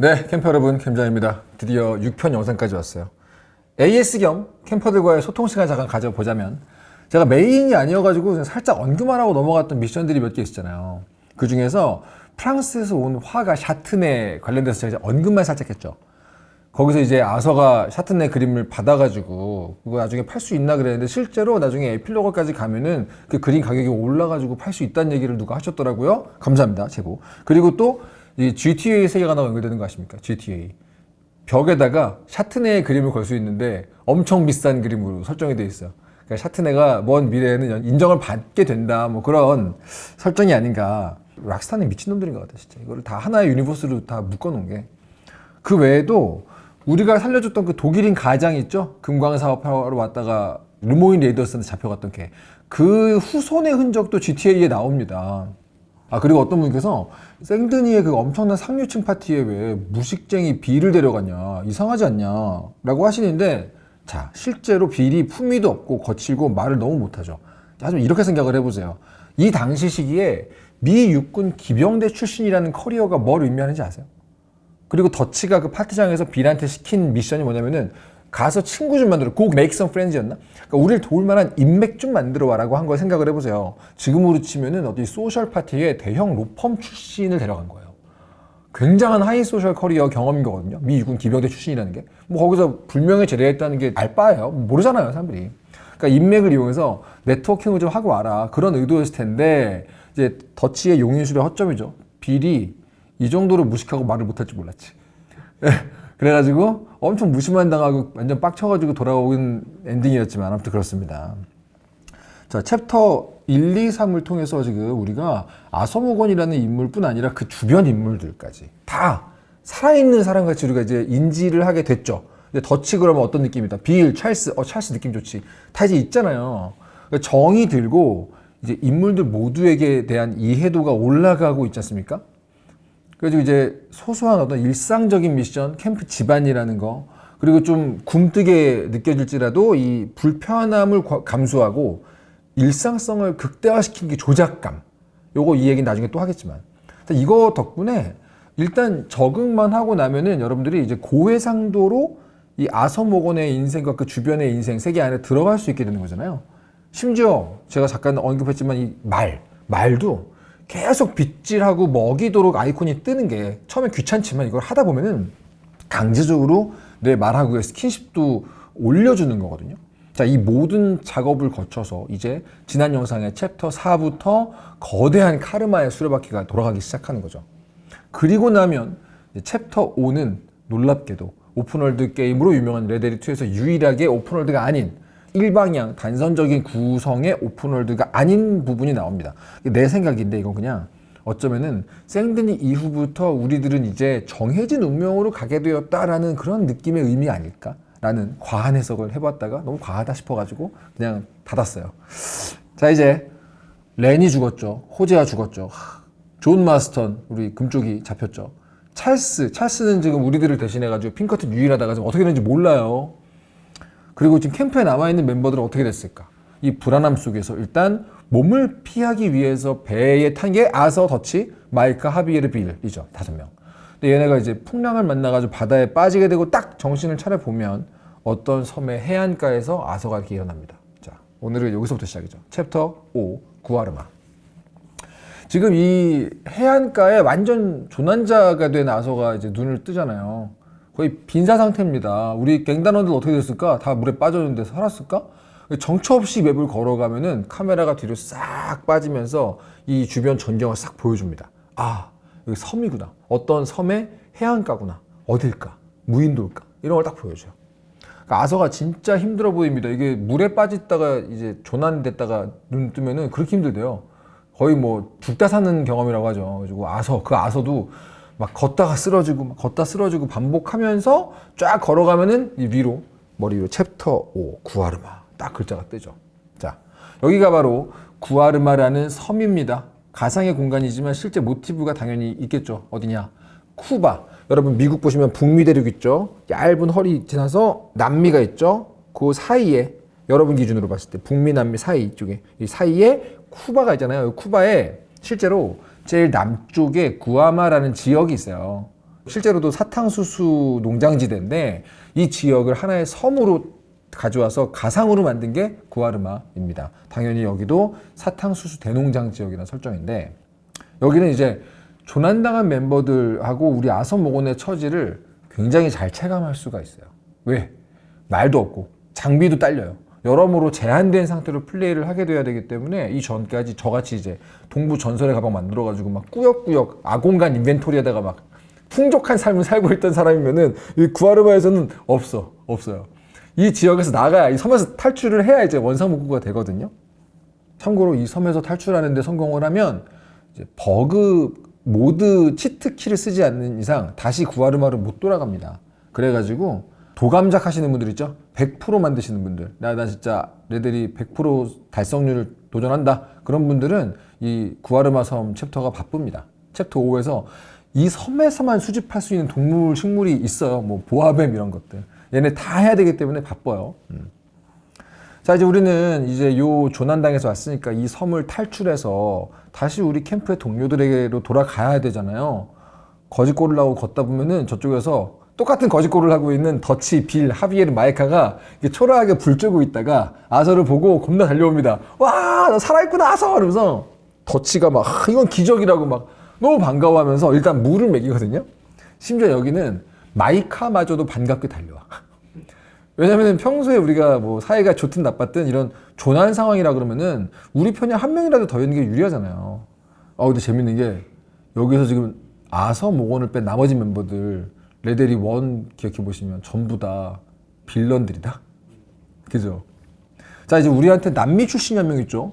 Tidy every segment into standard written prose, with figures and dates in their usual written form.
네, 캠퍼 여러분, 캠장입니다. 드디어 6편 영상까지 왔어요. AS 겸 캠퍼들과의 소통 시간 잠깐 가져보자면, 제가 메인이 아니어가지고 살짝 언급만 하고 넘어갔던 미션들이 몇 개 있잖아요. 그 중에서 프랑스에서 온 화가 샤트네 관련돼서 제가 언급만 살짝 했죠. 거기서 이제 아서가 샤트네 그림을 받아가지고 그거 나중에 팔 수 있나 그랬는데, 실제로 나중에 에필로그까지 가면은 그 그림 가격이 올라가지고 팔 수 있다는 얘기를 누가 하셨더라고요. 감사합니다, 제보. 그리고 또 이 GTA 세계가 나와 연결되는 거 아십니까? GTA. 벽에다가 샤트네의 그림을 걸 수 있는데 엄청 비싼 그림으로 설정이 돼 있어요. 그러니까 샤트네가 먼 미래에는 인정을 받게 된다, 뭐 그런 설정이 아닌가. 락스타는 미친놈들인 것 같아, 진짜. 이거를 다 하나의 유니버스로 다 묶어놓은 게. 그 외에도 우리가 살려줬던 그 독일인 가장 있죠? 금광 사업하러 왔다가 르모인 레이더스한테 잡혀갔던 걔. 그 후손의 흔적도 GTA에 나옵니다. 아, 그리고 어떤 분께서 생드니의 그 엄청난 상류층 파티에 왜 무식쟁이 빌을 데려갔냐, 이상하지 않냐 라고 하시는데, 자, 실제로 빌이 품위도 없고 거칠고 말을 너무 못하죠. 하지만 이렇게 생각을 해보세요. 이 당시 시기에 미 육군 기병대 출신이라는 커리어가 뭘 의미하는지 아세요? 그리고 더치가 그 파티장에서 빌한테 시킨 미션이 뭐냐면은, 가서 친구 좀 만들어. Go make some friends였나? 그러니까 우리를 도울 만한 인맥 좀 만들어 와라고 한 걸 생각을 해보세요. 지금으로 치면은 어디 소셜 파티에 대형 로펌 출신을 데려간 거예요. 굉장한 하이 소셜 커리어 경험인 거거든요. 미 육군 기병대 출신이라는 게. 뭐 거기서 불명예 제대했다는 게 알바예요. 모르잖아요, 사람들이. 그러니까 인맥을 이용해서 네트워킹을 좀 하고 와라, 그런 의도였을 텐데, 이제 더치의 용인술의 허점이죠. 빌이 이 정도로 무식하고 말을 못할 줄 몰랐지. 그래가지고 엄청 무시만 당하고 완전 빡쳐가지고 돌아온 엔딩이었지만, 아무튼 그렇습니다. 자, 챕터 1, 2, 3을 통해서 지금 우리가 아서모건이라는 인물뿐 아니라 그 주변 인물들까지 다 살아있는 사람같이 우리가 이제 인지를 하게 됐죠. 이제 더치 그러면 어떤 느낌이다? 빌, 찰스, 찰스 느낌 좋지. 다 이제 있잖아요. 정이 들고 이제 인물들 모두에게 대한 이해도가 올라가고 있지 않습니까? 그래서 이제 소소한 어떤 일상적인 미션, 캠프 집안이라는 거, 그리고 좀 굼뜨게 느껴질지라도 이 불편함을 감수하고 일상성을 극대화시킨 게 조작감. 요거 이 얘기는 나중에 또 하겠지만. 이거 덕분에 일단 적응만 하고 나면은 여러분들이 이제 고해상도로 이 아서모건의 인생과 그 주변의 인생, 세계 안에 들어갈 수 있게 되는 거잖아요. 심지어 제가 잠깐 언급했지만 이 말도 계속 빗질하고 먹이도록 아이콘이 뜨는 게 처음에 귀찮지만, 이걸 하다 보면은 강제적으로 내 말하고의 스킨십도 올려주는 거거든요. 자, 이 모든 작업을 거쳐서 이제 지난 영상의 챕터 4부터 거대한 카르마의 수레바퀴가 돌아가기 시작하는 거죠. 그리고 나면 챕터 5는 놀랍게도 오픈월드 게임으로 유명한 레데리2에서 유일하게 오픈월드가 아닌 일방향 단선적인 구성의 오픈월드가 아닌 부분이 나옵니다. 내 생각인데, 이건 그냥 어쩌면은 생드니 이후부터 우리들은 이제 정해진 운명으로 가게 되었다라는 그런 느낌의 의미 아닐까라는 과한 해석을 해봤다가 너무 과하다 싶어가지고 그냥 닫았어요. 자, 이제 렌이 죽었죠. 호재가 죽었죠. 존 마스턴, 우리 금쪽이 잡혔죠. 찰스는 지금 우리들을 대신해가지고 핑커튼 유일하다가 지금 어떻게 되는지 몰라요. 그리고 지금 캠프에 남아있는 멤버들은 어떻게 됐을까? 이 불안함 속에서 일단 몸을 피하기 위해서 배에 탄 게 아서, 더치, 마이카, 하비에르, 빌이죠. 5명. 근데 얘네가 이제 풍랑을 만나가지고 바다에 빠지게 되고 딱 정신을 차려보면 어떤 섬의 해안가에서 아서가 이렇게 일어납니다. 자, 오늘은 여기서부터 시작이죠. 챕터 5, 구아르마. 지금 이 해안가에 완전 조난자가 된 아서가 이제 눈을 뜨잖아요. 거의 빈사 상태입니다. 우리 갱단원들 어떻게 됐을까? 다 물에 빠졌는데 살았을까? 정처 없이 맵을 걸어가면은 카메라가 뒤로 싹 빠지면서 이 주변 전경을 싹 보여줍니다. 아, 여기 섬이구나. 어떤 섬의 해안가구나. 어딜까? 무인도일까? 이런 걸 딱 보여줘요. 그러니까 아서가 진짜 힘들어 보입니다. 이게 물에 빠졌다가 이제 조난됐다가 눈 뜨면은 그렇게 힘들대요. 거의 뭐 죽다 사는 경험이라고 하죠. 그리고 그 아서도 막 걷다가 쓰러지고 반복하면서 쫙 걸어가면은 이 위로, 머리 위로 챕터 5 구아르마 딱 글자가 뜨죠. 자, 여기가 바로 구아르마라는 섬입니다. 가상의 공간이지만 실제 모티브가 당연히 있겠죠. 어디냐? 쿠바. 여러분 미국 보시면 북미 대륙 있죠. 얇은 허리 지나서 남미가 있죠. 그 사이에, 여러분 기준으로 봤을 때 북미 남미 사이 쪽에, 이 사이에 쿠바가 있잖아요. 쿠바에 실제로 제일 남쪽에 구아마라는 지역이 있어요. 실제로도 사탕수수 농장지대인데 이 지역을 하나의 섬으로 가져와서 가상으로 만든 게 구아르마입니다. 당연히 여기도 사탕수수 대농장 지역이라는 설정인데 여기는 이제 조난당한 멤버들하고 우리 아섬모곤의 처지를 굉장히 잘 체감할 수가 있어요. 왜? 말도 없고 장비도 딸려요. 여러모로 제한된 상태로 플레이를 하게 돼야 되기 때문에 이 전까지 저같이 이제 동부 전설의 가방 만들어가지고 막 꾸역꾸역 아공간 인벤토리에다가 막 풍족한 삶을 살고 있던 사람이면은 이 구아르마에서는 없어요. 이 지역에서 나가야 이 섬에서 탈출을 해야 이제 원상복구가 되거든요. 참고로 이 섬에서 탈출하는데 성공을 하면 이제 버그 모드 치트 키를 쓰지 않는 이상 다시 구아르마로 못 돌아갑니다. 그래가지고 도감작 하시는 분들 있죠? 100% 만드시는 분들. 나 진짜 레벨이 100% 달성률을 도전한다. 그런 분들은 이 구아르마 섬 챕터가 바쁩니다. 챕터 5에서 이 섬에서만 수집할 수 있는 동물, 식물이 있어요. 뭐 보아뱀 이런 것들. 얘네 다 해야 되기 때문에 바빠요. 자, 이제 우리는 이제 요 조난당에서 왔으니까 이 섬을 탈출해서 다시 우리 캠프의 동료들에게로 돌아가야 되잖아요. 거짓골을 하고 걷다 보면은 저쪽에서 똑같은 거짓골을 하고 있는 더치, 빌, 하비에르, 마이카가 초라하게 불 쬐고 있다가 아서를 보고 겁나 달려옵니다. 와, 너 살아있구나, 아서! 이러면서 더치가 막, 이건 기적이라고 막 너무 반가워하면서 일단 물을 먹이거든요. 심지어 여기는 마이카마저도 반갑게 달려와. 왜냐면 평소에 우리가 뭐 사이가 좋든 나빴든 이런 조난 상황이라 그러면은 우리 편이 한 명이라도 더 있는 게 유리하잖아요. 근데 재밌는 게 여기서 지금 아서 모건을 뺀 나머지 멤버들 레데리 1 기억해 보시면 전부 다 빌런들이다. 그죠? 자, 이제 우리한테 남미 출신이 한 명 있죠.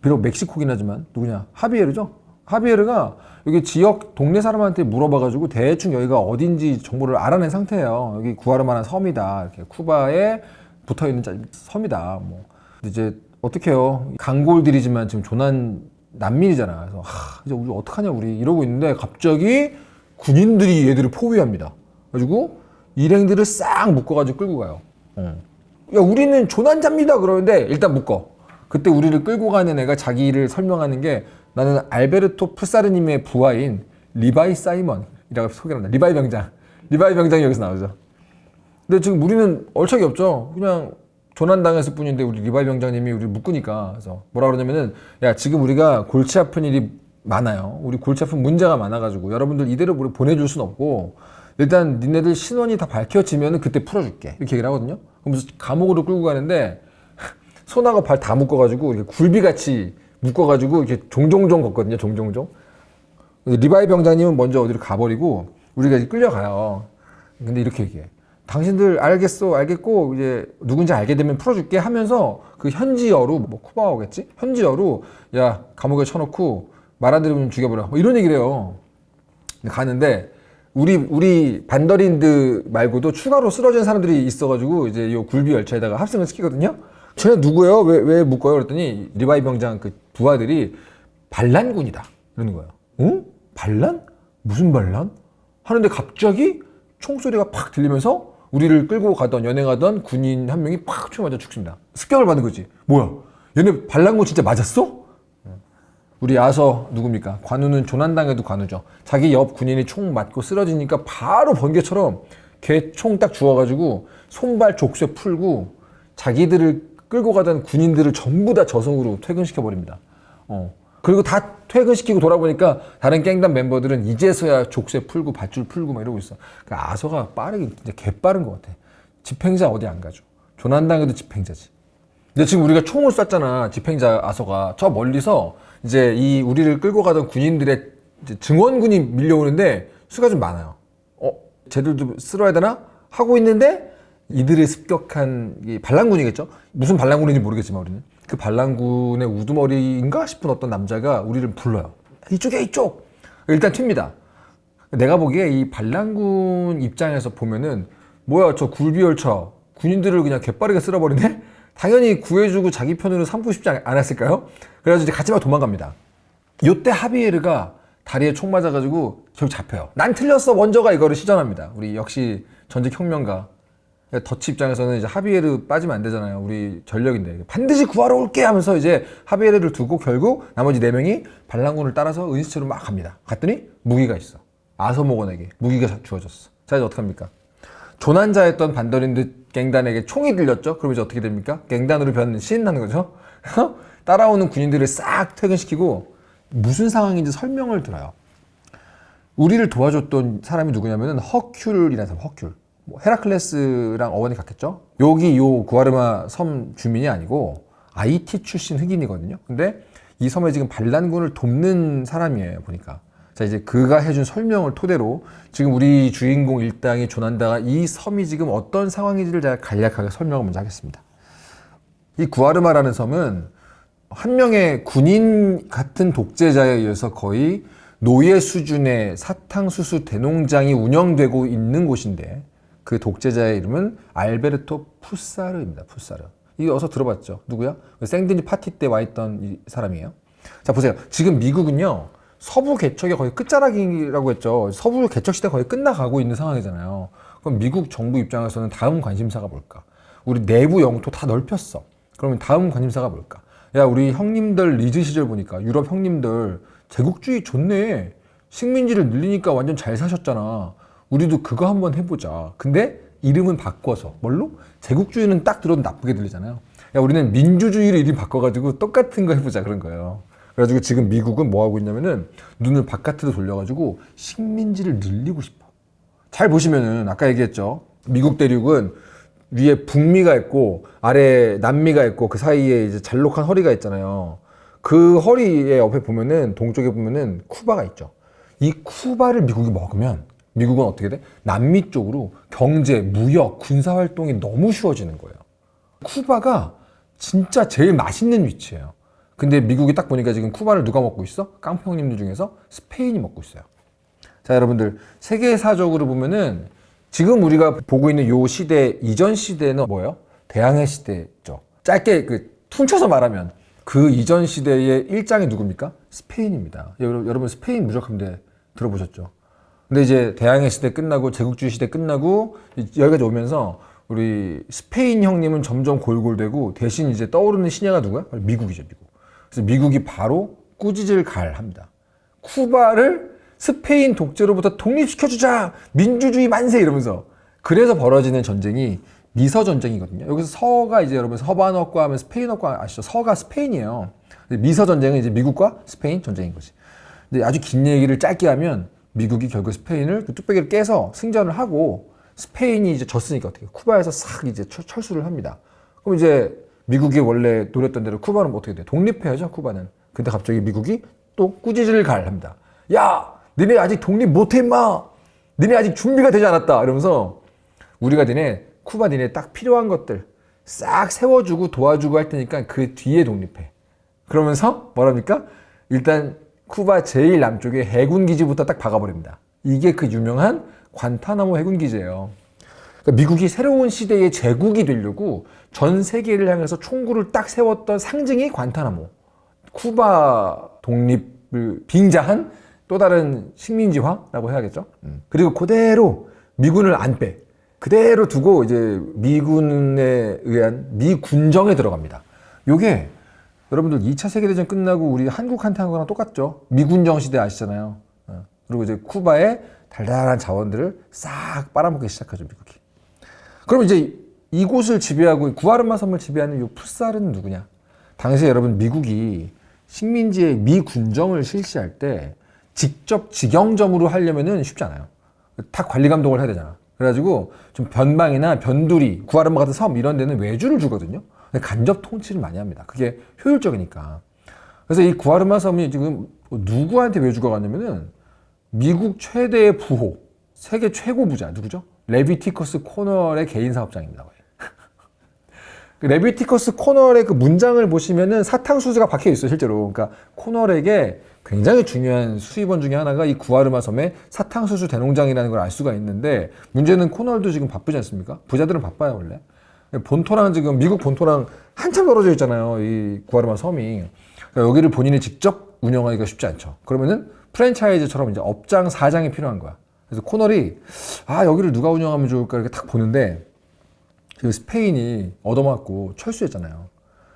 비록 멕시코긴 하지만 누구냐? 하비에르죠. 하비에르가 여기 지역 동네 사람한테 물어봐가지고 대충 여기가 어딘지 정보를 알아낸 상태예요. 여기 구아르마라는 섬이다. 이렇게 쿠바에 붙어있는 섬이다. 뭐 이제 어떡해요. 강골들이지만 지금 조난 난민이잖아. 그래서 이제 우리 어떡하냐 우리 이러고 있는데 갑자기 군인들이 얘들을 포위합니다. 그래가지고 일행들을 싹 묶어가지고 끌고 가요. 야, 우리는 조난자입니다. 그러는데 일단 묶어. 그때 우리를 끌고 가는 애가 자기를 설명하는 게 나는 알베르토 푸사르님의 부하인 리바이 사이먼이라고 소개를 한다. 리바이 병장. 리바이 병장이 여기서 나오죠. 근데 지금 우리는 얼척이 없죠. 그냥 조난당했을 뿐인데 우리 리바이 병장님이 우리를 묶으니까. 그래서 뭐라 그러냐면은 야, 지금 우리가 골치 아픈 일이 많아요. 우리 골치 아픈 문제가 많아가지고 여러분들 이대로 우리 보내줄 순 없고 일단 니네들 신원이 다 밝혀지면 그때 풀어줄게. 이렇게 얘기를 하거든요. 그러면서 감옥으로 끌고 가는데 손하고 발 다 묶어가지고 이렇게 굴비같이 묶어가지고 이렇게 종종종 걷거든요. 종종종. 리바이 병장님은 먼저 어디로 가버리고 우리가 이제 끌려가요. 근데 이렇게 얘기해. 당신들 알겠어, 알겠고 이제 누군지 알게 되면 풀어줄게 하면서 그 현지어로 뭐 쿠바어겠지? 현지어로 야 감옥에 쳐놓고 말 안 들으면 죽여버려. 뭐 이런 얘기를 해요. 가는데 우리 반더린드 말고도 추가로 쓰러진 사람들이 있어가지고 이제 이 굴비 열차에다가 합승을 시키거든요. 쟤네 누구예요? 왜 묶어요? 그랬더니 리바이 병장 그 부하들이 반란군이다. 이러는 거예요. 응? 반란? 무슨 반란? 하는데 갑자기 총소리가 팍 들리면서 우리를 끌고 가던 연행하던 군인 한 명이 팍 총 맞아 죽습니다. 습격을 받은 거지. 뭐야? 얘네 반란군 진짜 맞았어? 우리 아서 누굽니까? 관우는 조난당해도 관우죠. 자기 옆 군인이 총 맞고 쓰러지니까 바로 번개처럼 걔 총 딱 주워가지고 손발 족쇄 풀고 자기들을 끌고 가던 군인들을 전부 다 저승으로 퇴근시켜버립니다. 그리고 다 퇴근시키고 돌아보니까 다른 갱단 멤버들은 이제서야 족쇄 풀고 밧줄 풀고 막 이러고 있어. 그러니까 아서가 빠르긴 진짜 개빠른 것 같아. 집행자 어디 안 가죠. 조난당해도 집행자지. 근데 지금 우리가 총을 쐈잖아. 집행자 아서가 저 멀리서 이제 이 우리를 끌고 가던 군인들의 이제 증원군이 밀려오는데 수가 좀 많아요. 쟤들도 쓸어야 되나? 하고 있는데 이들을 습격한 이 반란군이겠죠? 무슨 반란군인지 모르겠지만 우리는 그 반란군의 우두머리인가 싶은 어떤 남자가 우리를 불러요. 이쪽에 이쪽! 일단 튑니다. 내가 보기에 이 반란군 입장에서 보면은 뭐야 저 굴비열차 군인들을 그냥 개빠르게 쓸어버리네? 당연히 구해주고 자기 편으로 삼고 싶지 않았을까요? 그래서 이제 같이 막 도망갑니다. 요때 하비에르가 다리에 총 맞아가지고 결국 잡혀요. 난 틀렸어 원저가 이거를 시전합니다. 우리 역시 전직혁명가 더치 입장에서는 이제 하비에르 빠지면 안 되잖아요. 우리 전력인데 반드시 구하러 올게 하면서 이제 하비에르를 두고 결국 나머지 4명이 반란군을 따라서 은시처로 막 갑니다. 갔더니 무기가 있어. 아서모건에게 무기가 주어졌어. 자, 이제 어떡합니까? 조난자였던 반더린드 갱단에게 총이 들렸죠? 그럼 이제 어떻게 됩니까? 갱단으로 변신하는 거죠? 따라오는 군인들을 싹 퇴근시키고 무슨 상황인지 설명을 들어요. 우리를 도와줬던 사람이 누구냐면은 허큘이라는 사람, 허큘. 뭐 헤라클레스랑 어원이 같겠죠? 여기 요 구아르마 섬 주민이 아니고 IT 출신 흑인이거든요. 근데 이 섬에 지금 반란군을 돕는 사람이에요, 보니까. 자, 이제 그가 해준 설명을 토대로 지금 우리 주인공 일당이 조난다가 이 섬이 지금 어떤 상황인지를 제가 간략하게 설명을 먼저 하겠습니다. 이 구아르마라는 섬은 한 명의 군인 같은 독재자에 의해서 거의 노예 수준의 사탕수수 대농장이 운영되고 있는 곳인데 그 독재자의 이름은 알베르토 푸사르입니다. 푸사르. 이거 어서 들어봤죠? 누구야? 생든지 파티 때 와 있던 이 사람이에요. 자, 보세요. 지금 미국은요, 서부 개척의 거의 끝자락이라고 했죠. 서부 개척 시대 거의 끝나가고 있는 상황이잖아요. 그럼 미국 정부 입장에서는 다음 관심사가 뭘까? 우리 내부 영토 다 넓혔어. 그러면 다음 관심사가 뭘까? 야, 우리 형님들 리즈 시절 보니까 유럽 형님들 제국주의 좋네. 식민지를 늘리니까 완전 잘 사셨잖아. 우리도 그거 한번 해보자. 근데 이름은 바꿔서 뭘로? 제국주의는 딱 들어도 나쁘게 들리잖아요. 야, 우리는 민주주의로 이름 바꿔가지고 똑같은 거 해보자 그런 거예요. 그래가지고 지금 미국은 뭐 하고 있냐면은 눈을 바깥으로 돌려가지고 식민지를 늘리고 싶어. 잘 보시면은 아까 얘기했죠. 미국 대륙은 위에 북미가 있고 아래 남미가 있고 그 사이에 이제 잘록한 허리가 있잖아요. 그 허리에 옆에 보면은 동쪽에 보면은 쿠바가 있죠. 이 쿠바를 미국이 먹으면 미국은 어떻게 돼? 남미 쪽으로 경제, 무역, 군사 활동이 너무 쉬워지는 거예요. 쿠바가 진짜 제일 맛있는 위치예요. 근데 미국이 딱 보니까 지금 쿠바를 누가 먹고 있어? 깡패 형님들 중에서 스페인이 먹고 있어요. 자, 여러분들 세계사적으로 보면은 지금 우리가 보고 있는 요 시대 이전 시대는 뭐예요? 대항해 시대죠. 짧게 퉁쳐서 말하면 그 이전 시대의 일장이 누굽니까? 스페인입니다. 여러분 스페인 무적 함대 들어보셨죠? 근데 이제 대항해 시대 끝나고 제국주의 시대 끝나고 여기까지 오면서 우리 스페인 형님은 점점 골골되고 대신 이제 떠오르는 신예가 누구야? 미국이죠, 미국. 그래서 미국이 바로 꾸짖을 갈합니다. 쿠바를 스페인 독재로부터 독립시켜주자! 민주주의 만세! 이러면서. 그래서 벌어지는 전쟁이 미서 전쟁이거든요. 여기서 서가 이제 여러분 서반어과 하면 스페인어과 아시죠? 서가 스페인이에요. 미서 전쟁은 이제 미국과 스페인 전쟁인 거지. 근데 아주 긴 얘기를 짧게 하면 미국이 결국 스페인을 뚝배기를 깨서 승전을 하고 스페인이 이제 졌으니까 어떻게 쿠바에서 싹 이제 철수를 합니다. 그럼 이제 미국이 원래 노렸던 대로 쿠바는 뭐 어떻게 돼? 독립해야죠, 쿠바는. 근데 갑자기 미국이 또 꾸짖을 갈합니다. 야! 니네 아직 독립 못해, 임마! 니네 아직 준비가 되지 않았다! 이러면서 우리가 쿠바 니네 딱 필요한 것들 싹 세워주고 도와주고 할 테니까 그 뒤에 독립해. 그러면서 뭐랍니까? 일단 쿠바 제일 남쪽에 해군 기지부터 딱 박아버립니다. 이게 그 유명한 관타나모 해군 기지예요. 그러니까 미국이 새로운 시대의 제국이 되려고 전 세계를 향해서 총구를 딱 세웠던 상징이 관타나모. 쿠바 독립을 빙자한 또 다른 식민지화라고 해야겠죠. 그리고 그대로 미군을 안 빼. 그대로 두고 이제 미군에 의한 미군정에 들어갑니다. 요게 여러분들 2차 세계대전 끝나고 우리 한국한테 한 거랑 똑같죠. 미군정 시대 아시잖아요. 그리고 이제 쿠바의 달달한 자원들을 싹 빨아먹기 시작하죠, 미국이. 그럼 이제 이곳을 지배하고 구아르마 섬을 지배하는 이 푸사르는 누구냐? 당시에 여러분 미국이 식민지의 미군정을 실시할 때 직접 직영점으로 하려면은 쉽지 않아요. 다 관리 감독을 해야 되잖아. 그래가지고 좀 변방이나 변두리, 구아르마 같은 섬 이런 데는 외주를 주거든요. 근데 간접 통치를 많이 합니다. 그게 효율적이니까. 그래서 이 구아르마 섬이 지금 누구한테 외주가 갔냐면은 미국 최대의 부호, 세계 최고 부자 누구죠? 레비티커스 코널의 개인 사업장입니다. 그 레비티커스 코널의 그 문장을 보시면은 사탕수수가 박혀 있어요, 실제로. 그러니까 코널에게 굉장히 중요한 수입원 중에 하나가 이 구아르마 섬의 사탕수수 대농장이라는 걸 알 수가 있는데, 문제는 코널도 지금 바쁘지 않습니까? 부자들은 바빠요, 원래. 본토랑 지금 미국 본토랑 한참 떨어져 있잖아요, 이 구아르마 섬이. 그러니까 여기를 본인이 직접 운영하기가 쉽지 않죠. 그러면은 프랜차이즈처럼 이제 업장 사장이 필요한 거야. 그래서 코널이 여기를 누가 운영하면 좋을까 이렇게 딱 보는데 그 스페인이 얻어맞고 철수했잖아요.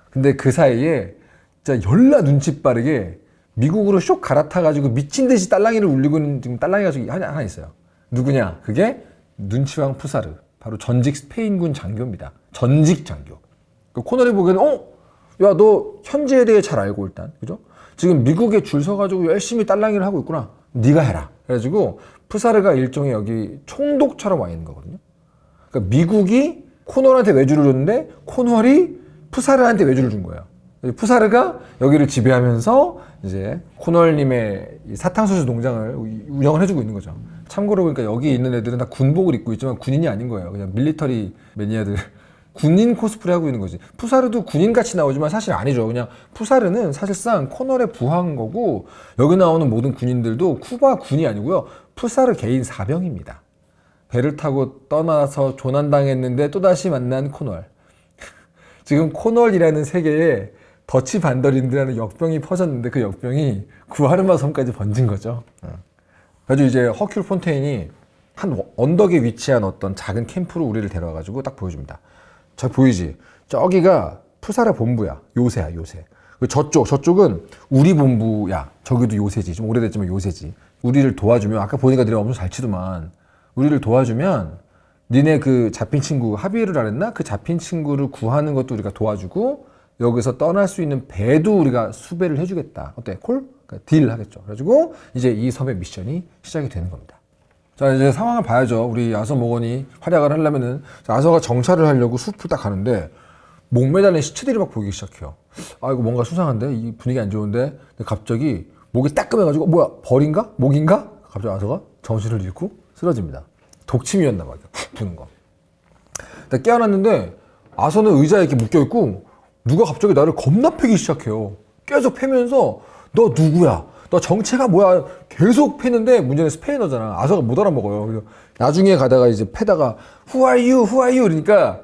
근데 그 사이에 진짜 열나 눈치 빠르게 미국으로 쇽 갈아타가지고 미친 듯이 딸랑이를 울리고 있는 지금 딸랑이가 저기 하나 있어요. 누구냐? 그게 눈치왕 푸사르. 바로 전직 스페인군 장교입니다. 전직 장교. 그 코널이 보기에는 야, 너 현지에 대해 잘 알고 일단, 그죠? 지금 미국에 줄 서가지고 열심히 딸랑이를 하고 있구나. 네가 해라. 그래가지고 푸사르가 일종의 여기 총독처럼 와 있는 거거든요. 그러니까 미국이 코널한테 외주를 줬는데 코널이 푸사르한테 외주를 준 거예요. 푸사르가 여기를 지배하면서 이제 코널님의 사탕수수 농장을 운영을 해주고 있는 거죠. 참고로 그러니까 여기 있는 애들은 다 군복을 입고 있지만 군인이 아닌 거예요. 그냥 밀리터리 매니아들. 군인 코스프레 하고 있는 거지. 푸사르도 군인같이 나오지만 사실 아니죠. 그냥 푸사르는 사실상 코널에 부한 거고 여기 나오는 모든 군인들도 쿠바 군이 아니고요. 푸사르 개인 사병입니다. 배를 타고 떠나서 조난당했는데 또다시 만난 코널. 지금 코널이라는 세계에 더치 반더린드라는 역병이 퍼졌는데 그 역병이 구하르마 섬까지 번진 거죠. 그래서 이제 허큘 폰테인이 한 언덕에 위치한 어떤 작은 캠프로 우리를 데려와가지고 딱 보여줍니다. 저 보이지? 저기가 푸사르 본부야. 요새야, 요새. 저쪽은 우리 본부야. 저기도 요새지. 좀 오래됐지만 요새지. 우리를 도와주면, 아까 보니까 너네 엄청 잘 치더만. 우리를 도와주면, 니네 그 잡힌 친구, 하비에르라 그랬나? 그 잡힌 친구를 구하는 것도 우리가 도와주고, 여기서 떠날 수 있는 배도 우리가 수배를 해주겠다. 어때? 콜? 그러니까 딜 하겠죠. 그래가지고, 이제 이 섬의 미션이 시작이 되는 겁니다. 자, 이제 상황을 봐야죠. 우리 아서 모건이 활약을 하려면은, 아서가 정찰을 하려고 숲을 딱 가는데, 목 매달린 시체들이 막 보이기 시작해요. 아, 이거 뭔가 수상한데? 이 분위기 안 좋은데? 근데 갑자기 목이 따끔해가지고, 뭐야, 벌인가? 목인가? 갑자기 아서가 정신을 잃고 쓰러집니다. 독침이었나 봐요. 푹 부는 거. 근데 깨어났는데, 아서는 의자에 이렇게 묶여있고, 누가 갑자기 나를 겁나 패기 시작해요. 계속 패면서, 너 누구야? 너 정체가 뭐야? 계속 패는데 문제는 스페인어잖아. 아서가 못 알아먹어요. 그래서 나중에 가다가 이제 패다가 Who are you? Who are you? 그러니까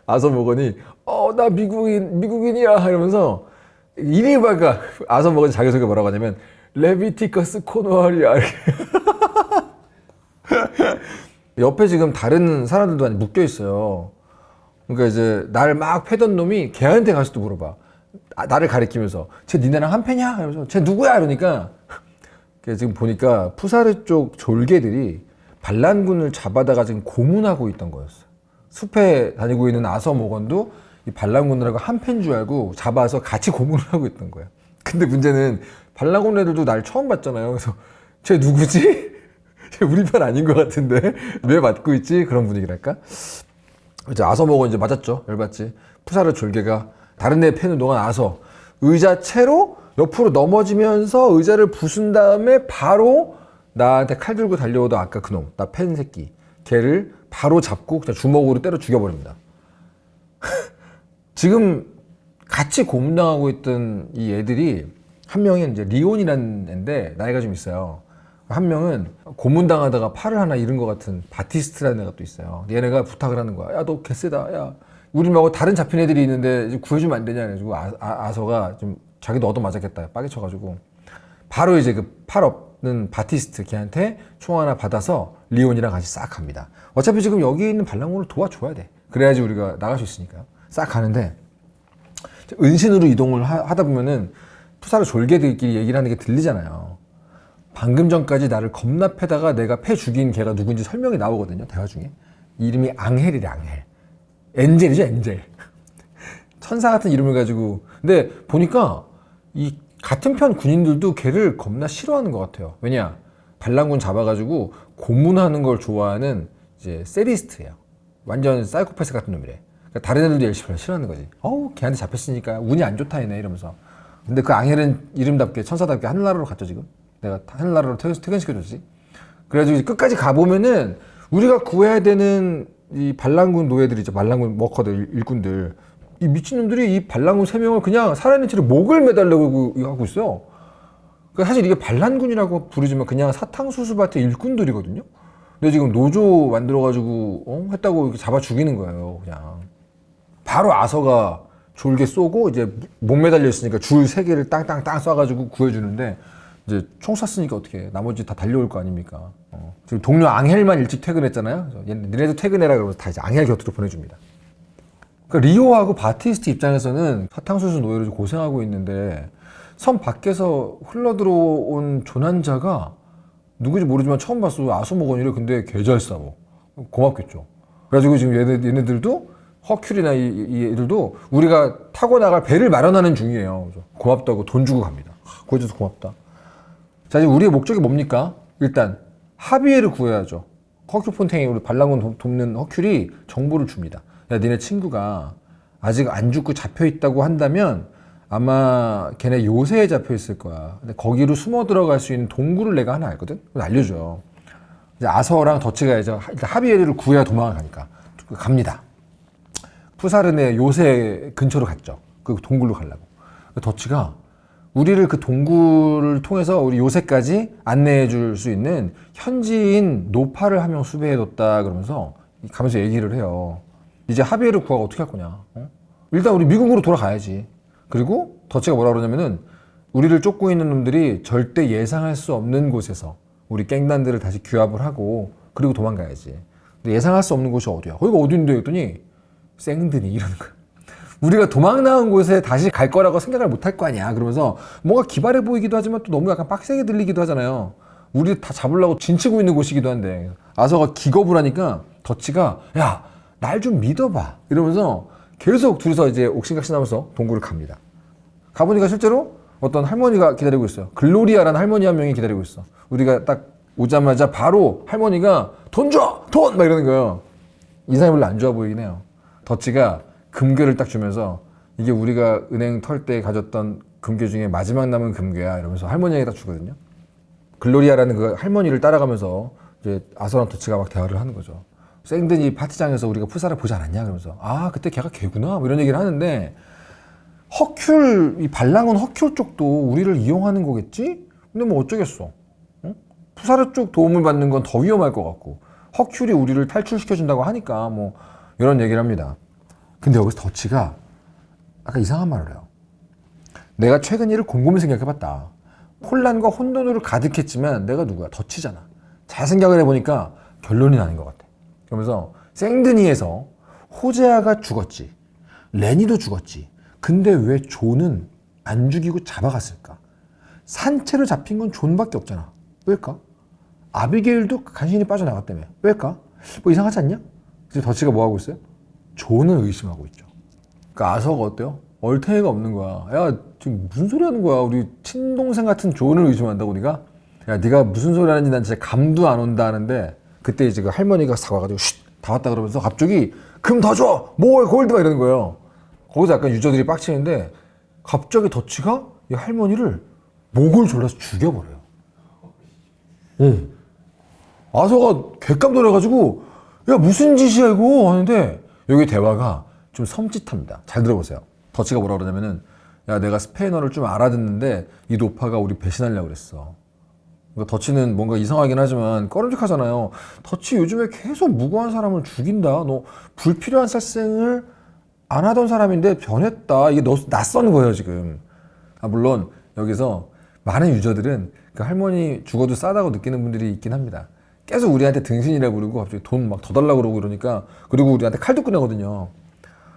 아서 모건이 나 미국인이야 이러면서 이름이 뭐랄까 아서 모건이 자기소개 뭐라고 하냐면 레비티커스 코노알이야. 옆에 지금 다른 사람들도 많이 묶여 있어요. 그러니까 이제 날 막 패던 놈이 걔한테 가서도 물어봐. 나를 가리키면서 쟤 니네랑 한패냐? 이러면서 쟤 누구야? 이러니까 지금 보니까 푸사르 쪽 졸개들이 반란군을 잡아다가 지금 고문하고 있던 거였어. 숲에 다니고 있는 아서 모건도 이 반란군들하고 한패인 줄 알고 잡아서 같이 고문을 하고 있던 거야. 근데 문제는 반란군 애들도 날 처음 봤잖아요. 그래서 쟤 누구지? 쟤 우리 편 아닌 것 같은데 왜 맞고 있지? 그런 분위기랄까? 이제 아서 모건 이제 맞았죠. 열받지. 푸사르 졸개가 다른 애 패는 동안 아서 의자 채로 옆으로 넘어지면서 의자를 부순 다음에 바로 나한테 칼 들고 달려오던 아까 그놈, 나 팬 새끼 걔를 바로 잡고 그냥 주먹으로 때려 죽여버립니다. 지금 같이 고문당하고 있던 이 애들이 한 명이 이제 리온이라는 애인데 나이가 좀 있어요. 한 명은 고문당하다가 팔을 하나 잃은 것 같은 바티스트라는 애가 또 있어요. 얘네가 부탁을 하는 거야. 야, 너 개쎄다. 야, 우리 말고 다른 잡힌 애들이 있는데 이제 구해주면 안 되냐. 그래가지고 아서가 좀 자기도 얻어맞았겠다. 빠개 쳐가지고 바로 이제 그 팔 없는 바티스트 걔한테 총 하나 받아서 리온이랑 같이 싹 갑니다. 어차피 지금 여기 있는 반란군을 도와줘야 돼. 그래야지 우리가 나갈 수 있으니까. 싹 가는데 은신으로 이동을 하다 보면은 푸사르 졸개들끼리 얘기를 하는 게 들리잖아요. 방금 전까지 나를 겁나 패다가 내가 패 죽인 걔가 누군지 설명이 나오거든요. 대화 중에. 이름이 앙헬이래. 앙헬. 엔젤이죠. 엔젤. 천사 같은 이름을 가지고. 근데 보니까 이 같은 편 군인들도 걔를 겁나 싫어하는 것 같아요. 왜냐? 반란군 잡아가지고 고문하는 걸 좋아하는 이제 세디스트예요. 완전 사이코패스 같은 놈이래. 그러니까 다른 애들도 열심히 별로 싫어하는 거지. 걔한테 잡혔으니까 운이 안 좋다 얘네 이러면서. 근데 그 앙헬은 이름답게 천사답게 하늘나라로 갔죠 지금. 내가 하늘나라로 퇴근시켜줬지. 그래가지고 끝까지 가보면은 우리가 구해야 되는 이 반란군 노예들이죠. 반란군 워커들, 일꾼들. 이 미친놈들이 이 반란군 3명을 그냥 살아있는 채로 목을 매달려고 하고 있어요. 그러니까 사실 이게 반란군이라고 부르지만 그냥 사탕수수밭의 일꾼들이거든요. 근데 지금 노조 만들어가지고 했다고 이렇게 잡아 죽이는 거예요. 그냥. 바로 아서가 졸개 쏘고 이제 목 매달려 있으니까 줄 3개를 땅땅땅 쏴가지고 구해주는데 이제 총 쐈으니까 어떻게 나머지 다 달려올 거 아닙니까? 지금 동료 앙헬만 일찍 퇴근했잖아요. 니네도 퇴근해라 그러면서 다 이제 앙헬 곁으로 보내줍니다. 그러니까 리오하고 바티스트 입장에서는 사탕수수 노예로 고생하고 있는데 섬 밖에서 흘러들어온 조난자가 누구지 모르지만 처음 봤어. 아소모건이래. 근데 개 잘 싸워. 고맙겠죠. 그래가지고 지금 얘네들도 허큘이나 이 애들도 우리가 타고 나갈 배를 마련하는 중이에요. 그래서 고맙다고 돈 주고 갑니다. 구해줘서 고맙다. 자, 이제 우리의 목적이 뭡니까? 일단 하비에를 구해야죠. 허큘 폰테인이 우리 반란군 돕는 허큘이 정보를 줍니다. 야, 니네 친구가 아직 안 죽고 잡혀 있다고 한다면 아마 걔네 요새에 잡혀 있을 거야. 근데 거기로 숨어 들어갈 수 있는 동굴을 내가 하나 알거든? 그래서 알려줘. 이제 아서랑 더치가 이제 하비에를 구해야 도망을 가니까 갑니다. 푸사르네 요새 근처로 갔죠. 그 동굴로 가려고. 더치가 우리를 그 동굴을 통해서 우리 요새까지 안내해 줄 수 있는 현지인 노파를 한 명 수배해뒀다 그러면서 가면서 얘기를 해요. 이제 하비에를 구하고 어떻게 할 거냐. 일단 우리 미국으로 돌아가야지. 그리고 더치가 뭐라 그러냐면은 우리를 쫓고 있는 놈들이 절대 예상할 수 없는 곳에서 우리 갱단들을 다시 규합을 하고 그리고 도망가야지. 근데 예상할 수 없는 곳이 어디야? 거기가 어딘데? 했더니 생드니 이러는 거야. 우리가 도망 나온 곳에 다시 갈 거라고 생각을 못 할 거 아니야. 그러면서 뭔가 기발해 보이기도 하지만 또 너무 약간 빡세게 들리기도 하잖아요. 우리 다 잡으려고 진치고 있는 곳이기도 한데 아서가 기겁을 하니까 더치가 야, 날 좀 믿어봐 이러면서 계속 둘이서 이제 옥신각신하면서 동굴을 갑니다. 가보니까 실제로 어떤 할머니가 기다리고 있어요. 글로리아라는 할머니 한 명이 기다리고 있어. 우리가 딱 오자마자 바로 할머니가 돈 줘! 돈! 막 이러는 거예요. 인상이 별로 안 좋아 보이긴 해요. 더치가 금괴를 딱 주면서 이게 우리가 은행 털 때 가졌던 금괴 중에 마지막 남은 금괴야 이러면서 할머니에게 딱 주거든요. 글로리아라는 그 할머니를 따라가면서 이제 아서랑 더치가 막 대화를 하는 거죠. 생드니 파티장에서 우리가 푸사를 보지 않았냐 그러면서 아 그때 걔가 걔구나 뭐 이런 얘기를 하는데 허큘 이 반란군 허큘 쪽도 우리를 이용하는 거겠지? 근데 뭐 어쩌겠어. 응? 푸사르 쪽 도움을 받는 건 더 위험할 것 같고 허큘이 우리를 탈출시켜준다고 하니까 뭐 이런 얘기를 합니다. 근데 여기서 더치가 아까 이상한 말을 해요. 내가 최근 일을 곰곰이 생각해봤다. 혼란과 혼돈으로 가득했지만 내가 누구야? 더치잖아. 잘 생각을 해보니까 결론이 나는 것 같아. 그러면서 생드니에서 호제아가 죽었지. 레니도 죽었지. 근데 왜 존은 안 죽이고 잡아갔을까? 산채로 잡힌 건 존밖에 없잖아. 왜일까? 아비게일도 간신히 빠져나갔다며. 왜일까? 뭐 이상하지 않냐? 그래서 더치가 뭐 하고 있어요? 존을 의심하고 있죠. 그러니까 아서가 어때요? 얼탱이가 없는 거야. 야, 지금 무슨 소리 하는 거야? 우리 친동생 같은 존을 의심한다고 네가? 야, 네가 무슨 소리 하는지 난 진짜 감도 안 온다 하는데 그때 이제 그 할머니가 사와가지고 쉿! 다 왔다 그러면서 갑자기 금 더 줘! 뭘 골드! 막 이러는 거예요. 거기서 약간 유저들이 빡치는데 갑자기 더치가 이 할머니를 목을 졸라서 죽여버려요. 응. 아서가 객감 돌아가지고 야 무슨 짓이야 이거 하는데 여기 대화가 좀 섬찟합니다. 잘 들어보세요. 더치가 뭐라 그러냐면은 야 내가 스페인어를 좀 알아듣는데 이 노파가 우리 배신하려고 그랬어. 그러니까 더치는 뭔가 이상하긴 하지만 꺼름직하잖아요. 더치 요즘에 계속 무고한 사람을 죽인다. 너 불필요한 살생을 안 하던 사람인데 변했다. 이게 너 낯선 거예요 지금. 아 물론 여기서 많은 유저들은 그 할머니 죽어도 싸다고 느끼는 분들이 있긴 합니다. 계속 우리한테 등신이라고 그러고 갑자기 돈 막 더 달라고 그러고 이러니까 그리고 우리한테 칼도 꺼내거든요.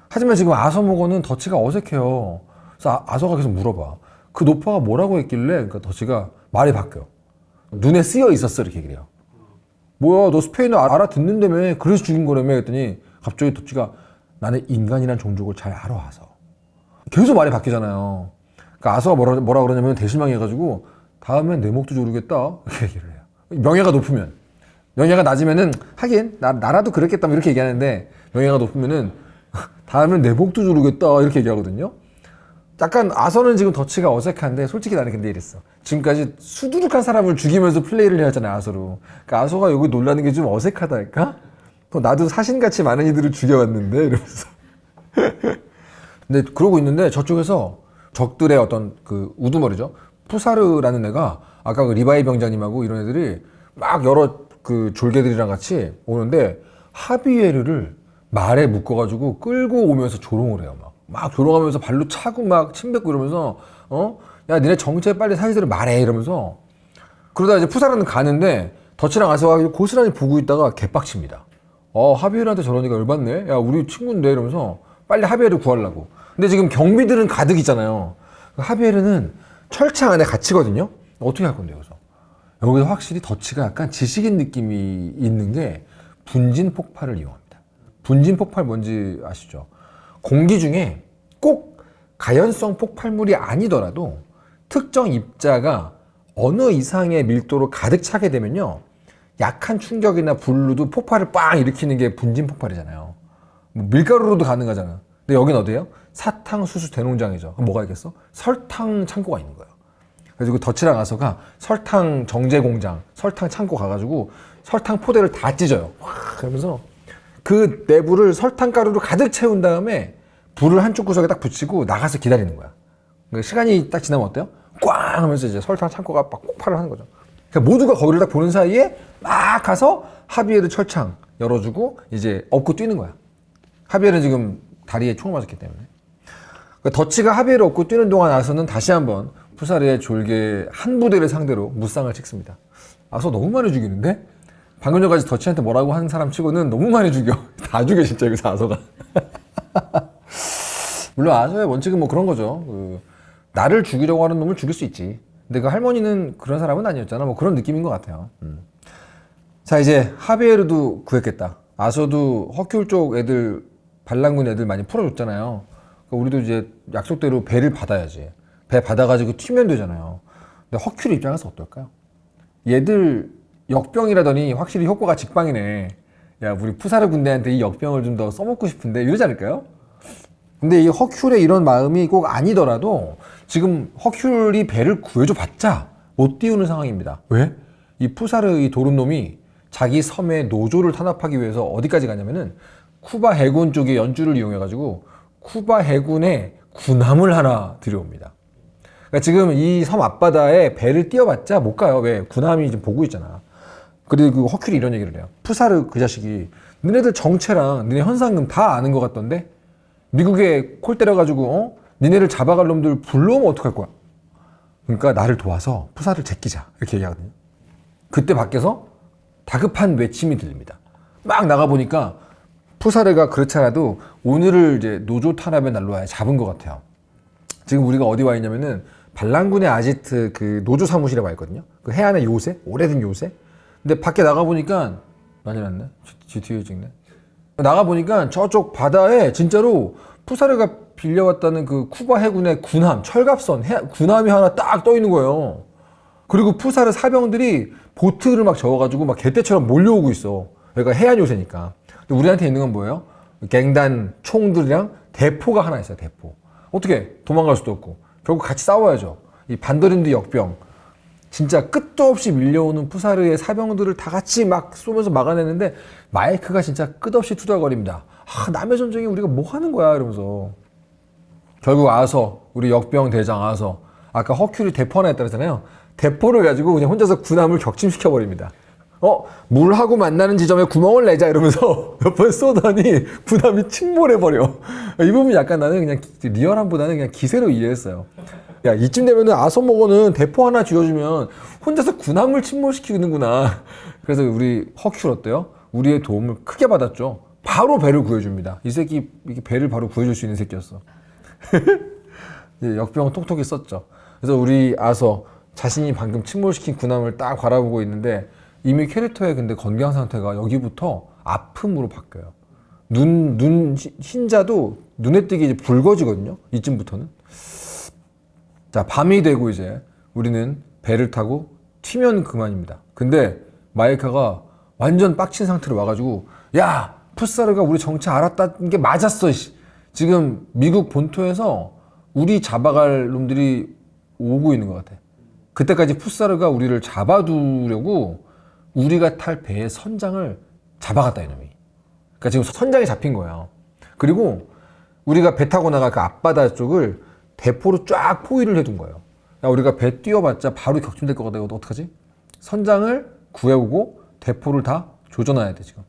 하지만 지금 아서모고는 더치가 어색해요. 그래서 아서가 계속 물어봐. 그 노파가 뭐라고 했길래 그러니까 더치가 말이 바뀌어. 눈에 쓰여 있었어 이렇게 얘기를 해요. 뭐야 너 스페인어 알아듣는다며 그래서 죽인 거라며 했더니 갑자기 더치가 나는 인간이란 종족을 잘 알아와서 계속 말이 바뀌잖아요. 그러니까 아서가 뭐라 그러냐면 대실망해가지고 다음엔 내 목도 조르겠다 이렇게 얘기를 해요. 명예가 높으면 명예가 낮으면은 하긴 나라도 그랬겠다 이렇게 얘기하는데 명예가 높으면은 다음엔 내 목도 조르겠다 이렇게 얘기하거든요. 약간 아서는 지금 더치가 어색한데 솔직히 나는 근데 이랬어. 지금까지 수두룩한 사람을 죽이면서 플레이를 해왔잖아요 아서로. 그러니까 아서가 여기 놀라는 게 좀 어색하달까? 나도 사신같이 많은 이들을 죽여왔는데 이러면서 근데 그러고 있는데 저쪽에서 적들의 어떤 그 우두머리죠 푸사르라는 애가 아까 그 리바이 병장님하고 이런 애들이 막 여러 그 졸개들이랑 같이 오는데 하비에르를 말에 묶어가지고 끌고 오면서 조롱을 해요. 막 조롱하면서 발로 차고 막 침뱉고 이러면서 야 니네 정체 빨리 사실대로 말해 이러면서 그러다 이제 푸사르는 가는데 더치랑 아서가 고스란히 보고 있다가 개빡칩니다. 하비에르한테 저러니까 열받네. 야 우리 친구인데 이러면서 빨리 하비에르 구하려고. 근데 지금 경비들은 가득 있잖아요. 하비에르는 철창 안에 갇히거든요. 어떻게 할 건데요, 그래서? 여기서 확실히 덫치가 약간 지식인 느낌이 있는 게 분진 폭발을 이용합니다. 분진 폭발 뭔지 아시죠? 공기 중에 꼭 가연성 폭발물이 아니더라도 특정 입자가 어느 이상의 밀도로 가득 차게 되면요, 약한 충격이나 불로도 폭발을 빵 일으키는 게 분진 폭발이잖아요. 뭐 밀가루로도 가능하잖아. 근데 여긴 어디예요? 사탕수수 대농장이죠. 그럼 뭐가 있겠어? 설탕 창고가 있는 거예요. 그래서 그 덫이랑 아서가 설탕 정제 공장, 설탕 창고 가가지고 설탕 포대를 다 찢어요. 와, 그러면서 그 내부를 설탕 가루로 가득 채운 다음에 불을 한쪽 구석에 딱 붙이고 나가서 기다리는 거야. 그러니까 시간이 딱 지나면 어때요? 꽝 하면서 이제 설탕 창고가 막 폭발을 하는 거죠. 그러니까 모두가 거기를 딱 보는 사이에 막 가서 하비에르 철창 열어주고 이제 업고 뛰는 거야. 하비에르는 지금 다리에 총을 맞았기 때문에. 그러니까 덫치가 하비에르 업고 뛰는 동안 아서는 다시 한번 푸사르의 졸개 한 부대를 상대로 무쌍을 찍습니다. 아서 너무 많이 죽이는데? 방금 전까지 덫치한테 뭐라고 하는 사람 치고는 너무 많이 죽여. 다 죽여 진짜 여기서 아서가. 물론 아서의 원칙은 뭐 그런 거죠. 나를 죽이려고 하는 놈을 죽일 수 있지. 근데 그 할머니는 그런 사람은 아니었잖아. 뭐 그런 느낌인 것 같아요. 자, 이제 하비에르도 구했겠다. 아서도 허큘 쪽 애들, 반란군 애들 많이 풀어줬잖아요. 그러니까 우리도 이제 약속대로 배를 받아야지. 배 받아가지고 튀면 되잖아요. 근데 허큘 입장에서 어떨까요? 얘들 역병이라더니 확실히 효과가 직방이네. 야, 우리 푸사르 군대한테 이 역병을 좀 더 써먹고 싶은데 이러지 않을까요? 근데 이 허큘의 이런 마음이 꼭 아니더라도 지금 허큘이 배를 구해줘 봤자 못 띄우는 상황입니다. 왜? 이 푸사르 이 도른놈이 자기 섬의 노조를 탄압하기 위해서 어디까지 가냐면은 쿠바 해군 쪽의 연주를 이용해가지고 쿠바 해군에 군함을 하나 들여옵니다. 그러니까 지금 이 섬 앞바다에 배를 띄워봤자 못 가요. 왜? 군함이 지금 보고 있잖아. 그리고 허큘이 이런 얘기를 해요. 푸사르 그 자식이 너네들 정체랑 너네 현상금 다 아는 것 같던데 미국에 콜 때려가지고 니네를 잡아갈 놈들 불러오면 어떡할 거야? 그러니까 나를 도와서 푸사를 제끼자 이렇게 얘기하거든요. 그때 밖에서 다급한 외침이 들립니다. 막 나가보니까 푸사르가 그렇잖아도 오늘을 이제 노조 탄압의 날로 아예 잡은 것 같아요. 지금 우리가 어디 와 있냐면은 반란군의 아지트 그 노조 사무실에 와 있거든요. 그 해안의 요새, 오래된 요새. 근데 밖에 나가보니까 많이 났네. GTA 찍네. 나가보니까 저쪽 바다에 진짜로 푸사르가 빌려왔다는 그 쿠바 해군의 군함, 철갑선, 군함이 하나 딱 떠 있는 거예요. 그리고 푸사르 사병들이 보트를 막 저어가지고 막 개떼처럼 몰려오고 있어. 그러니까 해안 요새니까. 근데 우리한테 있는 건 뭐예요? 갱단 총들이랑 대포가 하나 있어요, 대포. 어떻게 도망갈 수도 없고. 결국 같이 싸워야죠. 이 반더린드 역병. 진짜 끝도 없이 밀려오는 푸사르의 사병들을 다 같이 막 쏘면서 막아내는데 마이크가 진짜 끝없이 투덜거립니다. 아, 남의 전쟁에 우리가 뭐 하는 거야 이러면서. 결국 아서, 우리 역병 대장 아서, 아까 허큘이 대포 하나 했다 그랬잖아요. 대포를 가지고 그냥 혼자서 군함을 격침시켜버립니다. 물하고 만나는 지점에 구멍을 내자 이러면서 몇 번 쏘더니 군함이 침몰해버려. 이 부분이 약간 나는 그냥 리얼함보다는 그냥 기세로 이해했어요. 야, 이쯤 되면은 아서모거는 대포 하나 쥐어주면 혼자서 군함을 침몰시키는구나. 그래서 우리 허큘 어때요? 우리의 도움을 크게 받았죠. 바로 배를 구해줍니다. 이 새끼 이렇게 배를 바로 구해줄 수 있는 새끼였어. 역병 톡톡히 썼죠. 그래서 우리 아서 자신이 방금 침몰시킨 군함을 딱 바라보고 있는데 이미 캐릭터의 근데 건강 상태가 여기부터 아픔으로 바뀌어요. 흰자도 눈에 띄게 이제 붉어지거든요. 이쯤부터는. 자, 밤이 되고 이제 우리는 배를 타고 튀면 그만입니다. 근데 마이카가 완전 빡친 상태로 와가지고 야, 푸사르가 우리 정체 알았다는 게 맞았어. 지금 미국 본토에서 우리 잡아갈 놈들이 오고 있는 것 같아. 그때까지 푸사르가 우리를 잡아두려고 우리가 탈 배의 선장을 잡아갔다 이놈이. 그러니까 지금 선장이 잡힌 거예요. 그리고 우리가 배 타고 나가 그 앞바다 쪽을 대포로 쫙 포위를 해둔 거예요. 야, 우리가 배 뛰어봤자 바로 격침될 것 같아. 이거 어떡하지? 선장을 구해오고 대포를 다 조져놔야 돼 지금.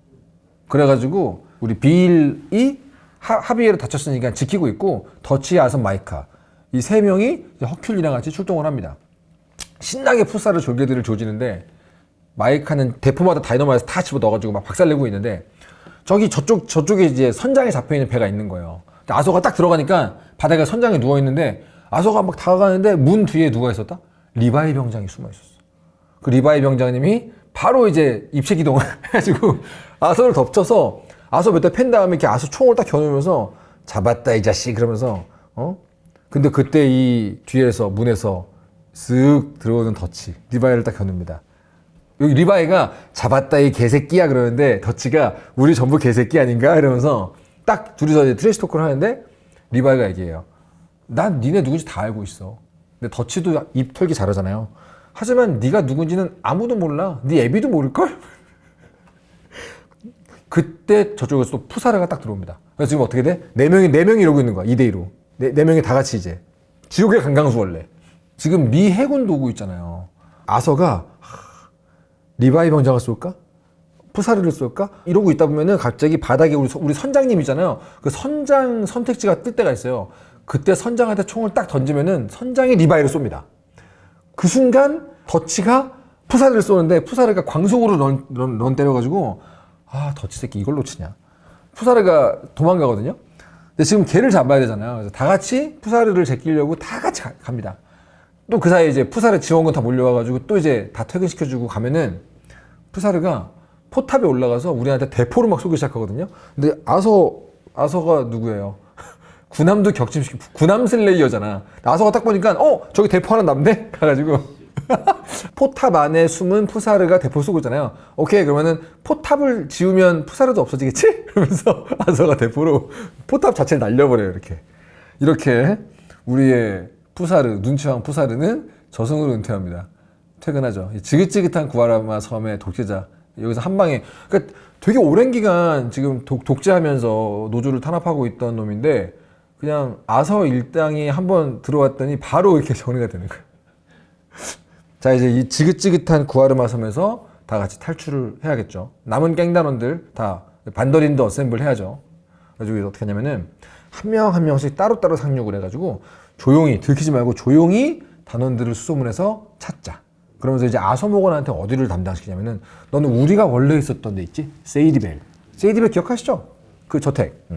그래가지고 우리 빌이 하비에르 다쳤으니까 지키고 있고 덫치, 아선, 마이카 이 세 명이 허큘이랑 같이 출동을 합니다. 신나게 푸사르 졸개들을 조지는데 마이카는 대포마다 다이너마이트 다 집어 넣어가지고 막 박살내고 있는데 저쪽에 이제 선장에 잡혀있는 배가 있는 거예요. 아소가 딱 들어가니까 바다가 선장에 누워있는데 아서가 막 다가가는데 문 뒤에 누가 있었다? 리바이 병장이 숨어 있었어. 그 리바이 병장님이 바로 이제 입체 기동을 해가지고 아서를 덮쳐서 아서 몇 대 팬 다음에 이렇게 아서 총을 딱 겨누면서 잡았다 이 자식 그러면서 근데 그때 이 뒤에서 문에서 쓱 들어오는 덫이 리바이를 딱 겨눕니다. 여기 리바이가 잡았다 이 개새끼야 그러는데 덫이가 우리 전부 개새끼 아닌가 이러면서 딱 둘이서 이제 트래시 토크를 하는데 리바이가 얘기해요. 난 니네 누군지 다 알고 있어. 근데 덫이도 입 털기 잘하잖아요. 하지만 네가 누군지는 아무도 몰라. 네 애비도 모를걸? 그때 저쪽에서 또 푸사르가 딱 들어옵니다. 그래서 지금 어떻게 돼? 네 명이 이러고 있는 거야. 2대2로. 네 명이 다 같이 이제. 지옥의 강강수월래. 지금 미 해군도 오고 있잖아요. 아서가 리바이 병장을 쏠까? 푸사르를 쏠까? 이러고 있다 보면은 갑자기 바닥에 우리 선장님이잖아요. 그 선장 선택지가 뜰 때가 있어요. 그때 선장한테 총을 딱 던지면은 선장이 리바이를 쏩니다. 그 순간 덫이가 푸사르를 쏘는데 푸사르가 광속으로 런 때려가지고 덫이 새끼 이걸 놓치냐. 푸사르가 도망가거든요. 근데 지금 걔를 잡아야 되잖아요. 그래서 다 같이 푸사르를 제끼려고 다 같이 갑니다. 또 그 사이에 이제 푸사르 지원군 다 몰려와가지고 또 이제 다 퇴근시켜주고 가면은 푸사르가 포탑에 올라가서 우리한테 대포를 막 쏘기 시작하거든요. 근데 아서가 누구예요? 군함도 격침시키고 군함 슬레이어잖아. 아서가 딱 보니까 저기 대포 하나 남네? 가가지고 포탑 안에 숨은 푸사르가 대포 쏘고 있잖아요. 오케이 그러면은 포탑을 지우면 푸사르도 없어지겠지? 그러면서 아서가 대포로 포탑 자체를 날려버려요. 이렇게 우리의 푸사르 눈치왕 푸사르는 저승으로 은퇴합니다. 퇴근하죠. 지긋지긋한 구아라마 섬의 독재자 여기서 한 방에 그러니까 되게 오랜 기간 지금 독재하면서 노조를 탄압하고 있던 놈인데 그냥 아서 일당이 한번 들어왔더니 바로 이렇게 정리가 되는 거예요. 자 이제 이 지긋지긋한 구아르마 섬에서 다 같이 탈출을 해야겠죠. 남은 갱단원들 다 반더린도 어셈블 해야죠. 그래서 어떻게 하냐면은 한 명 한 명씩 따로따로 상륙을 해가지고 조용히 들키지 말고 조용히 단원들을 수소문해서 찾자. 그러면서 이제 아서모건한테 어디를 담당시키냐면은 너는 우리가 원래 있었던 데 있지? 세이디벨 기억하시죠? 그 저택.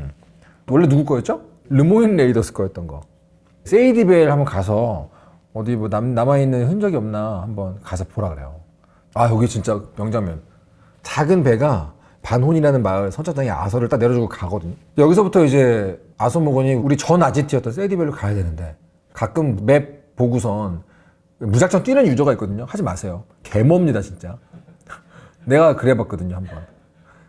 원래 누구 거였죠? 르모인 레이더스 거였던 거. 세이디벨 한번 가서 어디 뭐 남아있는 흔적이 없나 한번 가서 보라 그래요. 여기 진짜 명장면. 작은 배가 반혼이라는 마을 선착장에 아서를 딱 내려주고 가거든요. 여기서부터 이제 아서모건이 우리 전 아지트였던 세이디벨로 가야 되는데 가끔 맵 보고선 무작정 뛰는 유저가 있거든요. 하지 마세요. 개멉니다 진짜. 내가 그래봤거든요 한번.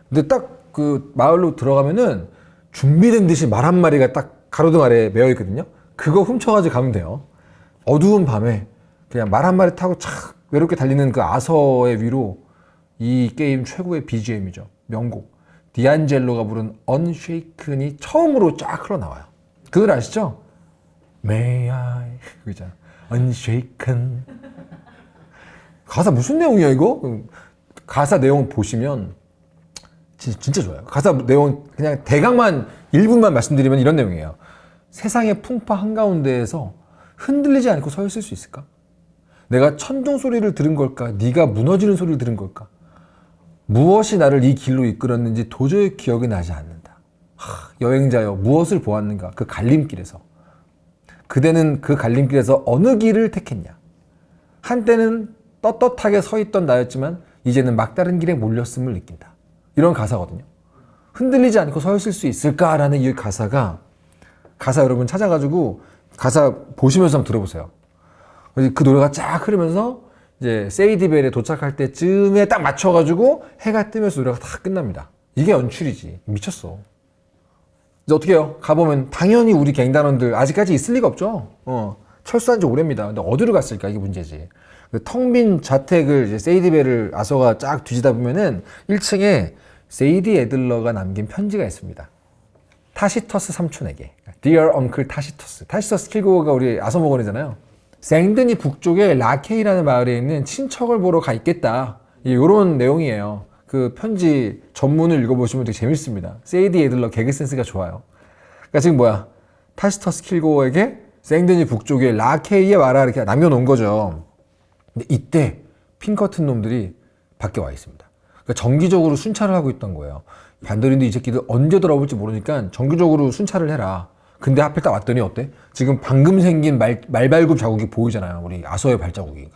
근데 딱 그 마을로 들어가면은 준비된 듯이 말 한 마리가 딱 가로등 아래에 메어 있거든요. 그거 훔쳐가지고 가면 돼요. 어두운 밤에 그냥 말 한 마리 타고 착 외롭게 달리는 그 아서의 위로 이 게임 최고의 BGM이죠. 명곡. 디안젤로가 부른 Unshaken이 처음으로 쫙 흘러나와요. 그걸 아시죠? May I 그거 있잖아. Unshaken. 가사 무슨 내용이야 이거? 가사 내용 보시면 진짜 좋아요. 가사 내용 그냥 대강만 1분만 말씀드리면 이런 내용이에요. 세상의 풍파 한가운데에서 흔들리지 않고 서 있을 수 있을까? 내가 천둥 소리를 들은 걸까? 네가 무너지는 소리를 들은 걸까? 무엇이 나를 이 길로 이끌었는지 도저히 기억이 나지 않는다. 여행자여 무엇을 보았는가? 그 갈림길에서. 그대는 그 갈림길에서 어느 길을 택했냐? 한때는 떳떳하게 서 있던 나였지만 이제는 막다른 길에 몰렸음을 느낀다. 이런 가사거든요. 흔들리지 않고 서 있을 수 있을까라는 이 가사 여러분 찾아가지고 가사 보시면서 한번 들어보세요. 그 노래가 쫙 흐르면서 이제 세이디벨에 도착할 때쯤에 딱 맞춰가지고 해가 뜨면서 노래가 다 끝납니다. 이게 연출이지. 미쳤어. 이제 어떻게 해요? 가보면 당연히 우리 갱단원들 아직까지 있을 리가 없죠. 철수한 지 오래입니다. 근데 어디로 갔을까? 이게 문제지. 텅 빈 자택을 이제 세이디벨을 아서가 쫙 뒤지다 보면은 1층에 세이디 애들러가 남긴 편지가 있습니다. 타시터스 삼촌에게. Dear Uncle 타시터스. 타시터스 킬고가 우리 아서모건이잖아요. 생드니 북쪽에 라케이라는 마을에 있는 친척을 보러 가 있겠다. 이런 내용이에요. 그 편지 전문을 읽어보시면 되게 재밌습니다. 세이디 애들러 개그 센스가 좋아요. 그러니까 지금 뭐야? 타시터스 킬고에게 생드니 북쪽에 라케이에 와라 이렇게 남겨놓은 거죠. 근데 이때 핑커튼 놈들이 밖에 와 있습니다. 그러니까 정기적으로 순찰을 하고 있던 거예요. 반더린도 이 새끼들 언제 돌아올지 모르니까 정기적으로 순찰을 해라. 근데 하필 딱 왔더니 어때? 지금 방금 생긴 말발굽 자국이 보이잖아요. 우리 아서의 발자국이.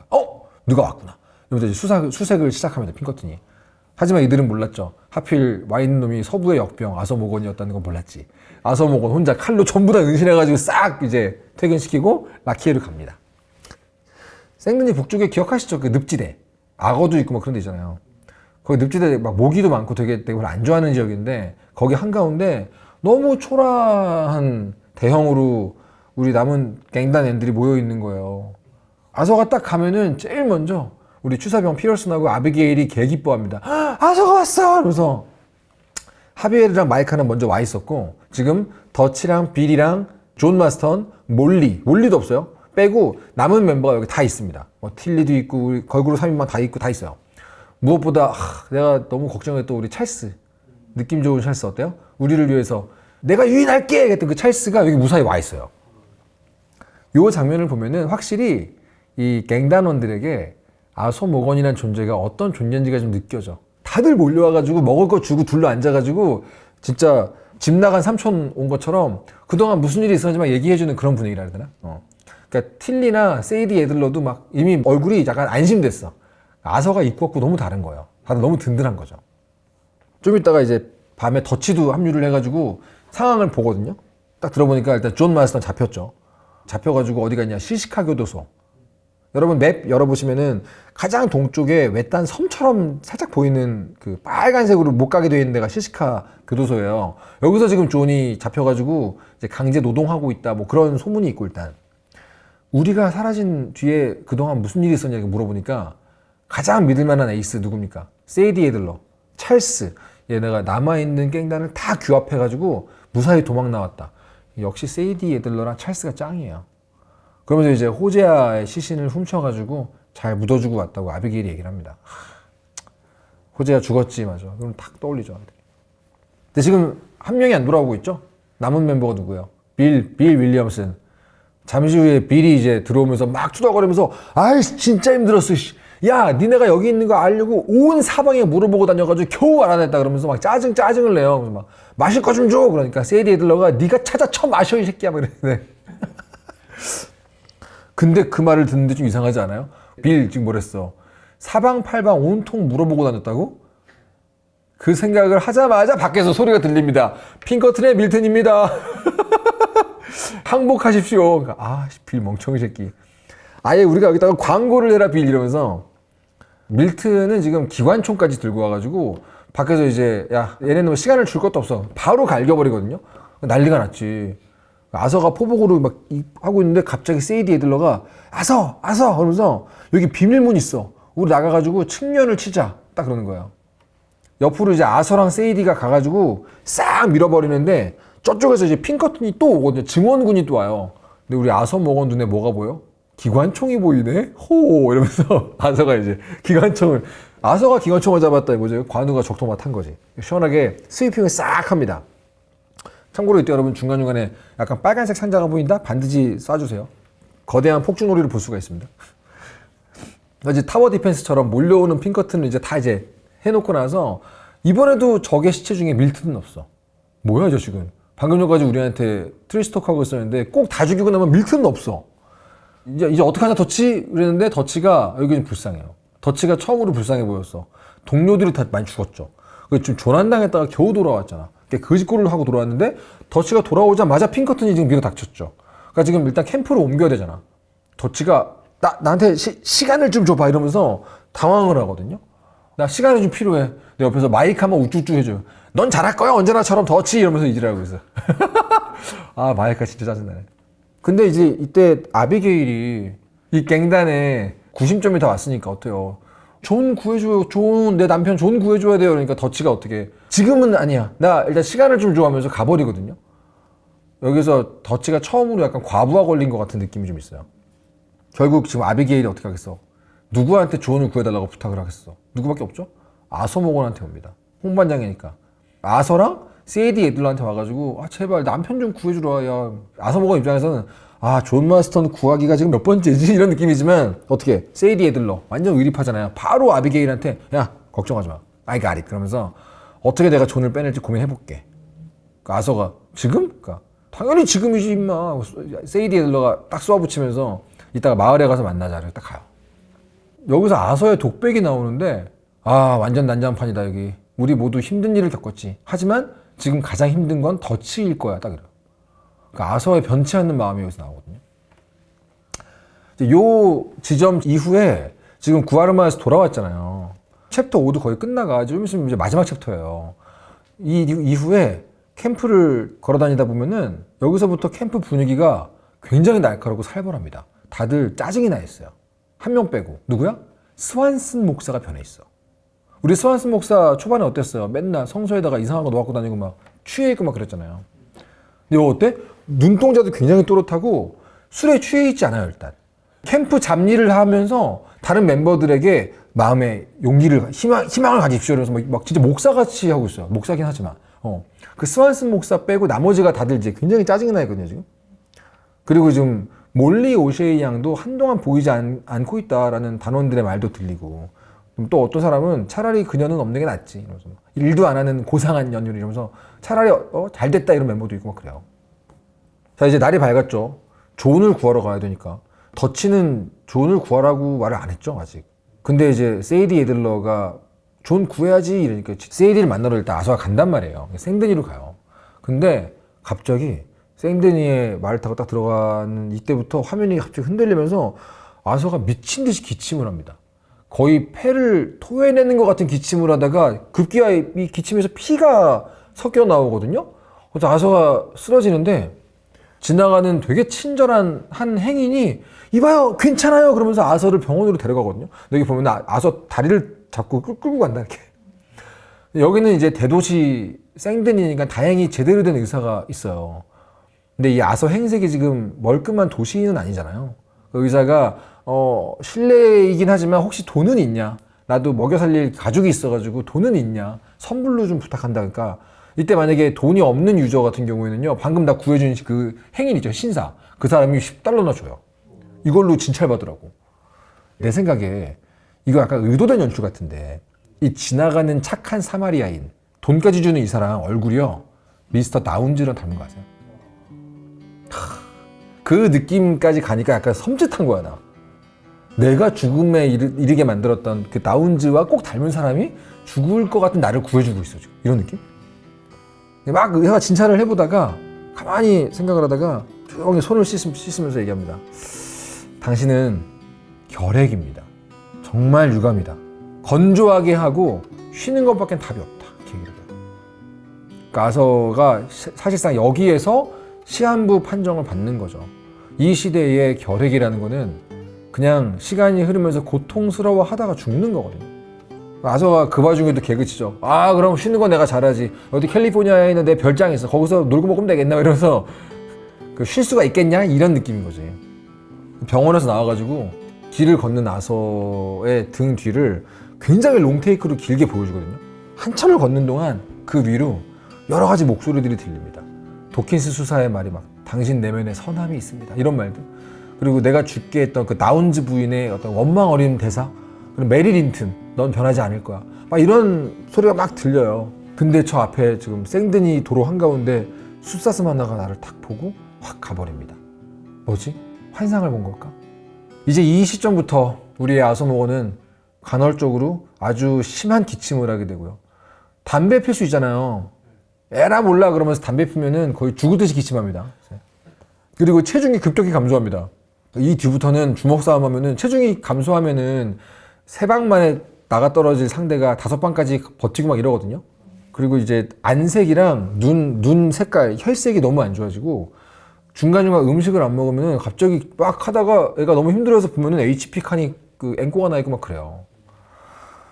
누가 왔구나. 이러면서 이제 수색을 시작합니다. 핑커튼이. 하지만 이들은 몰랐죠. 하필 와 있는 놈이 서부의 역병 아서모건이었다는 건 몰랐지. 아서모건 혼자 칼로 전부 다 은신해가지고 싹 이제 퇴근시키고 라키에를 갑니다. 생든지 북쪽에 기억하시죠? 그 늪지대. 악어도 있고 막 그런 데 있잖아요. 거기 늪지대 막 모기도 많고 되게 별로 안 좋아하는 지역인데 거기 한가운데 너무 초라한 대형으로 우리 남은 갱단 앤들이 모여 있는 거예요. 아서가 딱 가면은 제일 먼저 우리 추사병 피어슨하고 아비게일이 개기뻐합니다. 아서가 왔어! 그러면서 하비엘이랑 마이카는 먼저 와 있었고 지금 더치랑 빌이랑 존 마스턴, 몰리도 없어요. 빼고 남은 멤버가 여기 다 있습니다. 뭐 틸리도 있고 우리 걸그룹 3인방 다 있고 다 있어요. 무엇보다 내가 너무 걱정했던 우리 찰스, 느낌 좋은 찰스 어때요? 우리를 위해서 내가 유인할게! 했던 그 찰스가 여기 무사히 와 있어요. 이 장면을 보면은 확실히 이 갱단원들에게 아소모건이라는 존재가 어떤 존재인지가 좀 느껴져. 다들 몰려와가지고 먹을 거 주고 둘러 앉아가지고 진짜 집 나간 삼촌 온 것처럼 그동안 무슨 일이 있었는지 막 얘기해주는 그런 분위기라 해야 되나? 그러니까 틸리나 세이디 애들러도 막 이미 얼굴이 약간 안심됐어. 아서가 입고 왔고 너무 다른 거예요. 다들 너무 든든한 거죠. 좀 이따가 이제 밤에 더치도 합류를 해가지고 상황을 보거든요. 딱 들어보니까 일단 존 마스턴 잡혔죠. 잡혀가지고 어디 갔냐? 시시카 교도소. 여러분 맵 열어보시면은 가장 동쪽에 외딴 섬처럼 살짝 보이는 그 빨간색으로 못 가게 되어 있는 데가 시시카 교도소예요. 여기서 지금 존이 잡혀가지고 이제 강제 노동하고 있다 뭐 그런 소문이 있고 일단 우리가 사라진 뒤에 그동안 무슨 일이 있었냐고 물어보니까 가장 믿을만한 에이스 누굽니까? 세이디 애들러, 찰스 얘네가 남아있는 갱단을 다 규합해가지고 무사히 도망 나왔다. 역시 세이디 애들러랑 찰스가 짱이에요. 그러면서 이제 호제아의 시신을 훔쳐가지고 잘 묻어주고 왔다고 아비게일이 얘기를 합니다. 호제아 죽었지, 맞아. 그럼 딱 떠올리죠. 근데 지금 한 명이 안 돌아오고 있죠? 남은 멤버가 누구예요? 빌 윌리엄슨. 잠시 후에 빌이 이제 들어오면서 막 투덜거리면서 아이씨 진짜 힘들었어. 야 니네가 여기 있는 거 알려고 온 사방에 물어보고 다녀가지고 겨우 알아냈다 그러면서 막 짜증을 내요. 그래서 막 마실 거 좀 줘. 그러니까 세이디 애들러가 네가 찾아 쳐 마셔 이 새끼야 막 이러는데 근데 그 말을 듣는데 좀 이상하지 않아요? 빌 지금 뭐랬어? 사방팔방 온통 물어보고 다녔다고? 그 생각을 하자마자 밖에서 소리가 들립니다. 핑커튼의 밀튼입니다. 항복하십시오. 그러니까 빌 멍청이 새끼. 아예 우리가 여기다가 광고를 해라 빌 이러면서 밀튼은 지금 기관총까지 들고 와가지고 밖에서 이제 야 얘네는 시간을 줄 것도 없어. 바로 갈겨버리거든요. 난리가 났지. 아서가 포복으로 막 하고 있는데 갑자기 세이디 애들러가 아서 그러면서 여기 비밀문 있어. 우리 나가가지고 측면을 치자. 딱 그러는 거예요. 옆으로 이제 아서랑 세이디가 가가지고 싹 밀어버리는데 저쪽에서 이제 핑커튼이 또 오거든요. 증원군이 또 와요. 근데 우리 아서 먹은 눈에 뭐가 보여? 기관총이 보이네? 호! 이러면서 아서가 이제 아서가 기관총을 잡았다 이거죠. 관우가 적토마 탄 거지. 시원하게 스위핑을 싹 합니다. 참고로 이때 여러분 중간중간에 약간 빨간색 상자가 보인다? 반드시 쏴주세요. 거대한 폭죽놀이를 볼 수가 있습니다. 이제 타워 디펜스처럼 몰려오는 핑커튼을 이제 다 이제 해놓고 나서 이번에도 적의 시체 중에 밀튼은 없어. 뭐야 저 지금. 방금 전까지 우리한테 트리스톡하고 있었는데 꼭 다 죽이고 나면 밀튼은 없어. 이제 어떡하냐 더치? 그랬는데 더치가 여기 좀 불쌍해요. 더치가 처음으로 불쌍해 보였어. 동료들이 다 많이 죽었죠. 좀 조난당했다가 겨우 돌아왔잖아. 거짓골을 하고 돌아왔는데 더치가 돌아오자마자 핑커튼이 지금 밀어 닥쳤죠. 그러니까 지금 일단 캠프로 옮겨야 되잖아. 더치가 나한테 시간을 좀 줘봐 이러면서 당황을 하거든요. 나 시간이 좀 필요해. 내 옆에서 마이크 한번 우쭈쭈 해줘요. 넌 잘할 거야 언제나처럼 더치 이러면서 이지라고 있어. 마이크가 진짜 짜증나네. 근데 이제 이때 아비게일이 이 갱단에 구심점이 다 왔으니까 어때요? 존 구해줘요. 내 남편 존 구해줘야 돼요. 그러니까 더치가 어떻게 지금은 아니야. 나 일단 시간을 좀 줘 하면서 가버리거든요. 여기서 더치가 처음으로 약간 과부하 걸린 것 같은 느낌이 좀 있어요. 결국 지금 아비게일이 어떻게 하겠어? 누구한테 존을 구해달라고 부탁을 하겠어? 누구밖에 없죠? 아서모건한테 옵니다. 홍반장이니까. 아서랑 세이디 애들한테 와가지고 제발 남편 좀 구해주라. 야 아서모건 입장에서는 존 마스턴 구하기가 지금 몇 번째지? 이런 느낌이지만 어떻게 세이디 애들러 완전 의리파잖아요. 바로 아비게일한테 야 걱정하지 마. I got it. 그러면서 어떻게 내가 존을 빼낼지 고민해볼게. 아서가 지금? 그러니까 당연히 지금이지 임마. 세이디 에들러가 딱 쏘아붙이면서 이따가 마을에 가서 만나자. 이렇게 딱 가요. 여기서 아서의 독백이 나오는데 아 완전 난장판이다 여기. 우리 모두 힘든 일을 겪었지. 하지만 지금 가장 힘든 건 덫일 거야. 딱 이래요. 그러니까 아서의 변치 않는 마음이 여기서 나오거든요. 요 지점 이후에 지금 구아르마에서 돌아왔잖아요. 챕터 5도 거의 끝나가. 좀 있으면 이제 마지막 챕터예요. 이 이후에 캠프를 걸어다니다 보면은 여기서부터 캠프 분위기가 굉장히 날카롭고 살벌합니다. 다들 짜증이 나 있어요. 한 명 빼고. 누구야? 스완슨 목사가 변해 있어. 우리 스완슨 목사 초반에 어땠어요? 맨날 성소에다가 이상한 거 놓아갖고 다니고 막 취해 있고 막 그랬잖아요. 근데 이거 어때? 눈동자도 굉장히 또렷하고 술에 취해 있지 않아요, 일단. 캠프 잡일을 하면서 다른 멤버들에게 마음의 용기를, 희망을 가집시오. 그래서 막 진짜 목사같이 하고 있어요. 목사긴 하지만. 그 스완슨 목사 빼고 나머지가 다들 이제 굉장히 짜증이 나 있거든요, 지금. 그리고 좀 몰리 오셰이 양도 한동안 보이지 않고 있다라는 단원들의 말도 들리고, 또 어떤 사람은 차라리 그녀는 없는 게 낫지. 이러면서 일도 안 하는 고상한 연륜 이러면서 차라리 잘 됐다 이런 멤버도 있고 막 그래요. 자, 이제 날이 밝았죠. 존을 구하러 가야 되니까. 더치는 존을 구하라고 말을 안 했죠, 아직. 근데 이제 세이디 에들러가 존 구해야지 이러니까 세이디를 만나러 일단 아서가 간단 말이에요. 생드니로 가요. 근데 갑자기 생드니의 말을 타고 딱 들어가는 이때부터 화면이 갑자기 흔들리면서 아서가 미친 듯이 기침을 합니다. 거의 폐를 토해내는 것 같은 기침을 하다가 급기야 이 기침에서 피가 섞여 나오거든요. 그래서 아서가 쓰러지는데 지나가는 되게 친절한 한 행인이 이봐요 괜찮아요 그러면서 아서를 병원으로 데려가거든요. 여기 보면 아서 다리를 잡고 끌고 간다 이렇게. 여기는 이제 대도시 생든이니까 다행히 제대로 된 의사가 있어요. 근데 이 아서 행색이 지금 멀끔한 도시인은 아니잖아요. 그 의사가 실례이긴 하지만 혹시 돈은 있냐? 나도 먹여 살릴 가족이 있어가지고 돈은 있냐? 선불로 좀 부탁한다. 그러니까 이때 만약에 돈이 없는 유저 같은 경우에는요, 방금 나 구해준 그 행인 있죠, 신사. 그 사람이 $10나 줘요. 이걸로 진찰받으라고. 내 생각에 이거 약간 의도된 연출 같은데, 이 지나가는 착한 사마리아인, 돈까지 주는 이 사람 얼굴이요, 미스터 다운즈랑 닮은 거 아세요? 그 느낌까지 가니까 약간 섬찟한 거야, 나. 내가 죽음에 이르게 만들었던 그 다운즈와 꼭 닮은 사람이 죽을 것 같은 나를 구해주고 있어, 지금. 이런 느낌? 막 의사가 진찰을 해보다가 가만히 생각을 하다가 조용히 손을 씻으면서 얘기합니다. 당신은 결핵입니다. 정말 유감이다. 건조하게 하고 쉬는 것밖엔 답이 없다. 이렇게 얘기를 해요. 그러니까 아서가 사실상 여기에서 시한부 판정을 받는 거죠. 이 시대의 결핵이라는 거는 그냥 시간이 흐르면서 고통스러워 하다가 죽는 거거든요. 아서가 그 와중에도 개그치죠. 아 그럼 쉬는 건 내가 잘하지. 어디 캘리포니아에 있는 내 별장 있어. 거기서 놀고 먹으면 되겠나 이러면서 쉴 수가 있겠냐 이런 느낌인 거지. 병원에서 나와가지고 길을 걷는 아서의 등 뒤를 굉장히 롱테이크로 길게 보여주거든요. 한참을 걷는 동안 그 위로 여러 가지 목소리들이 들립니다. 도킨스 수사의 말이 막 당신 내면에 선함이 있습니다 이런 말들. 그리고 내가 죽게 했던 그 다운즈 부인의 어떤 원망 어린 대사. 그리고 메리 린튼 넌 변하지 않을 거야 막 이런 소리가 막 들려요. 근데 저 앞에 지금 생드니 도로 한가운데 숫사슴 하나가 나를 탁 보고 확 가버립니다. 뭐지? 환상을 본 걸까? 이제 이 시점부터 우리의 아서모거는 간헐적으로 아주 심한 기침을 하게 되고요. 담배 필 수 있잖아요. 에라 몰라 그러면서 담배 피면은 거의 죽을 듯이 기침합니다. 그리고 체중이 급격히 감소합니다. 이 뒤부터는 주먹 싸움 하면은 체중이 감소하면은 3방 만에 나가 떨어질 상대가 5방까지 버티고 막 이러거든요. 그리고 이제 안색이랑 눈 색깔, 혈색이 너무 안 좋아지고 중간중간 음식을 안 먹으면 갑자기 막 하다가 애가 너무 힘들어서 보면은 HP 칸이 그 앵꼬가 나 있고 막 그래요.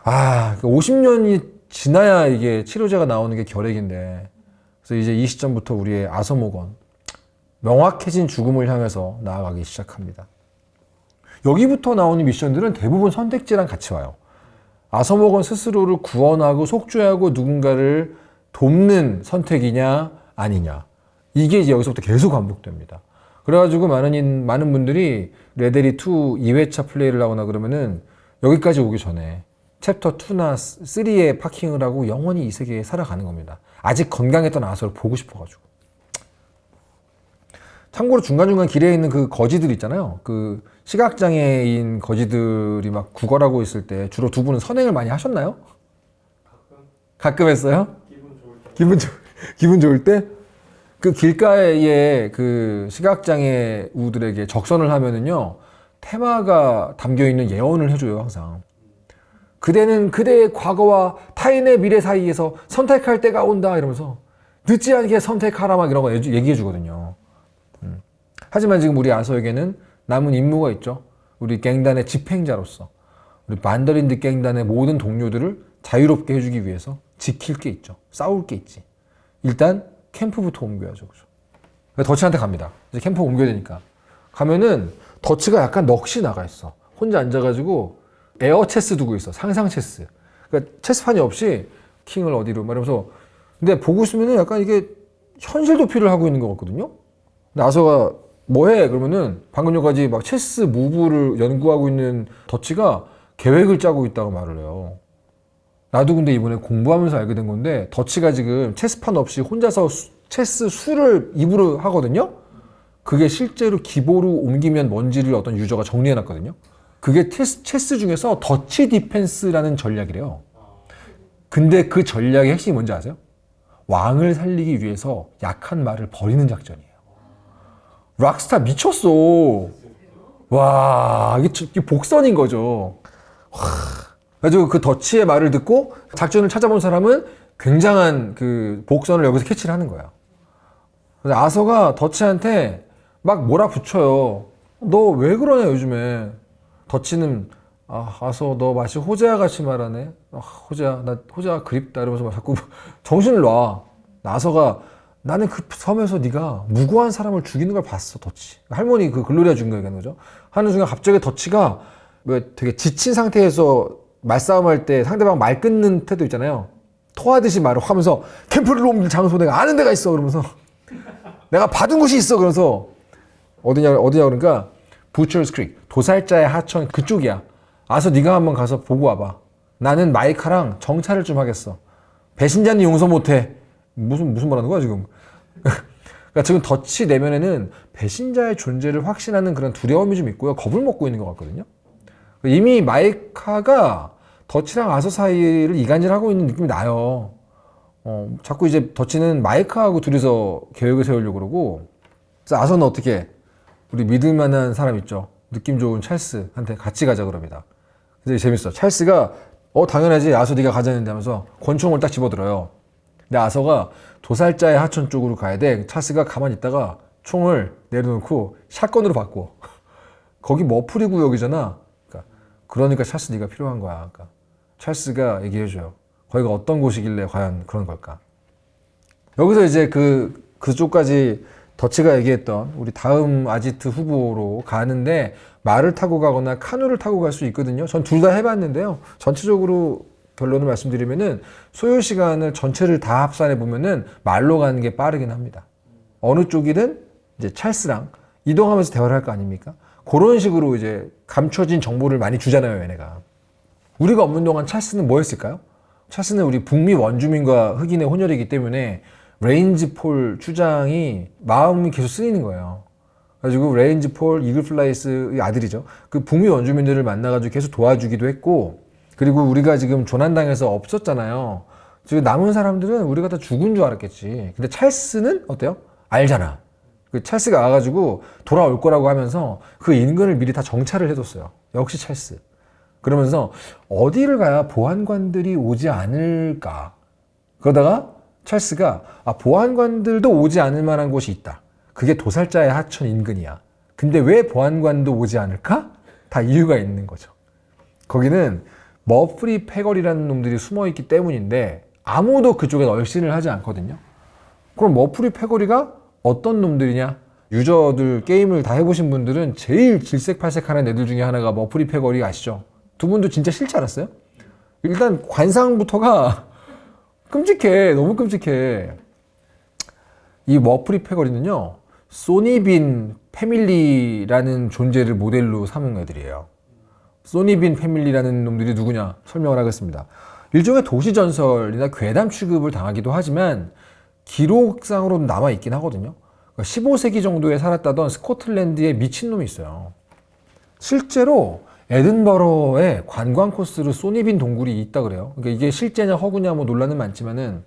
50년이 지나야 이게 치료제가 나오는 게 결핵인데. 그래서 이제 이 시점부터 우리의 아서모건 명확해진 죽음을 향해서 나아가기 시작합니다. 여기부터 나오는 미션들은 대부분 선택지랑 같이 와요. 아서모건 스스로를 구원하고 속죄하고 누군가를 돕는 선택이냐 아니냐. 이게 이제 여기서부터 계속 반복됩니다. 그래가지고 많은 분들이 레데리 2 2회차 플레이를 하거나 그러면은 여기까지 오기 전에 챕터 2나 3에 파킹을 하고 영원히 이 세계에 살아가는 겁니다. 아직 건강했던 아서를 보고 싶어가지고. 참고로 중간중간 길에 있는 그 거지들 있잖아요. 그 시각장애인 거지들이 막 구걸하고 있을 때 주로 두 분은 선행을 많이 하셨나요? 가끔 했어요? 기분 좋을 때? 그 길가에 그 시각장애 우들에게 적선을 하면은요, 테마가 담겨 있는 예언을 해줘요, 항상. 그대는 그대의 과거와 타인의 미래 사이에서 선택할 때가 온다, 이러면서. 늦지 않게 선택하라, 막 이런 거 얘기해 주거든요. 하지만 지금 우리 아서에게는 남은 임무가 있죠. 우리 갱단의 집행자로서. 우리 만더린드 갱단의 모든 동료들을 자유롭게 해주기 위해서 지킬 게 있죠. 싸울 게 있지. 일단 캠프부터 옮겨야죠. 그죠? 더치한테 갑니다. 이제 캠프 옮겨야 되니까. 가면은 더치가 약간 넋이 나가 있어. 혼자 앉아가지고 에어 체스 두고 있어. 상상 체스. 그러니까 체스판이 없이 킹을 어디로 말하면서. 근데 보고 있으면은 약간 이게 현실 도피를 하고 있는 것 같거든요. 근데 아서가 뭐해? 그러면은 방금 전까지 막 체스 무브를 연구하고 있는 더치가 계획을 짜고 있다고 말을 해요. 나도 근데 이번에 공부하면서 알게 된 건데 더치가 지금 체스판 없이 혼자서 체스 수를 입으로 하거든요. 그게 실제로 기보로 옮기면 뭔지를 어떤 유저가 정리해놨거든요. 그게 체스 중에서 더치 디펜스라는 전략이래요. 근데 그 전략의 핵심이 뭔지 아세요? 왕을 살리기 위해서 약한 말을 버리는 작전이에요. 락스타 미쳤어. 와, 이게 복선인 거죠. 그래가지고 그 더치의 말을 듣고 작전을 찾아본 사람은 굉장한 그 복선을 여기서 캐치를 하는 거야. 그래서 아서가 더치한테 막 몰아붙여요. 너 왜 그러냐 요즘에. 더치는 아서 너 마치 호재야 같이 말하네. 호재야, 나 호재야 그립다 이러면서 막 자꾸 정신을 놔. 아서가 나는 그 섬에서 네가 무고한 사람을 죽이는 걸 봤어, 더치. 할머니 그 글로리아 죽인 거 얘기하는 거죠. 하는 순간 갑자기 더치가 왜 되게 지친 상태에서 말싸움할 때 상대방 말 끊는 태도 있잖아요. 토하듯이 말을 하면서 캠프를 옮길 장소 내가 아는 데가 있어 그러면서 내가 받은 곳이 있어 그러면서 어디냐 그러니까 부처스 크릭 도살자의 하천 그쪽이야. 아서 네가 한번 가서 보고 와봐. 나는 마이카랑 정찰을 좀 하겠어. 배신자는 용서 못해. 무슨 말 하는 거야 지금. 그러니까 지금 더치 내면에는 배신자의 존재를 확신하는 그런 두려움이 좀 있고요. 겁을 먹고 있는 것 같거든요. 이미 마이카가 더치랑 아서 사이를 이간질하고 있는 느낌이 나요. 자꾸 이제 더치는 마이카하고 둘이서 계획을 세우려고 그러고. 그래서 아서는 어떻게 우리 믿을 만한 사람 있죠. 느낌 좋은 찰스한테 같이 가자 그럽니다. 그래서 재밌어. 찰스가 당연하지 아서 네가 가자는데 하면서 권총을 딱 집어들어요. 근데 아서가 도살자의 하천 쪽으로 가야 돼. 찰스가 가만히 있다가 총을 내려놓고 샷건으로 바꿔. 거기 머프리 구역이잖아. 그러니까 찰스 네가 필요한 거야. 그러니까 찰스가 얘기해줘요. 거기가 어떤 곳이길래 과연 그런 걸까? 여기서 이제 그쪽까지 더치가 얘기했던 우리 다음 아지트 후보로 가는데 말을 타고 가거나 카누를 타고 갈 수 있거든요. 전 둘 다 해봤는데요. 전체적으로 결론을 말씀드리면은 소요 시간을 전체를 다 합산해 보면은 말로 가는 게 빠르긴 합니다. 어느 쪽이든 이제 찰스랑 이동하면서 대화를 할 거 아닙니까? 그런 식으로 이제 감춰진 정보를 많이 주잖아요, 얘네가. 우리가 없는 동안 찰스는 뭐 했을까요? 찰스는 우리 북미 원주민과 흑인의 혼혈이기 때문에 레인지 폴 추장이 마음이 계속 쓰이는 거예요. 그래가지고 레인지 폴 이글플라이스의 아들이죠. 그 북미 원주민들을 만나가지고 계속 도와주기도 했고, 그리고 우리가 지금 조난당해서 없었잖아요. 지금 남은 사람들은 우리가 다 죽은 줄 알았겠지. 근데 찰스는 어때요? 알잖아. 그 찰스가 와가지고 돌아올 거라고 하면서 그 인근을 미리 다 정찰을 해뒀어요. 역시 찰스. 그러면서 어디를 가야 보안관들이 오지 않을까. 그러다가 찰스가 보안관들도 오지 않을 만한 곳이 있다. 그게 도살자의 하천 인근이야. 근데 왜 보안관도 오지 않을까? 다 이유가 있는 거죠. 거기는 머프리 패거리라는 놈들이 숨어있기 때문인데 아무도 그쪽에 얼씬을 하지 않거든요. 그럼 머프리 패거리가 어떤 놈들이냐? 유저들 게임을 다 해보신 분들은 제일 질색팔색하는 애들 중에 하나가 머프리 패거리 아시죠? 두 분도 진짜 싫지 않았어요? 일단 관상부터가 끔찍해. 너무 끔찍해. 이 머프리 패거리는요, 소니빈 패밀리라는 존재를 모델로 삼은 애들이에요. 소니빈 패밀리라는 놈들이 누구냐 설명을 하겠습니다. 일종의 도시전설이나 괴담 취급을 당하기도 하지만 기록상으로는 남아있긴 하거든요. 15세기 정도에 살았다던 스코틀랜드의 미친놈이 있어요. 실제로 에든버러에 관광 코스로 소니빈 동굴이 있다 그래요. 그러니까 이게 실제냐 허구냐 뭐 논란은 많지만은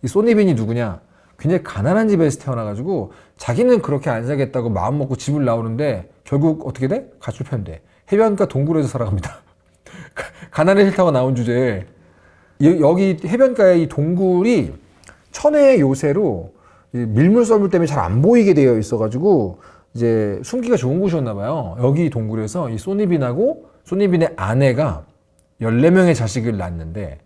이 소니빈이 누구냐? 굉장히 가난한 집에서 태어나가지고 자기는 그렇게 안 살겠다고 마음 먹고 집을 나오는데 결국 어떻게 돼? 가출 편돼. 해변가 동굴에서 살아갑니다. 가난의 싫다고 나온 주제에 여기 해변가의 이 동굴이 천혜의 요새로 밀물 썰물 때문에 잘 안 보이게 되어 있어가지고 이제 숨기가 좋은 곳이었나 봐요. 여기 동굴에서 이 소니빈하고 소니빈의 아내가 14명의 자식을 낳았는데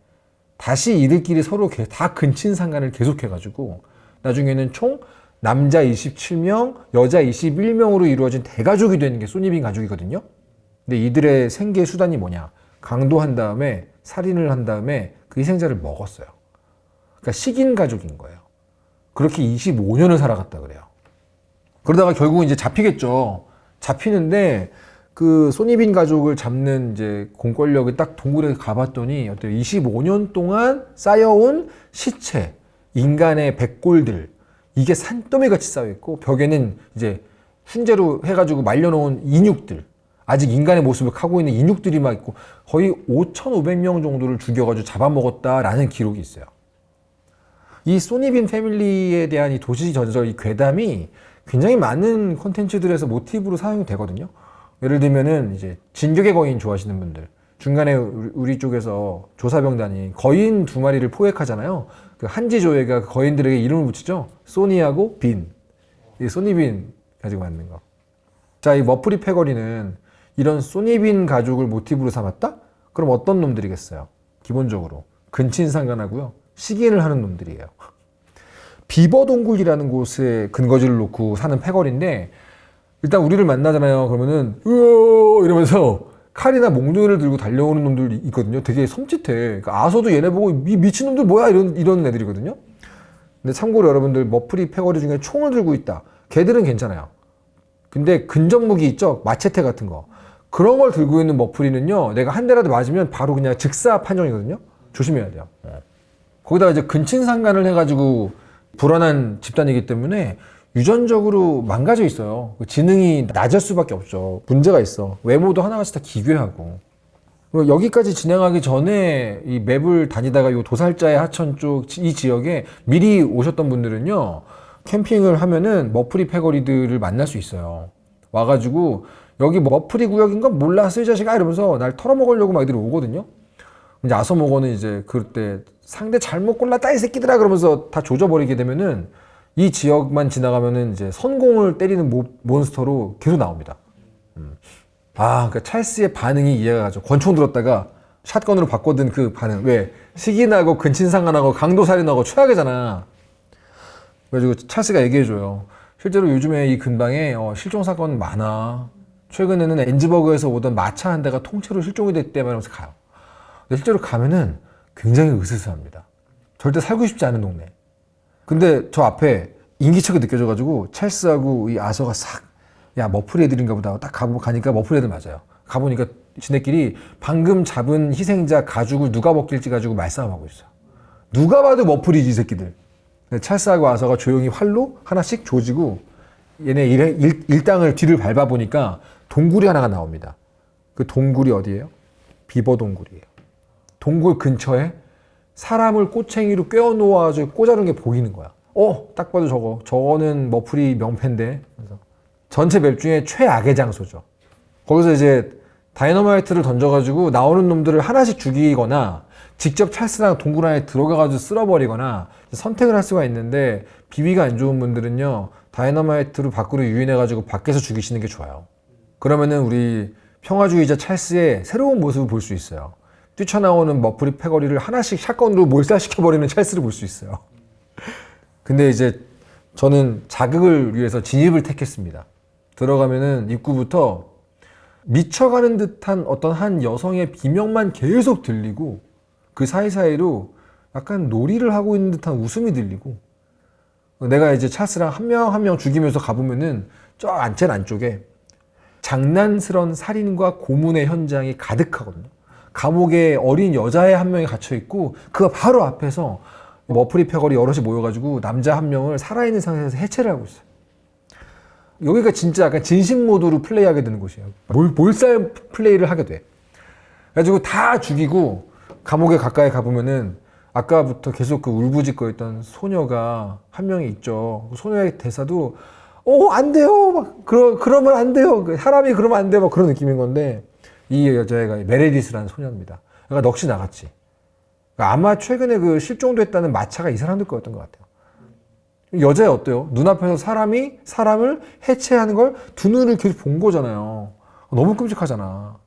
다시 이들끼리 서로 다 근친상간을 계속해가지고 나중에는 총 남자 27명, 여자 21명으로 이루어진 대가족이 되는 게 소니빈 가족이거든요. 근데 이들의 생계 수단이 뭐냐? 강도한 다음에 살인을 한 다음에 그 희생자를 먹었어요. 그러니까 식인 가족인 거예요. 그렇게 25년을 살아갔다 그래요. 그러다가 결국은 이제 잡히겠죠. 잡히는데 그 소니빈 가족을 잡는 이제 공권력이 딱 동굴에 가봤더니 어때요? 25년 동안 쌓여온 시체, 인간의 백골들, 이게 산더미 같이 쌓여있고 벽에는 이제 훈제로 해가지고 말려놓은 인육들, 아직 인간의 모습을 하고 있는 인육들이 막 있고 거의 5,500명 정도를 죽여가지고 잡아먹었다라는 기록이 있어요. 이 소니빈 패밀리에 대한 이 도시 전설, 이 괴담이 굉장히 많은 콘텐츠들에서 모티브로 사용이 되거든요. 예를 들면은 이제 진격의 거인 좋아하시는 분들, 중간에 우리 쪽에서 조사병단이 거인 2마리를 포획하잖아요. 그 한지조회가 거인들에게 이름을 붙이죠. 소니하고 빈. 이 소니빈 가지고 만든 거. 자, 이 머프리 패거리는 이런 소니빈 가족을 모티브로 삼았다? 그럼 어떤 놈들이겠어요? 기본적으로 근친상간하고요, 식인을 하는 놈들이에요. 비버동굴이라는 곳에 근거지를 놓고 사는 패거리인데 일단 우리를 만나잖아요. 그러면은 으어 이러면서 칼이나 몽둥이를 들고 달려오는 놈들이 있거든요. 되게 섬찟해. 그러니까 아서도 얘네 보고 미친놈들 뭐야 이런 애들이거든요. 근데 참고로 여러분들 머프리 패거리 중에 총을 들고 있다. 걔들은 괜찮아요. 근데 근접 무기 있죠? 마체테 같은 거. 그런 걸 들고 있는 머프리는요, 내가 한 대라도 맞으면 바로 그냥 즉사 판정이거든요. 조심해야 돼요. 거기다가 이제 근친상간을 해가지고 불안한 집단이기 때문에 유전적으로 망가져 있어요. 지능이 낮을 수밖에 없죠. 문제가 있어. 외모도 하나같이 다 기괴하고. 여기까지 진행하기 전에 이 맵을 다니다가 이 도살자의 하천 쪽 이 지역에 미리 오셨던 분들은요, 캠핑을 하면은 머프리 패거리들을 만날 수 있어요. 와가지고 여기 머프리 구역인 건 몰랐어 이 자식아 이러면서 날 털어먹으려고 막 애들이 오거든요. 이제 아서모거는 이제 그때 상대 잘못 골랐다 이 새끼들아 그러면서 다 조져버리게 되면은 이 지역만 지나가면은 이제 선공을 때리는 몬스터로 계속 나옵니다. 그러니까 찰스의 반응이 이해가 가죠. 권총 들었다가 샷건으로 바꿔든 그 반응. 왜? 식인하고 근친상간하고 강도살인하고 최악이잖아. 그래가지고 찰스가 얘기해줘요. 실제로 요즘에 이 근방에 실종 사건 많아. 최근에는 엔즈버그에서 오던 마차 한 대가 통째로 실종이 됐대 말하면서 가요. 근데 실제로 가면은 굉장히 으스스합니다. 절대 살고 싶지 않은 동네. 근데 저 앞에 인기척이 느껴져가지고 찰스하고 이 아서가 싹, 야 머프리 애들인가 보다. 딱 가니까 머프리 애들 맞아요. 가보니까 지네끼리 방금 잡은 희생자 가죽을 누가 벗길지 가지고 말싸움하고 있어. 누가 봐도 머프리지 이 새끼들. 찰스하고 아서가 조용히 활로 하나씩 조지고 얘네 일당을 뒤를 밟아보니까 동굴이 하나가 나옵니다. 그 동굴이 어디예요? 비버 동굴이에요. 동굴 근처에 사람을 꼬챙이로 꿰어놓아가지고 꽂아놓은 게 보이는 거야. 딱 봐도 저거는 머프리 명패인데. 그래서 전체 맵 중에 최악의 장소죠. 거기서 이제 다이너마이트를 던져가지고 나오는 놈들을 하나씩 죽이거나 직접 찰스랑 동굴 안에 들어가가지고 쓸어버리거나 선택을 할 수가 있는데 비위가 안 좋은 분들은요, 다이너마이트로 밖으로 유인해가지고 밖에서 죽이시는 게 좋아요. 그러면은 우리 평화주의자 찰스의 새로운 모습을 볼 수 있어요. 뛰쳐나오는 머프리 패거리를 하나씩 샷건으로 몰살시켜버리는 찰스를 볼 수 있어요. 근데 이제 저는 자극을 위해서 진입을 택했습니다. 들어가면은 입구부터 미쳐가는 듯한 어떤 한 여성의 비명만 계속 들리고 그 사이사이로 약간 놀이를 하고 있는 듯한 웃음이 들리고, 내가 이제 찰스랑 한 명 한 명 죽이면서 가보면은 저 제일 안쪽에 장난스러운 살인과 고문의 현장이 가득하거든요. 감옥에 어린 여자애 한 명이 갇혀있고 그 바로 앞에서 머프리 패거리 여럿이 모여가지고 남자 한 명을 살아있는 상태에서 해체를 하고 있어요. 여기가 진짜 약간 진심 모드로 플레이하게 되는 곳이에요. 몰살 플레이를 하게 돼. 그래가지고 다 죽이고 감옥에 가까이 가보면은 아까부터 계속 그 울부짖거렸던 소녀가 한 명이 있죠. 그 소녀의 대사도 안 돼요. 막 그러면 안 돼요. 사람이 그러면 안 돼요. 막 그런 느낌인 건데 이 여자애가 메레디스라는 소녀입니다. 그러니까 넋이 나갔지. 그러니까 아마 최근에 그 실종됐다는 마차가 이 사람들 거였던 것 같아요. 여자애 어때요? 눈앞에서 사람이 사람을 해체하는 걸 두 눈을 계속 본 거잖아요. 너무 끔찍하잖아.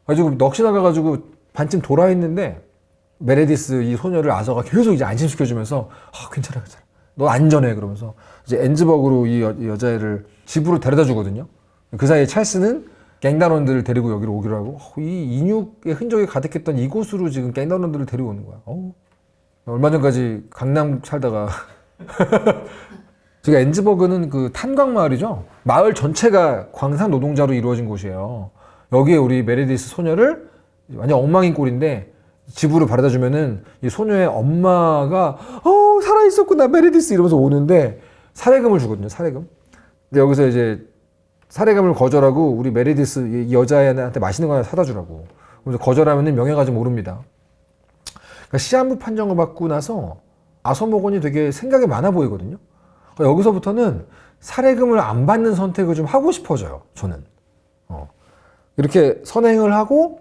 가지고 넋이 나가가지고 반쯤 돌아 있는데 메레디스 이 소녀를 아서가 계속 이제 안심시켜주면서 괜찮아 괜찮아 너 안전해 그러면서 이제 엔즈버그로 이 여자애를 집으로 데려다 주거든요. 그 사이에 찰스는 갱단원들을 데리고 여기로 오기로 하고 이 인육의 흔적이 가득했던 이곳으로 지금 갱단원들을 데리고 오는 거야. 얼마 전까지 강남 살다가 제가 엔즈버그는 그 탄광 마을이죠. 마을 전체가 광산 노동자로 이루어진 곳이에요. 여기에 우리 메레디스 소녀를 완전 엉망인 꼴인데 집으로 바래다 주면은 이 소녀의 엄마가 살아있었구나 메레디스 이러면서 오는데 사례금을 주거든요. 사례금. 근데 여기서 이제 사례금을 거절하고 우리 메레디스 이 여자애한테 맛있는 거 하나 사다 주라고. 그래서 거절하면은 명예가 좀 오릅니다. 그러니까 시한부 판정을 받고 나서 아서모건이 되게 생각이 많아 보이거든요. 그러니까 여기서부터는 사례금을 안 받는 선택을 좀 하고 싶어져요. 저는. 이렇게 선행을 하고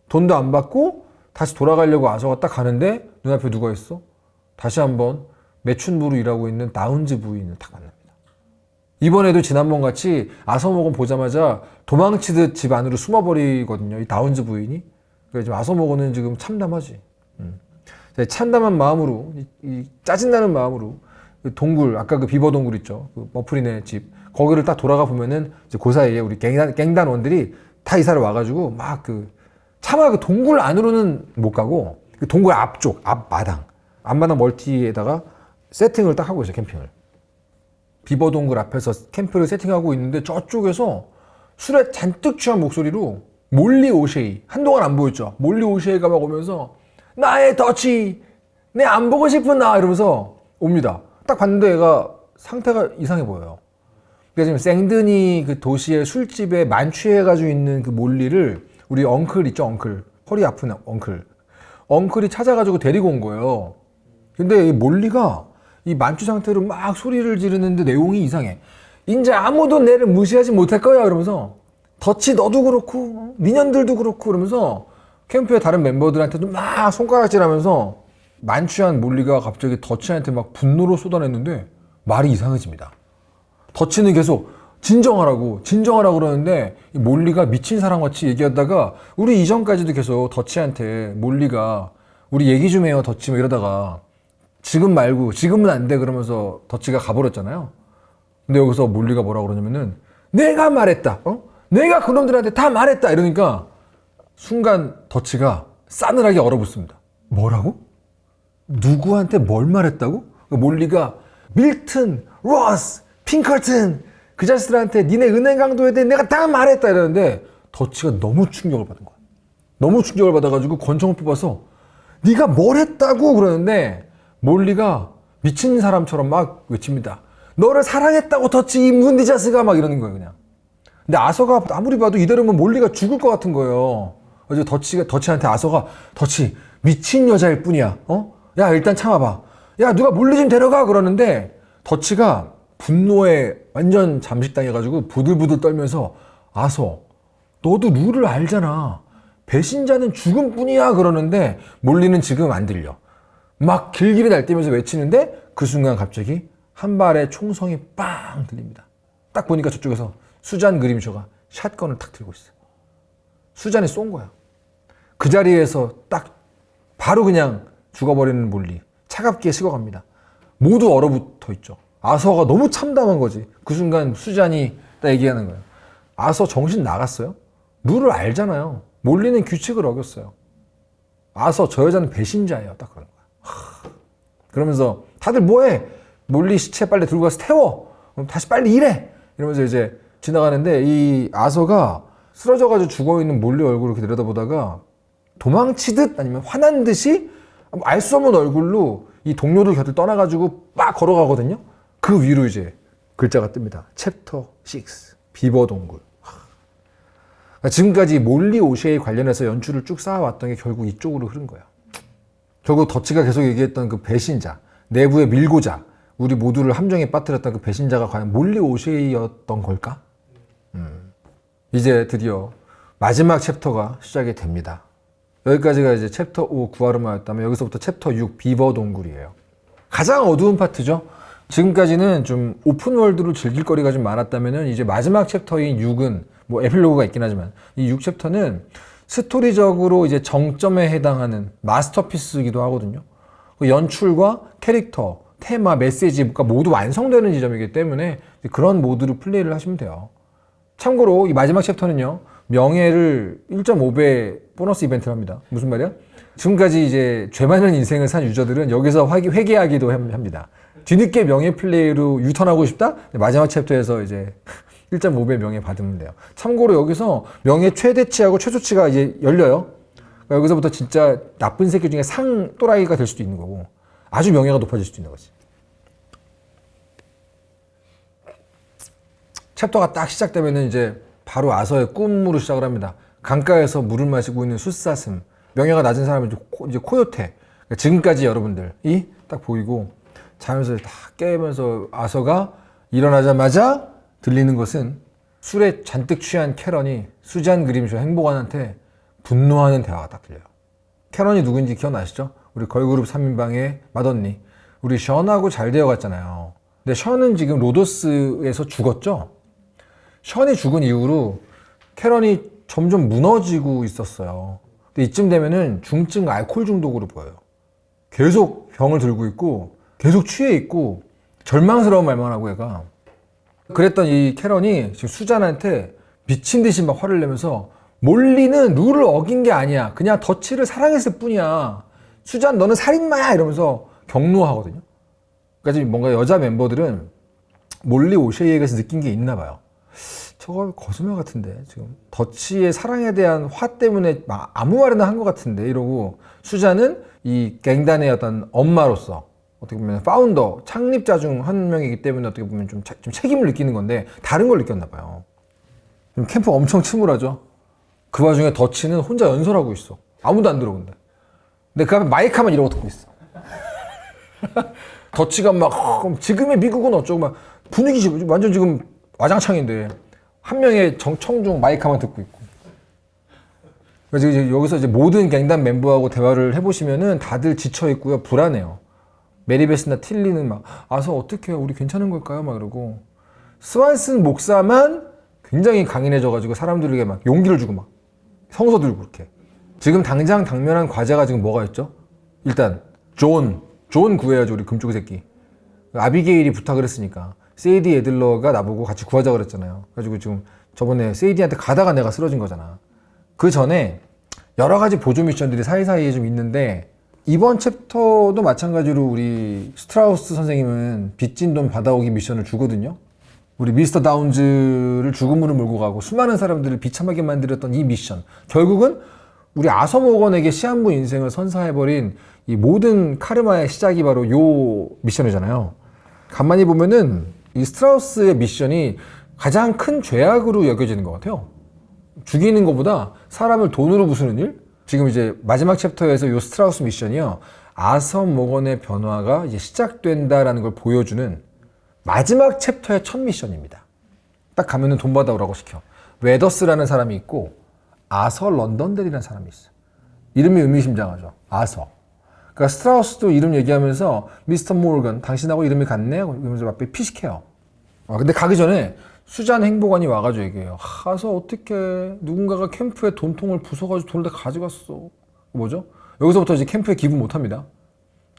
돈도 안 받고 다시 돌아가려고 아서가 딱 가는데 눈앞에 누가 있어? 다시 한번 매춘부로 일하고 있는 다운즈 부인을 딱 만납니다. 이번에도 지난번 같이 아서모건 보자마자 도망치듯 집 안으로 숨어버리거든요. 이 다운즈 부인이. 그래서 지금 아서모건은 지금 참담하지. 참담한 마음으로, 이 짜증나는 마음으로 그 동굴, 아까 그 비버 동굴 있죠. 그 머프린의 집. 거기를 딱 돌아가 보면은 이제 그 사이에 우리 갱단원들이 다 이사를 와가지고 막 차마 그 동굴 안으로는 못 가고 그 동굴 앞쪽, 앞마당 멀티에다가 세팅을 딱 하고 있어요. 캠핑을. 비버 동굴 앞에서 캠프를 세팅하고 있는데 저쪽에서 술에 잔뜩 취한 목소리로 몰리 오셰이, 한동안 안 보였죠. 몰리 오셰이가 막 오면서 나의 더치, 내 안 보고 싶은 나 이러면서 옵니다. 딱 봤는데 얘가 상태가 이상해 보여요. 그러니까 지금 생드니 그 도시의 술집에 만취해가지고 있는 그 몰리를 우리 엉클 있죠, 엉클. 허리 아픈 엉클. 엉클이 찾아가지고 데리고 온 거예요. 근데 이 몰리가 이 만취 상태로 막 소리를 지르는데 내용이 이상해. 이제 아무도 내를 무시하지 못할 거야. 이러면서 더치 너도 그렇고, 니년들도 그렇고, 그러면서 캠프의 다른 멤버들한테도 막 손가락질 하면서 만취한 몰리가 갑자기 더치한테 막 분노로 쏟아냈는데 말이 이상해집니다. 더치는 계속 진정하라고 그러는데 이 몰리가 미친 사람같이 얘기하다가 우리 이전까지도 계속 더치한테 몰리가 우리 얘기 좀 해요 더치 뭐 이러다가 지금 말고 지금은 안 돼 그러면서 더치가 가버렸잖아요. 근데 여기서 몰리가 뭐라 그러냐면은 내가 말했다. 내가 그놈들한테 다 말했다 이러니까 순간 더치가 싸늘하게 얼어붙습니다. 뭐라고? 누구한테 뭘 말했다고? 몰리가 밀튼, 로스, 핑컬튼 그 자식들한테 니네 은행 강도에 대해 내가 다 말했다 이러는데 더치가 너무 충격을 받은 거야. 너무 충격을 받아가지고 권총을 뽑아서 네가 뭘 했다고 그러는데 몰리가 미친 사람처럼 막 외칩니다. 너를 사랑했다고 더치 이 문디자스가 막 이러는 거예요 그냥. 근데 아서가 아무리 봐도 이대로면 몰리가 죽을 것 같은 거예요. 그래서 더치한테 아서가 더치 미친 여자일 뿐이야. 야 일단 참아봐. 야 누가 몰리 좀 데려가 그러는데 더치가 분노에 완전 잠식당해가지고 부들부들 떨면서 아서 너도 룰을 알잖아. 배신자는 죽음뿐이야 그러는데 몰리는 지금 안 들려. 막 길길이 날뛰면서 외치는데 그 순간 갑자기 한 발의 총성이 빵 들립니다. 딱 보니까 저쪽에서 수잔 그림쇼가 샷건을 탁 들고 있어. 수잔이 쏜 거야. 그 자리에서 딱 바로 그냥 죽어버리는 몰리. 차갑게 식어갑니다. 모두 얼어붙어 있죠. 아서가 너무 참담한 거지. 그 순간 수잔이 딱 얘기하는 거예요. 아서 정신 나갔어요? 룰을 알잖아요. 몰리는 규칙을 어겼어요. 아서 저 여자는 배신자예요. 딱 그런 거야. 그러면서 다들 뭐해? 몰리 시체 빨리 들고 가서 태워. 그럼 다시 빨리 일해. 이러면서 이제 지나가는데 이 아서가 쓰러져가지고 죽어있는 몰리 얼굴을 이렇게 내려다보다가 도망치듯 아니면 화난 듯이 알 수 없는 얼굴로 이 동료들 곁을 떠나가지고 막 걸어가거든요. 그 위로 이제 글자가 뜹니다. 챕터 6 비버 동굴. 지금까지 몰리 오셰이 관련해서 연출을 쭉 쌓아왔던 게 결국 이쪽으로 흐른 거예요. 결국 더치가 계속 얘기했던 그 배신자, 내부의 밀고자, 우리 모두를 함정에 빠뜨렸던 그 배신자가 과연 몰리 오셰이였던 걸까? 이제 드디어 마지막 챕터가 시작이 됩니다. 여기까지가 이제 챕터 5 구아르마였다면 여기서부터 챕터 6 비버 동굴이에요. 가장 어두운 파트죠. 지금까지는 좀 오픈월드로 즐길 거리가 좀 많았다면 이제 마지막 챕터인 6은 뭐 에필로그가 있긴 하지만 이 6챕터는 스토리적으로 이제 정점에 해당하는 마스터피스이기도 하거든요. 그 연출과 캐릭터, 테마, 메시지가 모두 완성되는 지점이기 때문에 그런 모드로 플레이를 하시면 돼요. 참고로 이 마지막 챕터는요, 명예를 1.5배 보너스 이벤트를 합니다. 무슨 말이야? 지금까지 이제 죄 많은 인생을 산 유저들은 여기서 회개하기도 합니다. 뒤늦게 명예 플레이로 유턴하고 싶다? 마지막 챕터에서 이제 1.5배 명예 받으면 돼요. 참고로 여기서 명예 최대치하고 최소치가 이제 열려요. 그러니까 여기서부터 진짜 나쁜 새끼 중에 상 또라이가 될 수도 있는 거고 아주 명예가 높아질 수도 있는 거지. 챕터가 딱 시작되면은 이제 바로 아서의 꿈으로 시작을 합니다. 강가에서 물을 마시고 있는 숫사슴, 명예가 낮은 사람은 이제 코요테. 그러니까 지금까지 여러분들이 딱 보이고 자면서 다 깨면서 아서가 일어나자마자 들리는 것은 술에 잔뜩 취한 캐런이 수잔 그림쇼 행복안한테 분노하는 대화가 딱 들려요. 캐런이 누군지 기억나시죠? 우리 걸그룹 3인방의 맏언니. 우리 션하고 잘 되어갔잖아요. 근데 션은 지금 로도스에서 죽었죠? 션이 죽은 이후로 캐런이 점점 무너지고 있었어요. 근데 이쯤 되면은 중증 알코올 중독으로 보여요. 계속 병을 들고 있고 계속 취해 있고 절망스러운 말만 하고 얘가. 그랬던 이 캐런이 지금 수잔한테 미친 듯이 막 화를 내면서 몰리는 룰을 어긴 게 아니야. 그냥 더치를 사랑했을 뿐이야. 수잔 너는 살인마야 이러면서 격노하거든요. 그러니까 지금 뭔가 여자 멤버들은 몰리 오셰이에게서 느낀 게 있나 봐요. 저거 거짓말 같은데 지금 더치의 사랑에 대한 화 때문에 막 아무 말이나 한 것 같은데 이러고 수잔은 이 갱단의 어떤 엄마로서 어떻게 보면 파운더, 창립자 중 한 명이기 때문에 어떻게 보면 좀 책임을 느끼는 건데 다른 걸 느꼈나 봐요. 캠프 엄청 침울하죠. 그 와중에 더치는 혼자 연설하고 있어. 아무도 안 들어 근데. 근데 그 앞에 마이크만 이러고 듣고 있어. 더치가 막 지금의 미국은 어쩌고 막 분위기 완전 지금 와장창인데 한 명의 청중 마이크만 듣고 있고. 그래서 이제 여기서 이제 모든 갱단 멤버하고 대화를 해보시면은 다들 지쳐 있고요, 불안해요. 메리베스나 틸리는 막 아서 어떡해요, 우리 괜찮은 걸까요? 막 이러고 스완슨 목사만 굉장히 강인해져가지고 사람들에게 막 용기를 주고 막 성서 들고 그렇게. 지금 당장 당면한 과제가 지금 뭐가 있죠? 일단 존 구해야죠, 우리 금쪽이 새끼. 아비게일이 부탁을 했으니까 세이디 애들러가 나보고 같이 구하자 그랬잖아요. 그래가지고 지금 저번에 세이디한테 가다가 내가 쓰러진 거잖아. 그 전에 여러 가지 보조 미션들이 사이사이에 좀 있는데 이번 챕터도 마찬가지로 우리 스트라우스 선생님은 빚진 돈 받아오기 미션을 주거든요. 우리 미스터 다운즈를 죽음으로 몰고 가고 수많은 사람들을 비참하게 만들었던 이 미션. 결국은 우리 아서 모건에게 시한부 인생을 선사해버린 이 모든 카르마의 시작이 바로 요 미션이잖아요. 가만히 보면은 이 스트라우스의 미션이 가장 큰 죄악으로 여겨지는 것 같아요. 죽이는 것보다 사람을 돈으로 부수는 일? 지금 이제 마지막 챕터에서 이 스트라우스 미션이요, 아서 모건의 변화가 이제 시작된다라는 걸 보여주는 마지막 챕터의 첫 미션입니다. 딱 가면은 돈 받아오라고 시켜. 웨더스라는 사람이 있고 아서 런던델이라는 사람이 있어. 이름이 의미심장하죠. 아서. 그러니까 스트라우스도 이름 얘기하면서 미스터 모건 당신하고 이름이 같네? 이러면서 앞에 피식해요. 근데 가기 전에 수잔 행복안이 와가지고 얘기해요. 아서 어떻게 누군가가 캠프에 돈통을 부숴가지고 돈을 다 가져갔어. 뭐죠? 여기서부터 이제 캠프에 기분 못합니다.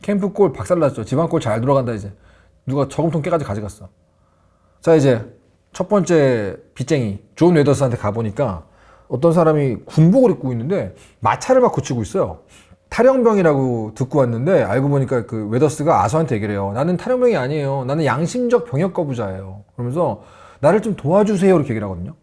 캠프 꼴 박살났죠. 집안 꼴 잘 돌아간다 이제. 누가 저금통 깨가지고 가져갔어. 자, 이제 첫 번째 빚쟁이 존 웨더스한테 가보니까 어떤 사람이 군복을 입고 있는데 마차를 막 고치고 있어요. 탈영병이라고 듣고 왔는데 알고 보니까 그 웨더스가 아서한테 얘기를 해요. 나는 탈영병이 아니에요. 나는 양심적 병역 거부자예요. 그러면서 나를 좀 도와주세요 이렇게 얘기를 하거든요.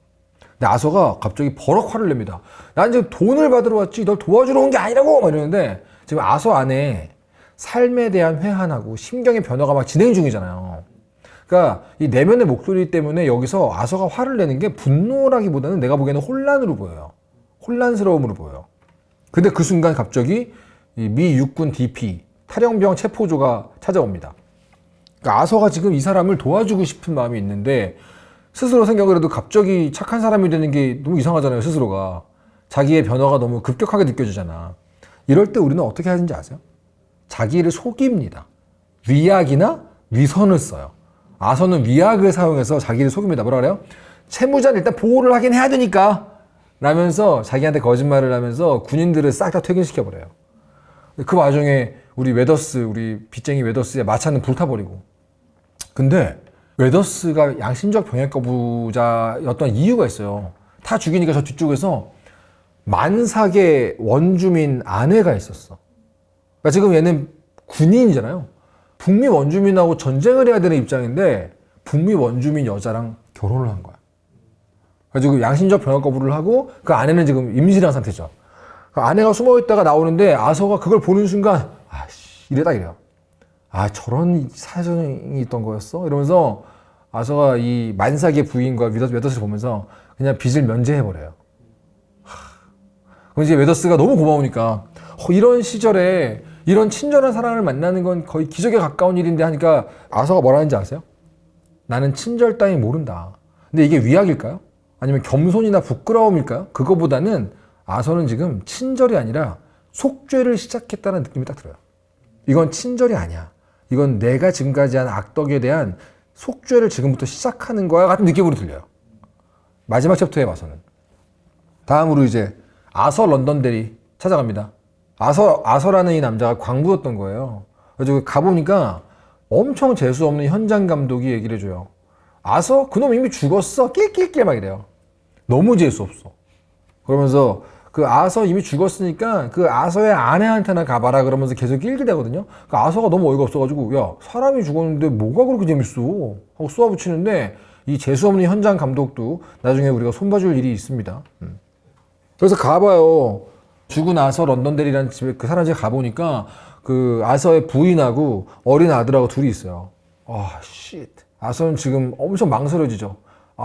근데 아서가 갑자기 버럭 화를 냅니다. 난 지금 돈을 받으러 왔지 널 도와주러 온 게 아니라고 막 이러는데 지금 아서 안에 삶에 대한 회한하고 심경의 변화가 막 진행 중이잖아요. 그러니까 이 내면의 목소리 때문에 여기서 아서가 화를 내는 게 분노라기보다는 내가 보기에는 혼란으로 보여요. 혼란스러움으로 보여요. 근데 그 순간 갑자기 이 미 육군 DP 탈영병 체포조가 찾아옵니다. 그러니까 아서가 지금 이 사람을 도와주고 싶은 마음이 있는데 스스로 생각을 해도 갑자기 착한 사람이 되는 게 너무 이상하잖아요. 스스로가. 자기의 변화가 너무 급격하게 느껴지잖아. 이럴 때 우리는 어떻게 하는지 아세요? 자기를 속입니다. 위약이나 위선을 써요. 아서는 위약을 사용해서 자기를 속입니다. 뭐라 그래요? 채무자는 일단 보호를 하긴 해야 되니까 라면서 자기한테 거짓말을 하면서 군인들을 싹 다 퇴근시켜버려요. 그 와중에 우리 빚쟁이 웨더스의 마차는 불타버리고. 근데 웨더스가 양심적 병역 거부자였던 이유가 있어요. 다 죽이니까 저 뒤쪽에서 만삭의 원주민 아내가 있었어. 그러니까 지금 얘는 군인이잖아요. 북미 원주민하고 전쟁을 해야 되는 입장인데 북미 원주민 여자랑 결혼을 한 거야. 그래가지고 양심적 병역 거부를 하고 그 아내는 지금 임신한 상태죠. 그 아내가 숨어있다가 나오는데 아서가 그걸 보는 순간 아씨 이래요. 아 저런 사정이 있던 거였어? 이러면서 아서가 이 만삭의 부인과 웨더스를 보면서 그냥 빚을 면제해버려요. 그럼 이제 웨더스가 너무 고마우니까 이런 시절에 이런 친절한 사랑을 만나는 건 거의 기적에 가까운 일인데 하니까 아서가 뭐라는지 아세요? 나는 친절 따위 모른다. 근데 이게 위약일까요? 아니면 겸손이나 부끄러움일까요? 그거보다는 아서는 지금 친절이 아니라 속죄를 시작했다는 느낌이 딱 들어요. 이건 친절이 아니야. 이건 내가 지금까지 한 악덕에 대한 속죄를 지금부터 시작하는 거야 같은 느낌으로 들려요. 마지막 챕터에 와서는. 다음으로 이제 아서 런던델이 찾아갑니다. 아서라는 이 남자가 광부였던 거예요. 그래서 가보니까 엄청 재수없는 현장 감독이 얘기를 해줘요. 아서? 그놈 이미 죽었어. 낄낄낄 막 이래요. 너무 재수없어. 그러면서 그 아서 이미 죽었으니까 그 아서의 아내한테나 가봐라 그러면서 계속 낄기대거든요. 그 아서가 너무 어이가 없어가지고 야 사람이 죽었는데 뭐가 그렇게 재밌어 하고 쏘아붙이는데 이 재수없는 현장 감독도 나중에 우리가 손봐줄 일이 있습니다. 그래서 가봐요. 죽은 아서 런던델이라는 집에 그 사람 집에 가보니까 그 아서의 부인하고 어린 아들하고 둘이 있어요. 쉣. 아서는 지금 엄청 망설여지죠.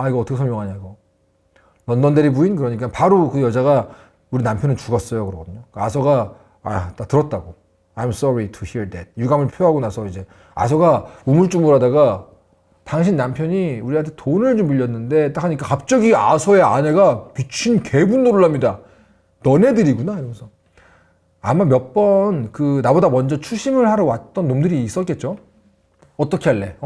이거 어떻게 설명하냐고. 런던델이 부인? 그러니까 바로 그 여자가 우리 남편은 죽었어요 그러거든요. 아서가 나 들었다고. I'm sorry to hear that. 유감을 표하고 나서 이제 아서가 우물쭈물하다가 당신 남편이 우리한테 돈을 좀 빌렸는데 딱 하니까 갑자기 아서의 아내가 미친 개분노를 합니다. 너네들이구나 이러면서. 아마 몇 번 그 나보다 먼저 추심을 하러 왔던 놈들이 있었겠죠. 어떻게 할래?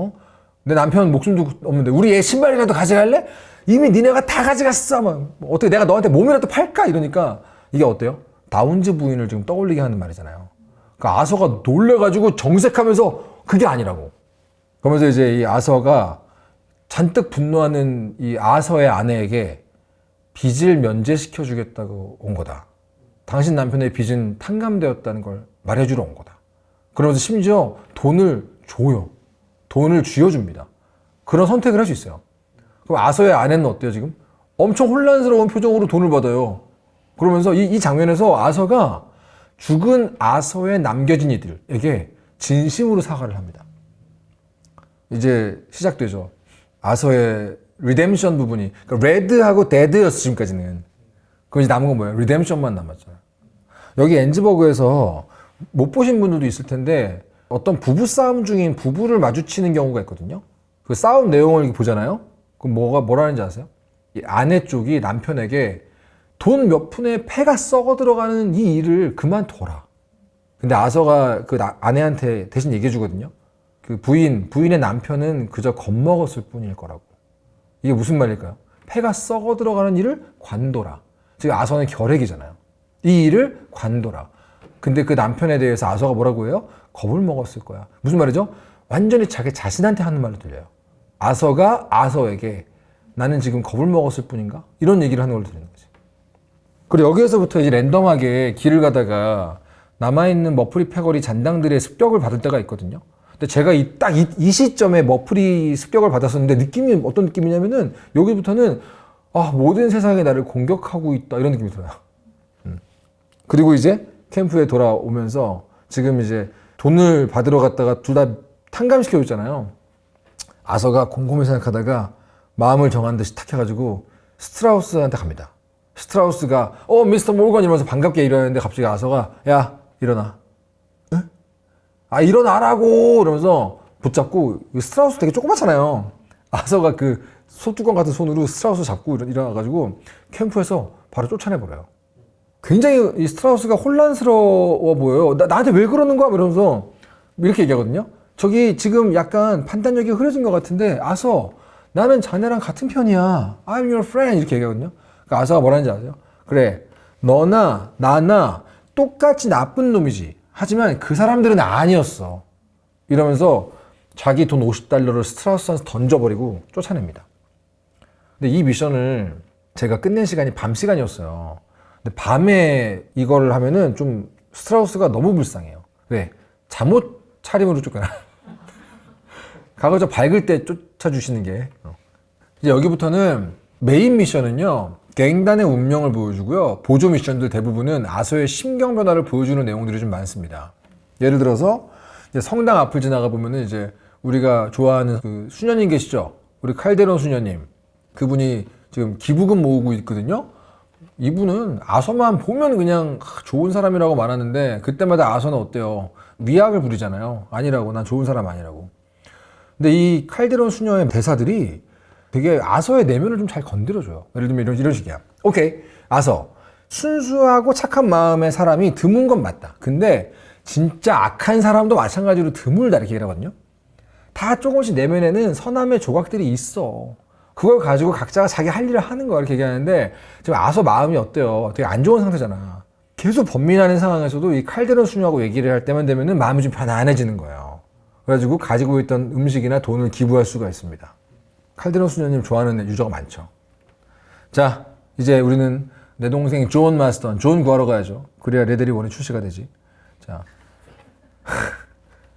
내 남편 목숨도 없는데 우리 애 신발이라도 가져갈래? 이미 니네가 다 가져갔어. 어떻게 내가 너한테 몸이라도 팔까? 이러니까 이게 어때요? 다운즈 부인을 지금 떠올리게 하는 말이잖아요. 그러니까 아서가 놀래가지고 정색하면서 그게 아니라고. 그러면서 이제 이 아서가 잔뜩 분노하는 이 아서의 아내에게 빚을 면제시켜 주겠다고 온 거다. 당신 남편의 빚은 탕감되었다는 걸 말해주러 온 거다. 그러면서 심지어 돈을 줘요. 돈을 쥐어줍니다. 그런 선택을 할 수 있어요. 그럼 아서의 아내는 어때요 지금? 엄청 혼란스러운 표정으로 돈을 받아요. 그러면서 이 장면에서 아서가 죽은 아서에 남겨진 이들에게 진심으로 사과를 합니다. 이제 시작되죠. 아서의 리뎀션 부분이. 그러니까 레드하고 데드였어 지금까지는. 그럼 이제 남은 건 뭐예요? 리뎀션만 남았잖아요. 여기 엔즈버그에서 못 보신 분들도 있을 텐데 어떤 부부 싸움 중인 부부를 마주치는 경우가 있거든요. 그 싸움 내용을 보잖아요. 그럼 뭐라는지 아세요? 이 아내 쪽이 남편에게 돈 몇 푼에 패가 썩어 들어가는 이 일을 그만둬라. 근데 아서가 그 아내한테 대신 얘기해 주거든요. 그 부인의 남편은 그저 겁먹었을 뿐일 거라고. 이게 무슨 말일까요? 패가 썩어 들어가는 일을 관둬라. 즉 아서는 결핵이잖아요. 이 일을 관둬라. 근데 그 남편에 대해서 아서가 뭐라고 해요? 겁을 먹었을 거야. 무슨 말이죠? 완전히 자기 자신한테 하는 말로 들려요. 아서가 아서에게 나는 지금 겁을 먹었을 뿐인가? 이런 얘기를 하는 걸로 들리는 거지. 그리고 여기에서부터 이제 랜덤하게 길을 가다가 남아있는 머프리 패거리 잔당들의 습격을 받을 때가 있거든요. 근데 제가 딱 이 시점에 머프리 습격을 받았었는데 느낌이 어떤 느낌이냐면은 여기부터는 모든 세상이 나를 공격하고 있다 이런 느낌이 들어요. 그리고 이제 캠프에 돌아오면서 지금 이제 돈을 받으러 갔다가 둘 다 탕감시켜 줬잖아요. 아서가 곰곰이 생각하다가 마음을 정한 듯이 탁 해가지고 스트라우스한테 갑니다. 스트라우스가 미스터 모건 이러면서 반갑게 일어나는데 갑자기 아서가 야 일어나. 에? 아 일어나라고 이러면서 붙잡고 스트라우스 되게 조그맣잖아요. 아서가 그 소뚜껑 같은 손으로 스트라우스 잡고 일어나가지고 캠프에서 바로 쫓아내버려요. 굉장히 이 스트라우스가 혼란스러워 보여요. 나한테 왜 그러는 거야? 이러면서 이렇게 얘기하거든요. 저기 지금 약간 판단력이 흐려진 것 같은데 아서 나는 자네랑 같은 편이야. I'm your friend 이렇게 얘기하거든요. 그러니까 아서가 뭐라는지 아세요? 그래 너나 나나 똑같이 나쁜 놈이지. 하지만 그 사람들은 아니었어. 이러면서 자기 돈 $50를 스트라우스한테 던져버리고 쫓아냅니다. 근데 이 미션을 제가 끝낸 시간이 밤 시간이었어요. 근데 밤에 이거를 하면은 좀 스트라우스가 너무 불쌍해요. 왜? 잠옷 차림으로 쫓겨나. 가급적 밝을 때 쫓아주시는 게. 이제 여기부터는 메인 미션은요, 갱단의 운명을 보여주고요, 보조 미션들 대부분은 아서의 심경 변화를 보여주는 내용들이 좀 많습니다. 예를 들어서 이제 성당 앞을 지나가 보면은 이제 우리가 좋아하는 그 수녀님 계시죠? 우리 칼데론 수녀님. 그분이 지금 기부금 모으고 있거든요. 이분은 아서만 보면 그냥 좋은 사람이라고 말하는데 그때마다 아서는 어때요? 미학을 부리잖아요. 아니라고, 난 좋은 사람 아니라고. 근데 이 칼데론 수녀의 대사들이 되게 아서의 내면을 좀 잘 건드려줘요. 예를 들면 이런 식이야. 오케이, 아서. 순수하고 착한 마음의 사람이 드문 건 맞다. 근데 진짜 악한 사람도 마찬가지로 드물다 이렇게 얘기하거든요. 다 조금씩 내면에는 선함의 조각들이 있어. 그걸 가지고 각자가 자기 할 일을 하는 거야 이렇게 얘기하는데 지금 아서 마음이 어때요? 되게 안 좋은 상태잖아. 계속 번민하는 상황에서도 이 칼데론 수녀하고 얘기를 할 때만 되면은 마음이 좀 편안해지는 거예요. 그래가지고 가지고 있던 음식이나 돈을 기부할 수가 있습니다. 칼데론 수녀님 좋아하는 유저가 많죠. 자, 이제 우리는 내 동생 존 마스턴, 존 구하러 가야죠. 그래야 레데리 1이 출시가 되지. 자,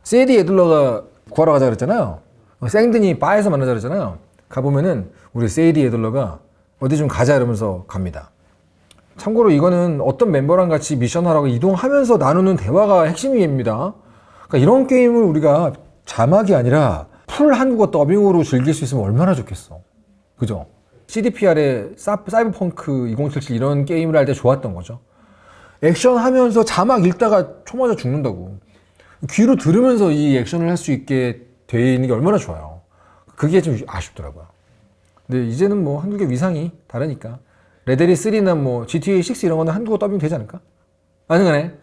세디 애들러가 구하러 가자 그랬잖아요. 생든이 바에서 만나자 그랬잖아요. 가보면은 우리 세이디 애들러가 어디 좀 가자 이러면서 갑니다. 참고로 이거는 어떤 멤버랑 같이 미션하라고 이동하면서 나누는 대화가 핵심입니다. 그러니까 이런 게임을 우리가 자막이 아니라 풀 한국어 더빙으로 즐길 수 있으면 얼마나 좋겠어. 그죠? CDPR의 사이버펑크 2077 이런 게임을 할 때 좋았던 거죠. 액션 하면서 자막 읽다가 총 맞아 죽는다고. 귀로 들으면서 이 액션을 할 수 있게 돼 있는 게 얼마나 좋아요. 그게 좀 아쉽더라고요. 근데 이제는 뭐 한국의 위상이 다르니까 레데리 3나 뭐 GTA 6 이런 거는 한국어 더빙 되지 않을까? 아니간에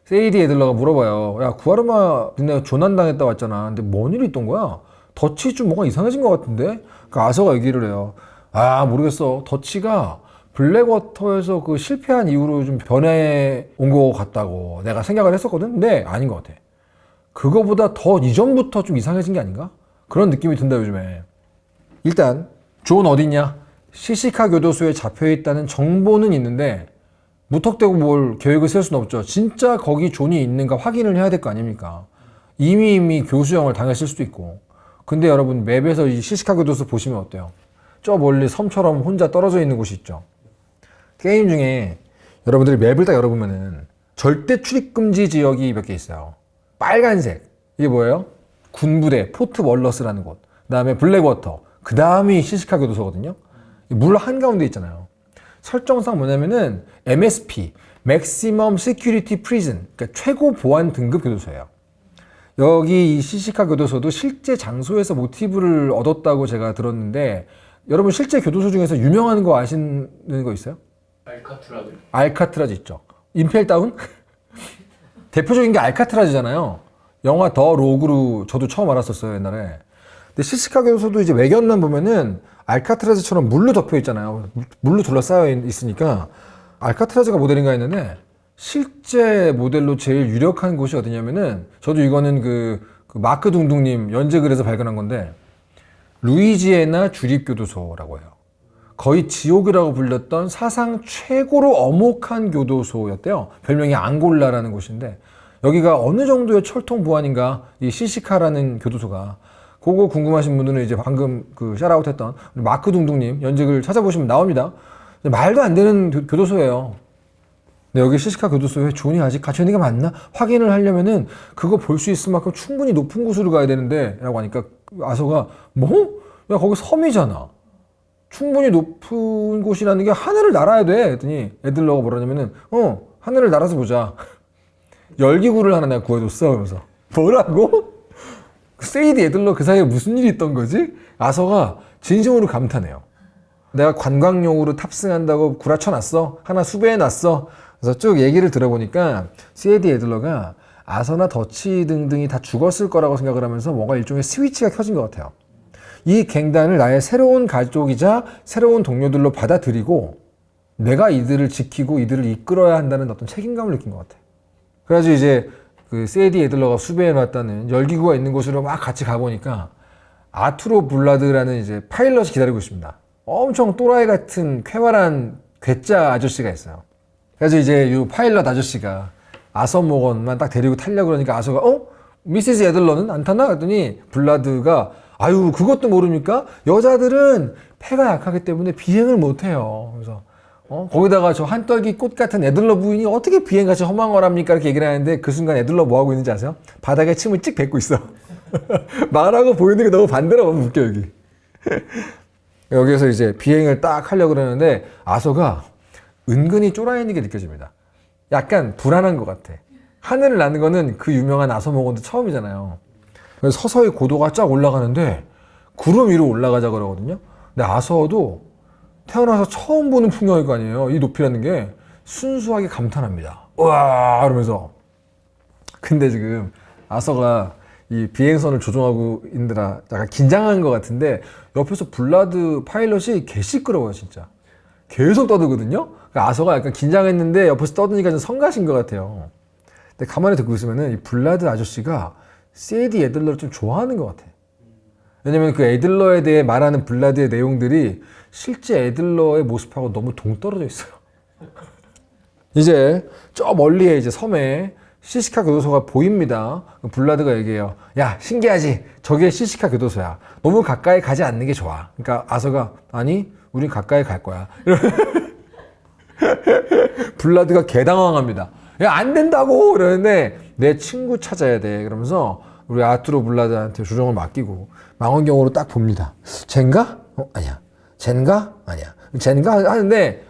세이디 애들러가 물어봐요. 야 구하르마 내가 조난당했다 왔잖아. 근데 뭔 일이 있던 거야? 덫이 좀 뭔가 이상해진 것 같은데? 그 아서가 얘기를 해요. 아 모르겠어. 덫이가 블랙워터에서 그 실패한 이후로 좀 변해 온 것 같다고 내가 생각을 했었거든. 근데 아닌 것 같아. 그거보다 더 이전부터 좀 이상해진 게 아닌가? 그런 느낌이 든다 요즘에. 일단 존 어딨냐? 시시카 교도소에 잡혀있다는 정보는 있는데 무턱대고 뭘 계획을 세울 수는 없죠. 진짜 거기 존이 있는가 확인을 해야 될 거 아닙니까? 이미 교수형을 당했을 수도 있고. 근데 여러분 맵에서 이 시시카 교도소 보시면 어때요? 저 멀리 섬처럼 혼자 떨어져 있는 곳이 있죠. 게임 중에 여러분들이 맵을 딱 열어보면은 절대 출입 금지 지역이 몇 개 있어요. 빨간색. 이게 뭐예요? 군부대, 포트 월러스라는 곳. 그 다음에 블랙워터. 그 다음이 시시카 교도소거든요. 물 한가운데 있잖아요. 설정상 뭐냐면은 MSP, Maximum Security Prison. 그러니까 최고 보안 등급 교도소예요. 여기 이 시시카 교도소도 실제 장소에서 모티브를 얻었다고 제가 들었는데 여러분 실제 교도소 중에서 유명한 거 아시는 거 있어요? 알카트라즈. 알카트라즈 있죠. 임펠 다운? 대표적인 게 알카트라즈잖아요. 영화 더 로그로 저도 처음 알았었어요, 옛날에. 근데 시시카 교도소도 이제 외견만 보면은 알카트라즈처럼 물로 덮여 있잖아요. 물로 둘러싸여 있으니까 알카트라즈가 모델인가 했는데 실제 모델로 제일 유력한 곳이 어디냐면은 저도 이거는 그 마크 둥둥님 연재글에서 발견한 건데 루이지애나 주립교도소라고 해요. 거의 지옥이라고 불렸던 사상 최고로 엄혹한 교도소였대요. 별명이 앙골라라는 곳인데 여기가 어느 정도의 철통 보안인가 이 시시카라는 교도소가 그거 궁금하신 분들은 이제 방금 그 샤라웃 했던 마크 둥둥님 연재글 찾아보시면 나옵니다. 말도 안 되는 교도소예요. 근데 여기 시시카 교도소에 존이 아직 갇혀 있는 게 맞나? 확인을 하려면은 그거 볼 수 있을 만큼 충분히 높은 곳으로 가야 되는데 라고 하니까 아서가 뭐? 야 거기 섬이잖아. 충분히 높은 곳이라는 게 하늘을 날아야 돼. 그랬더니 에들러가 뭐라냐면은 하늘을 날아서 보자. 열기구를 하나 내가 구해줬어. 그러면서 뭐라고? 세이디 에들러 그 사이에 무슨 일이 있던 거지? 아서가 진심으로 감탄해요. 내가 관광용으로 탑승한다고 구라쳐놨어. 하나 수배해놨어. 그래서 쭉 얘기를 들어보니까 세이디 에들러가 아서나 더치 등등이 다 죽었을 거라고 생각을 하면서 뭔가 일종의 스위치가 켜진 것 같아요. 이 갱단을 나의 새로운 가족이자 새로운 동료들로 받아들이고 내가 이들을 지키고 이들을 이끌어야 한다는 어떤 책임감을 느낀 것 같아요. 그래가지고 이제 그 세이디 에들러가 수배해놨다는 열기구가 있는 곳으로 막 같이 가보니까 아투로 블라드라는 이제 파일럿이 기다리고 있습니다. 엄청 또라이 같은 쾌활한 괴짜 아저씨가 있어요. 그래서 이제 이 파일럿 아저씨가 아서 모건만 딱 데리고 타려고 그러니까 아서가 미시즈 에들러는 안 타나? 그랬더니 블라드가 아유 그것도 모릅니까? 여자들은 폐가 약하기 때문에 비행을 못해요. 그래서 거기다가 저 한떨기 꽃 같은 에들러 부인이 어떻게 비행같이 험한 거랍니까? 이렇게 얘기를 하는데 그 순간 에들러 뭐 하고 있는지 아세요? 바닥에 침을 찍 뱉고 있어. 말하고 보이는 게 너무 반대로 너무 웃겨 여기. 여기에서 이제 비행을 딱 하려고 그러는데 아서가 은근히 쫄아 있는 게 느껴집니다. 약간 불안한 것 같아. 하늘을 나는 거는 그 유명한 아서 모건도 처음이잖아요. 그래서 서서히 고도가 쫙 올라가는데 구름 위로 올라가자 그러거든요. 근데 아서도 태어나서 처음 보는 풍경일 거 아니에요. 이 높이라는 게 순수하게 감탄합니다. 우와 이러면서. 근데 지금 아서가 이 비행선을 조종하고 있느라 약간 긴장한 것 같은데 옆에서 블라드 파일럿이 개 시끄러워요 진짜. 계속 떠들거든요. 그러니까 아서가 약간 긴장했는데 옆에서 떠드니까 좀 성가신 것 같아요. 근데 가만히 듣고 있으면은 이 블라드 아저씨가 세이디 에들러를 좀 좋아하는 것 같아. 왜냐면 그 에들러에 대해 말하는 블라드의 내용들이 실제 에들러의 모습하고 너무 동떨어져 있어요. 이제 저 멀리에 이제 섬에 시시카 교도소가 보입니다. 블라드가 얘기해요. 야 신기하지? 저게 시시카 교도소야. 너무 가까이 가지 않는 게 좋아. 그러니까 아서가 아니 우린 가까이 갈 거야. 블라드가 개당황합니다. 야 안 된다고 그러는데 내 친구 찾아야 돼. 그러면서 우리 아투로 블라드한테 조정을 맡기고 망원경으로 딱 봅니다. 쟨가? 아니야. 쟨가? 아니야. 쟨가? 하는데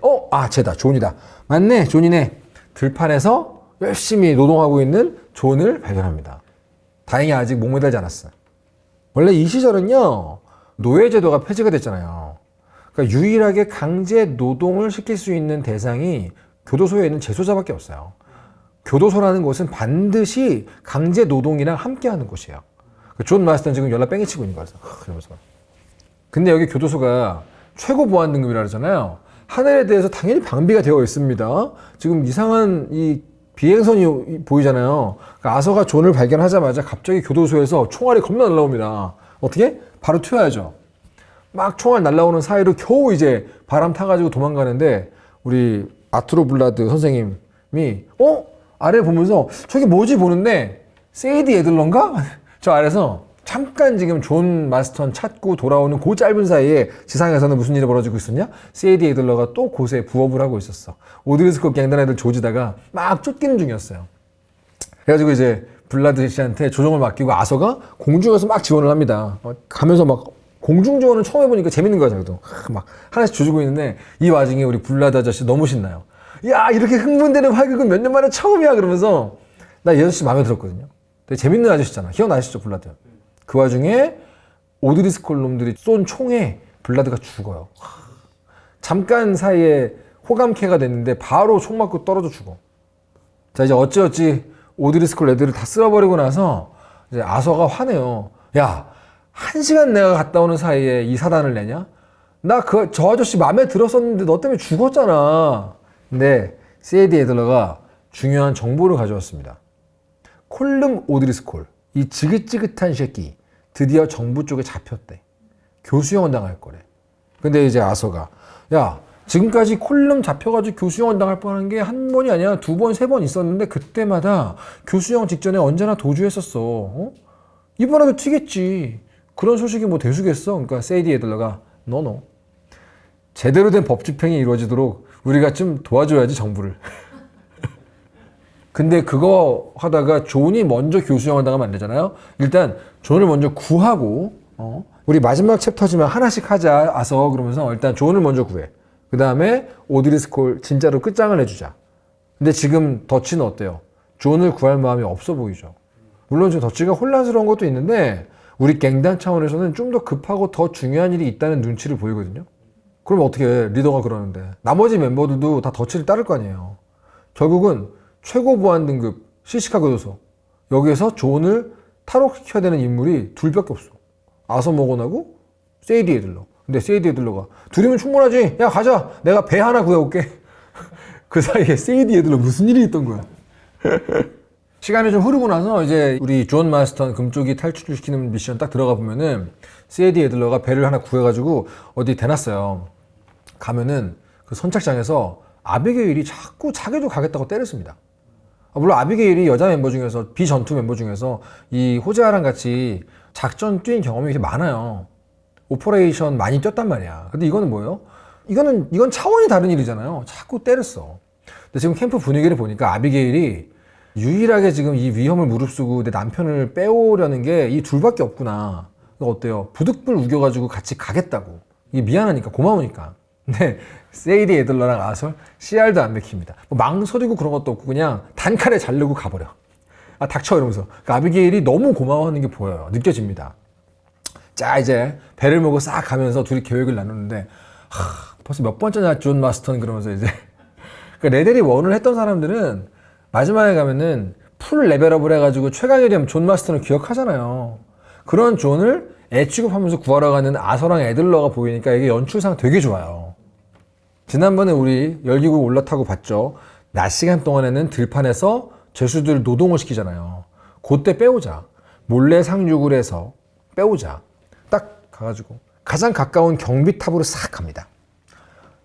쟤다. 존이다. 맞네. 존이네. 들판에서 열심히 노동하고 있는 존을 발견합니다. 다행히 아직 목매달지 않았어요. 원래 이 시절은요 노예제도가 폐지가 됐잖아요. 그러니까 유일하게 강제 노동을 시킬 수 있는 대상이 교도소에 있는 재소자밖에 없어요. 교도소라는 곳은 반드시 강제 노동이랑 함께하는 곳이에요. 존 마스터는 지금 연락 뺑이치고 있는 거라서 그러면서. 근데 여기 교도소가 최고 보안 등급이라 그러잖아요. 하늘에 대해서 당연히 방비가 되어 있습니다. 지금 이상한 이 비행선이 보이잖아요. 그러니까 아서가 존을 발견하자마자 갑자기 교도소에서 총알이 겁나 날라옵니다. 어떻게? 바로 튀어야죠. 막 총알 날라오는 사이로 겨우 이제 바람 타가지고 도망가는데 우리 아투로 블라드 선생님이 아래 보면서 저게 뭐지 보는데 세이디 에들러인가? 저 아래서 잠깐 지금 존 마스턴 찾고 돌아오는 그 짧은 사이에 지상에서는 무슨 일이 벌어지고 있었냐? 세이디 에들러가 또 곳에 부업을 하고 있었어. 오드리스코 갱단 애들 조지다가 막 쫓기는 중이었어요. 그래가지고 이제 블라드 씨한테 조정을 맡기고 아서가 공중에서 막 지원을 합니다. 가면서 막 공중 지원을 처음 해보니까 재밌는 거야, 저도. 막 하나씩 조지고 있는데 이 와중에 우리 블라드 아저씨 너무 신나요. 야, 이렇게 흥분되는 활극은 몇 년 만에 처음이야. 그러면서 나 이 아저씨 마음에 들었거든요. 되게 재밌는 아저씨잖아. 기억나시죠, 블라드? 그 와중에 오드리스콜 놈들이 쏜 총에 블라드가 죽어요. 잠깐 사이에 호감캐가 됐는데 바로 총 맞고 떨어져 죽어. 자, 이제 어찌어찌 오드리스콜 애들을 다 쓸어버리고 나서 이제 아서가 화내요. 야, 1시간 내가 갔다 오는 사이에 이 사단을 내냐? 나 저 아저씨 마음에 들었었는데 너 때문에 죽었잖아. 근데 세이디 에들러가 중요한 정보를 가져왔습니다. 콜름 오드리스콜, 이 지긋지긋한 새끼 드디어 정부 쪽에 잡혔대. 교수형을 당할 거래. 근데 이제 아서가 야, 지금까지 콜름 잡혀가지고 교수형을 당할 뻔한 게 한 번이 아니라 2번, 3번 있었는데 그때마다 교수형 직전에 언제나 도주했었어. 이번에도 튀겠지. 그런 소식이 뭐 대수겠어? 그러니까 세이디 에들러가 너너 제대로 된 법 집행이 이루어지도록 우리가 좀 도와줘야지 정부를. 근데 그거 하다가 존이 먼저 교수형을 당하면 안 되잖아요. 일단 존을 먼저 구하고 우리 마지막 챕터지만 하나씩 하자. 아서 그러면서 일단 존을 먼저 구해. 그 다음에 오드리스콜 진짜로 끝장을 내주자. 근데 지금 더치는 어때요? 존을 구할 마음이 없어 보이죠. 물론 지금 더치가 혼란스러운 것도 있는데 우리 갱단 차원에서는 좀 더 급하고 더 중요한 일이 있다는 눈치를 보이거든요. 그럼 어떻게 해? 리더가 그러는데 나머지 멤버들도 다 더치를 따를 거 아니에요. 결국은 최고 보안 등급 시시카 교도소 여기에서 존을 탈옥시켜야 되는 인물이 둘밖에 없어. 아서모건하고 세이디 에들러. 근데 세이디 에들러가 둘이면 충분하지. 야 가자. 내가 배 하나 구해올게. 그 사이에 세이디 에들러 무슨 일이 있던 거야. 시간이 좀 흐르고 나서 이제 우리 존 마스턴 금쪽이 탈출시키는 미션 딱 들어가 보면은 세이디 에들러가 배를 하나 구해가지고 어디 대놨어요. 가면은 그 선착장에서 아비게일이 자꾸 자기도 가겠다고 때렸습니다. 물론 아비게일이 여자 멤버 중에서 비전투 멤버 중에서 이 호재아랑 같이 작전 뛴 경험이 이렇게 많아요. 오퍼레이션 많이 뛰었단 말이야. 근데 이거는 뭐예요? 이건 차원이 다른 일이잖아요. 자꾸 때렸어. 근데 지금 캠프 분위기를 보니까 아비게일이 유일하게 지금 이 위험을 무릅쓰고 내 남편을 빼오려는 게 이 둘밖에 없구나. 이거 어때요? 부득불 우겨가지고 같이 가겠다고. 이게 미안하니까, 고마우니까. 근데 세이디 에들러랑 아설 CR도 안 맥힙니다. 뭐 망설이고 그런 것도 없고 그냥 단칼에 자르고 가버려. 아 닥쳐 이러면서. 그러니까 아비게일이 너무 고마워하는 게 보여요. 느껴집니다. 자 이제 배를 몰고 싹 가면서 둘이 계획을 나누는데 벌써 몇 번째냐 존 마스턴 그러면서 이제 그러니까 레데리 1을 했던 사람들은 마지막에 가면은 풀 레벨업을 해가지고 최강이 되면 존 마스턴을 기억하잖아요. 그런 존을 애 취급하면서 구하러 가는 아서랑 에들러가 보이니까 이게 연출상 되게 좋아요. 지난번에 우리 열기구 올라타고 봤죠. 낮 시간 동안에는 들판에서 죄수들 노동을 시키잖아요. 그때 빼오자. 몰래 상륙을 해서 빼오자. 딱 가가지고 가장 가까운 경비탑으로 싹 갑니다.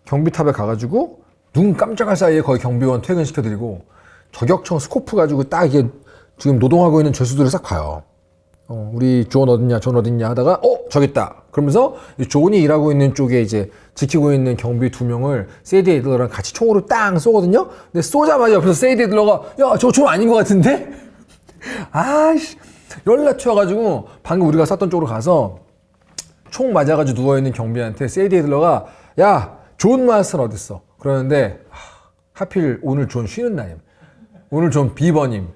경비탑에 가가지고 눈 깜짝할 사이에 거의 경비원 퇴근시켜드리고 저격총 스코프 가지고 딱 이게 지금 노동하고 있는 죄수들을 싹 봐요. 우리 존 어딨냐 하다가 저기 있다. 그러면서 존이 일하고 있는 쪽에 이제 지키고 있는 경비 2명을 세이디 에들러랑 같이 총으로 땅 쏘거든요. 근데 쏘자마자 옆에서 세이디 에들러가 야 저 총 아닌 것 같은데? 아이씨 연락 튀어가지고 방금 우리가 쐈던 쪽으로 가서 총 맞아가지고 누워있는 경비한테 세이디 에들러가 야 존 마스턴 어딨어? 그러는데 하필 오늘 존 쉬는 날임. 오늘 존 비번임.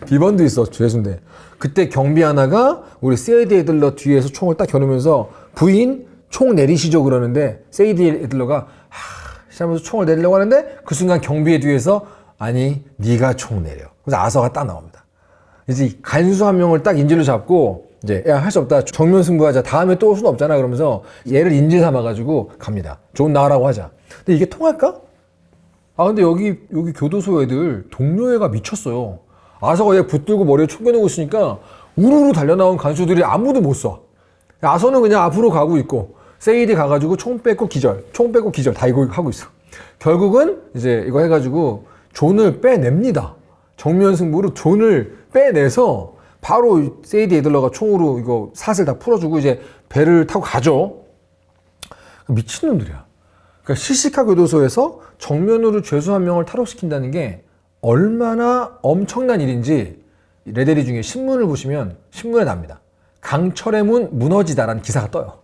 비번도 있어 죄수인데 그때 경비 하나가 우리 세이디 에들러 뒤에서 총을 딱 겨누면서 부인 총 내리시죠 그러는데 세이디 에들러가 하면서 총을 내리려고 하는데 그 순간 경비의 뒤에서 아니 네가 총 내려. 그래서 아서가 딱 나옵니다. 이제 간수 한 명을 딱 인질로 잡고 이제 야 할 수 없다 정면 승부하자 다음에 또 올 수는 없잖아 그러면서 얘를 인질 삼아가지고 갑니다. 존 나가라고 하자. 근데 이게 통할까? 근데 여기 교도소 애들 동료애가 미쳤어요. 아서가 얘 붙들고 머리에 총 겨누고 있으니까 우르르 달려나온 간수들이 아무도 못 쏴. 아서는 그냥 앞으로 가고 있고 세이디 가가지고 총 뺏고 기절 다 이거 하고 있어. 결국은 이제 이거 해가지고 존을 빼냅니다. 정면 승부로 존을 빼내서 바로 세이디 에들러가 총으로 이거 삿을 다 풀어주고 이제 배를 타고 가죠. 미친놈들이야. 그러니까 시시카 교도소에서 정면으로 죄수 한 명을 탈옥시킨다는 게 얼마나 엄청난 일인지 레데리 중에 신문을 보시면 신문에 납니다. 강철의 문 무너지다라는 기사가 떠요.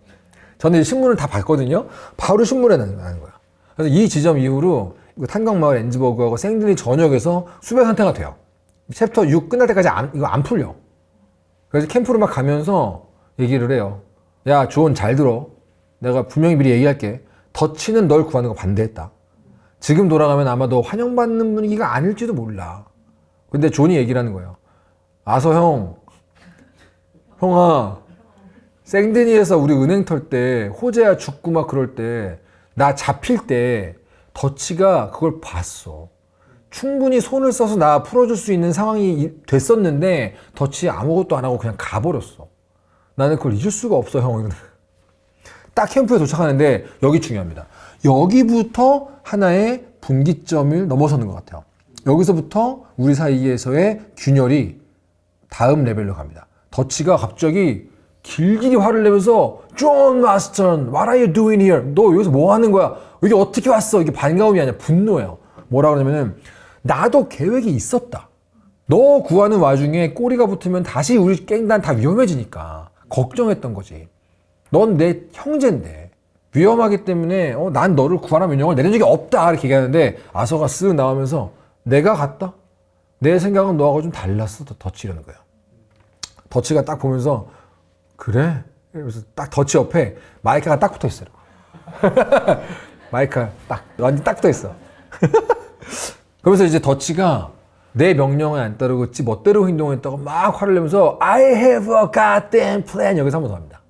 저는 신문을 다 봤거든요. 바로 신문에 나는 거야. 그래서 이 지점 이후로 탄광마을 엔즈버그하고 생드니 전역에서 수배 상태가 돼요. 챕터 6 끝날 때까지 이거 안 풀려. 그래서 캠프로 막 가면서 얘기를 해요. 야, 존 잘 들어. 내가 분명히 미리 얘기할게. 더치는 널 구하는 거 반대했다. 지금 돌아가면 아마 너 환영받는 분위기가 아닐지도 몰라. 근데 존이 얘기를 하는 거예요. 아서 형아, 생드니에서 우리 은행 털 때, 호재야 죽고 막 그럴 때, 나 잡힐 때, 더치가 그걸 봤어. 충분히 손을 써서 나 풀어줄 수 있는 상황이 됐었는데, 더치 아무것도 안 하고 그냥 가버렸어. 나는 그걸 잊을 수가 없어, 형. 딱 캠프에 도착하는데, 여기 중요합니다. 여기부터 하나의 분기점을 넘어서는 것 같아요. 여기서부터 우리 사이에서의 균열이 다음 레벨로 갑니다. 더치가 갑자기 길길이 화를 내면서 존 마스턴, what are you doing here? 너 여기서 뭐 하는 거야? 여기 어떻게 왔어? 이게 반가움이 아니라 분노예요. 뭐라 그러냐면은 나도 계획이 있었다. 너 구하는 와중에 꼬리가 붙으면 다시 우리 깽단 다 위험해지니까. 걱정했던 거지. 넌 내 형제인데 위험하기 때문에 난 너를 구하라 명령을 내린 적이 없다 이렇게 얘기하는데 아서가 쓱 나오면서 내가 갔다? 내 생각은 너하고 좀 달랐어. 더치 이러는 거예요. 더치가 딱 보면서 그래? 이러면서 딱 더치 옆에 마이카가 딱 붙어 있어요. 마이카 딱 완전 딱 붙어 있어. 그러면서 이제 더치가 내 명령을 안 따르고 지 멋대로 행동했다고 막 화를 내면서 I have a goddamn plan 여기서 한 번 더 합니다.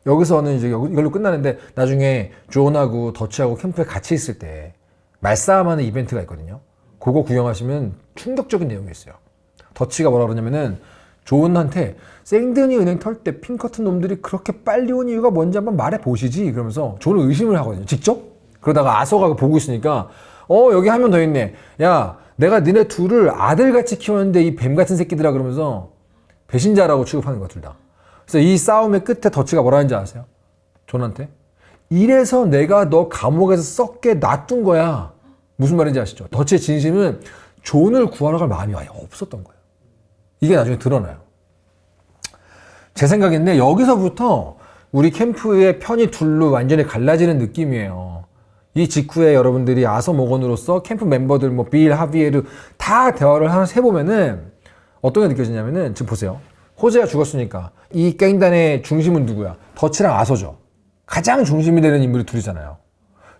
여기서는 이제 이걸로 끝나는데 나중에 존하고 더치하고 캠프에 같이 있을 때 말싸움하는 이벤트가 있거든요. 그거 구경하시면 충격적인 내용이 있어요. 더치가 뭐라 그러냐면은 존한테 생드니 은행 털 때 핑커튼 놈들이 그렇게 빨리 온 이유가 뭔지 한번 말해 보시지 그러면서 존은 의심을 하거든요. 직접? 그러다가 아서가 보고 있으니까 여기 한 명 더 있네. 야 내가 니네 둘을 아들같이 키웠는데 이 뱀 같은 새끼들아 그러면서 배신자라고 취급하는 거야 둘 다. 그래서 이 싸움의 끝에 더치가 뭐라 하는지 아세요? 존한테 이래서 내가 너 감옥에서 썩게 놔둔 거야. 무슨 말인지 아시죠? 더치의 진심은 존을 구하러 갈 마음이 아예 없었던 거예요. 이게 나중에 드러나요. 제 생각인데 여기서부터 우리 캠프의 편이 둘로 완전히 갈라지는 느낌이에요. 이 직후에 여러분들이 아서 모건으로서 캠프 멤버들 뭐 빌, 하비에르 다 대화를 하나씩 해보면은 어떤 게 느껴지냐면은 지금 보세요. 호재가 죽었으니까 이 갱단의 중심은 누구야? 더치랑 아서죠. 가장 중심이 되는 인물이 둘이잖아요.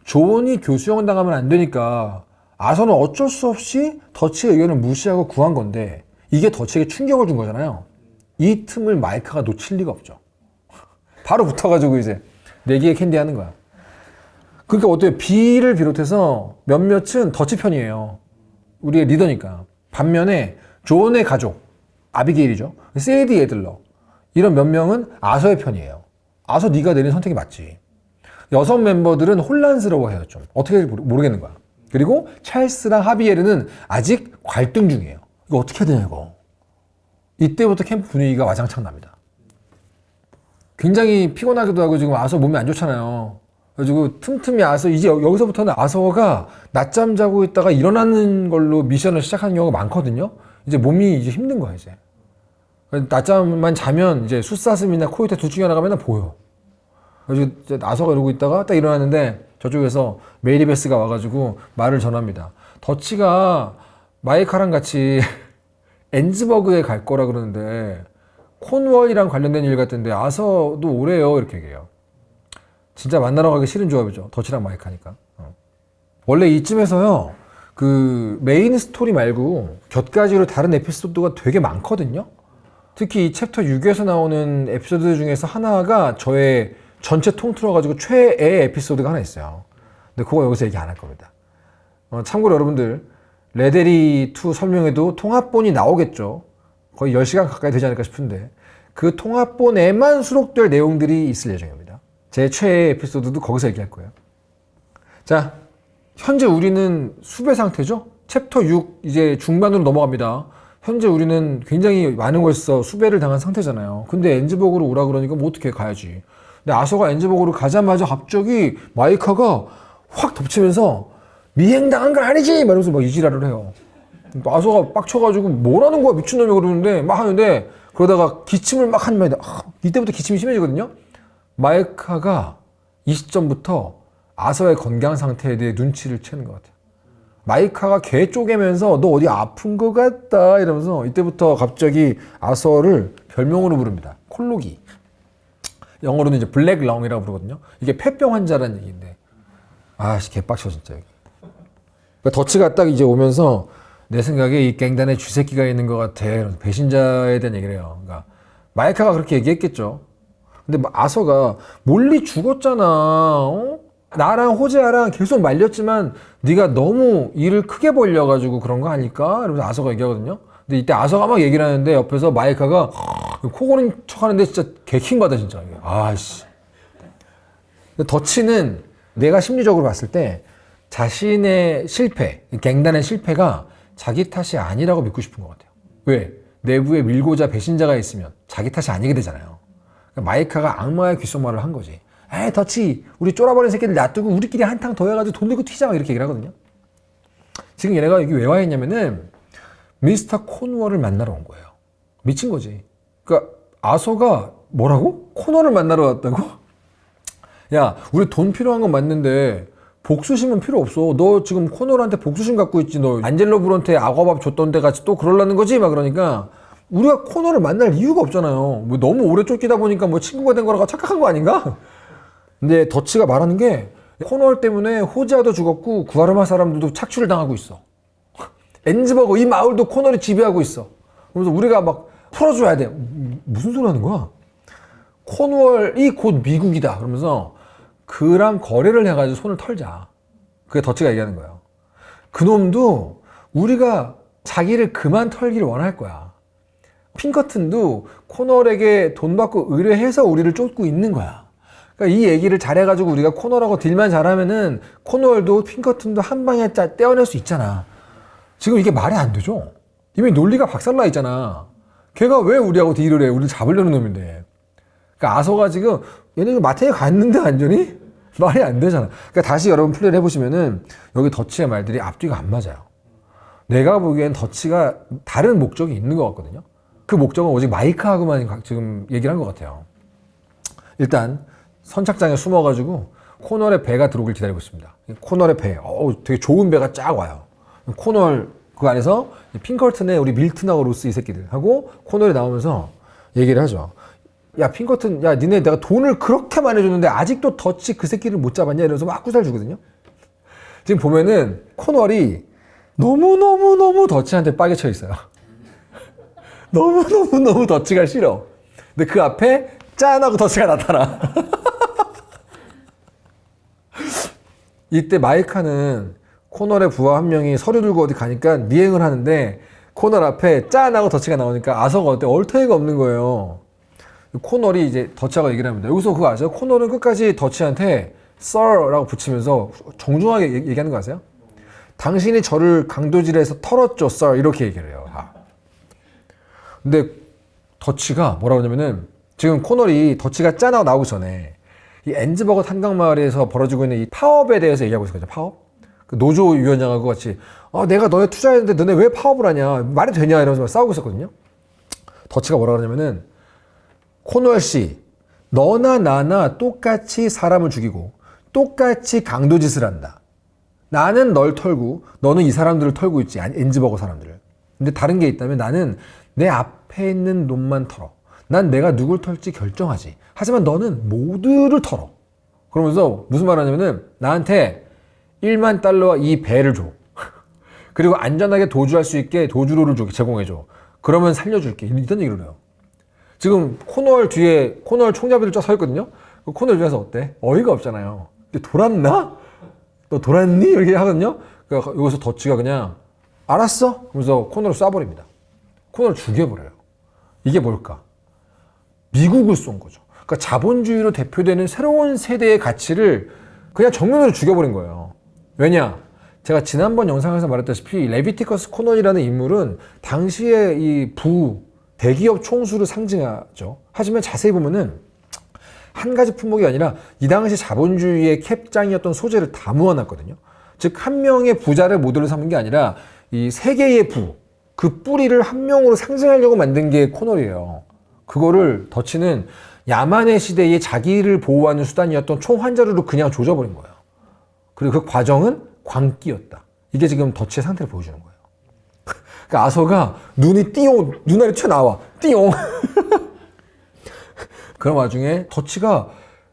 존이 교수형 당하면 안 되니까 아서는 어쩔 수 없이 더치의 의견을 무시하고 구한 건데 이게 더치에게 충격을 준 거잖아요. 이 틈을 마이카가 놓칠 리가 없죠. 바로 붙어가지고 이제 내기에 캔디 하는 거야. 그러니까 어때요? 비를 비롯해서 몇몇은 더치 편이에요. 우리의 리더니까. 반면에 존의 가족, 아비게일이죠. 세이디 애들러. 이런 몇 명은 아서의 편이에요. 아서 네가 내린 선택이 맞지. 여성 멤버들은 혼란스러워해요. 좀 어떻게 될지 모르겠는 거야. 그리고 찰스랑 하비에르는 아직 괄등 중이에요. 이거 어떻게 해야 되냐 이거. 이때부터 캠프 분위기가 와장창 납니다. 굉장히 피곤하기도 하고 지금 아서 몸이 안 좋잖아요. 그래가지고 틈틈이 아서 이제 여기서부터는 아서가 낮잠 자고 있다가 일어나는 걸로 미션을 시작하는 경우가 많거든요. 이제 몸이 이제 힘든 거야 이제. 낮잠만 자면 이제 숫사슴이나 코요테 둘 중에 하나가 맨날 보여. 그래서 이제 아서가 이러고 있다가 딱 일어나는데 저쪽에서 메리베스가 와가지고 말을 전합니다. 더치가 마이카랑 같이 엔즈버그에 갈 거라 그러는데 콘월이랑 관련된 일 같은데 아서도 오래요 이렇게 얘기해요. 진짜 만나러 가기 싫은 조합이죠. 더치랑 마이카니까. 원래 이쯤에서요 그 메인 스토리 말고 곁가지로 다른 에피소드가 되게 많거든요. 특히 이 챕터 6에서 나오는 에피소드 중에서 하나가 저의 전체 통틀어 가지고 최애 에피소드가 하나 있어요. 근데 그거 여기서 얘기 안 할 겁니다. 참고로 여러분들 레데리 2 설명에도 통합본이 나오겠죠. 거의 10시간 가까이 되지 않을까 싶은데 그 통합본에만 수록될 내용들이 있을 예정입니다. 제 최애 에피소드도 거기서 얘기할 거예요. 자, 현재 우리는 수배 상태죠. 챕터 6 이제 중반으로 넘어갑니다. 현재 우리는 굉장히 많은 곳에서 수배를 당한 상태잖아요. 근데 엔즈버그로 오라 그러니까 뭐 어떻게 가야지. 근데 아서가 엔즈버그로 가자마자 갑자기 마이카가 확 덮치면서 미행당한 건 아니지! 말하면서 막 이지랄을 해요. 아서가 빡쳐가지고 뭐라는 거야 미친놈이 그러는데 막 하는데 그러다가 기침을 막 하는 말인데 이때부터 기침이 심해지거든요. 마이카가 이 시점부터 아서의 건강 상태에 대해 눈치를 채는 것 같아요. 마이카가 개 쪼개면서 너 어디 아픈 것 같다 이러면서 이때부터 갑자기 아서를 별명으로 부릅니다. 콜로기. 영어로는 이제 블랙 렁이라고 부르거든요. 이게 폐병 환자라는 얘기인데 아씨 개빡쳐 진짜. 그러니까 더치가 딱 이제 오면서 내 생각에 이 갱단에 쥐새끼가 있는 것 같아. 배신자에 대한 얘기를 해요. 그러니까 마이카가 그렇게 얘기했겠죠. 근데 아서가 몰리 죽었잖아. 나랑 호재아랑 계속 말렸지만 네가 너무 일을 크게 벌려가지고 그런 거 아닐까? 이러면서 아서가 얘기하거든요. 근데 이때 아서가 막 얘기를 하는데 옆에서 마이카가 코 고는 척 하는데 진짜 개킹받아 진짜. 아씨. 더치는 내가 심리적으로 봤을 때 자신의 실패, 갱단의 실패가 자기 탓이 아니라고 믿고 싶은 것 같아요. 왜? 내부에 밀고자 배신자가 있으면 자기 탓이 아니게 되잖아요. 그러니까 마이카가 악마의 귓속말을 한 거지. 에이 더치 우리 쫄아버린 새끼들 놔두고 우리끼리 한탕 더 해가지고 돈 들고 튀자 이렇게 얘기를 하거든요. 지금 얘네가 여기 왜 와 있냐면은 미스터 콘월을 만나러 온 거예요. 미친 거지. 그러니까 아서가 뭐라고? 코너를 만나러 왔다고? 야, 우리 돈 필요한 건 맞는데 복수심은 필요 없어. 너 지금 코너한테 복수심 갖고 있지. 너 안젤로 브론테 악어밥 줬던 데 같이 또 그러려는 거지? 막 그러니까 우리가 코너를 만날 이유가 없잖아요. 뭐 너무 오래 쫓기다 보니까 뭐 친구가 된 거라고 착각한 거 아닌가? 근데 더치가 말하는 게 코너 때문에 호지아도 죽었고 구아르마 사람들도 착취를 당하고 있어. 엔즈버그 이 마을도 코너를 지배하고 있어. 그래서 우리가 막 풀어줘야 돼. 무슨 소리 하는 거야? 코너월이 곧 미국이다. 그러면서 그랑 거래를 해가지고 손을 털자. 그게 더치가 얘기하는 거예요. 그놈도 우리가 자기를 그만 털기를 원할 거야. 핑커튼도 코널에게 돈 받고 의뢰해서 우리를 쫓고 있는 거야. 그러니까 이 얘기를 잘해가지고 우리가 코널하고 딜만 잘하면은 코널도 핑커튼도 한 방에 떼어낼 수 있잖아. 지금 이게 말이 안 되죠? 이미 논리가 박살나 있잖아. 걔가 왜 우리하고 딜을 해? 우리를 잡으려는 놈인데. 그러니까 아서가 지금 얘네 마트에 갔는데 완전히 말이 안 되잖아. 그러니까 다시 여러분 플레이를 해보시면은 여기 더치의 말들이 앞뒤가 안 맞아요. 내가 보기엔 더치가 다른 목적이 있는 것 같거든요. 그 목적은 오직 마이크하고만 지금 얘기를 한 것 같아요. 일단 선착장에 숨어가지고 코널의 배가 들어오길 기다리고 있습니다. 코널의 배, 되게 좋은 배가 쫙 와요. 코널 그 안에서 핑커튼의 우리 밀튼하고 로스 이 새끼들 하고 코널이 나오면서 얘기를 하죠. 야 핑커튼, 야 니네 내가 돈을 그렇게 많이 줬는데 아직도 더치 그 새끼를 못 잡았냐 이러면서 막 구살 주거든요. 지금 보면은 코널이 너무 더치한테 빠개쳐 있어요. 너무 더치가 싫어. 근데 그 앞에 짠하고 더치가 나타나. 이때 마이카는 코널의 부하 한 명이 서류 들고 어디 가니까 미행을 하는데 코널 앞에 짠하고 더치가 나오니까 아서가 어때? 얼터이가 없는 거예요. 코널이 이제 더치하고 얘기를 합니다. 여기서 그거 아세요? 코널은 끝까지 더치한테 Sir라고 붙이면서 정중하게 얘기하는 거 아세요? 당신이 저를 강도질해서 털었죠, Sir. 이렇게 얘기를 해요. 근데 더치가 뭐라고 하냐면은 지금 코널이 더치가 짠하고 나오기 전에 이 엔즈버거 탄광마을에서 벌어지고 있는 이 파업에 대해서 얘기하고 있었거든요. 파업? 그 노조 위원장하고 같이 내가 너네 투자했는데 너네 왜 파업을 하냐? 말이 되냐? 이러면서 싸우고 있었거든요. 더치가 뭐라고 하냐면은 코널 씨, 너나 나나 똑같이 사람을 죽이고 똑같이 강도짓을 한다. 나는 널 털고 너는 이 사람들을 털고 있지. 엔즈버거 사람들을. 근데 다른 게 있다면 나는 내 앞에 있는 놈만 털어. 난 내가 누굴 털지 결정하지. 하지만 너는 모두를 털어. 그러면서 무슨 말 하냐면은 나한테 1만 달러와 이 배를 줘. 그리고 안전하게 도주할 수 있게 도주로를 제공해줘. 그러면 살려줄게. 이런 얘기를 해요. 지금 코널 뒤에 코널 총잡이들 쫙 서 있거든요. 코널 뒤에서 어때? 어이가 없잖아요. 근데 돌았나? 너 돌았니? 이렇게 하거든요. 그러니까 여기서 더치가 그냥 알았어? 그러면서 코널을 쏴버립니다. 코널을 죽여버려요. 이게 뭘까? 미국을 쏜 거죠. 그러니까 자본주의로 대표되는 새로운 세대의 가치를 그냥 정면으로 죽여버린 거예요. 왜냐? 제가 지난번 영상에서 말했다시피 레비티커스 코널이라는 인물은 당시의 이 대기업 총수를 상징하죠. 하지만 자세히 보면은 한 가지 품목이 아니라 이 당시 자본주의의 캡장이었던 소재를 다 모아놨거든요. 즉 한 명의 부자를 모델로 삼은 게 아니라 이 세계의 그 뿌리를 한 명으로 상징하려고 만든 게 코널이에요. 그거를 더치는 야만의 시대에 자기를 보호하는 수단이었던 총환자루로 그냥 조져버린 거예요. 그리고 그 과정은 광기였다. 이게 지금 더치의 상태를 보여주는 거예요. 그러니까 아서가 눈이 눈알이 튀어나와. 띠용. 그런 와중에 더치가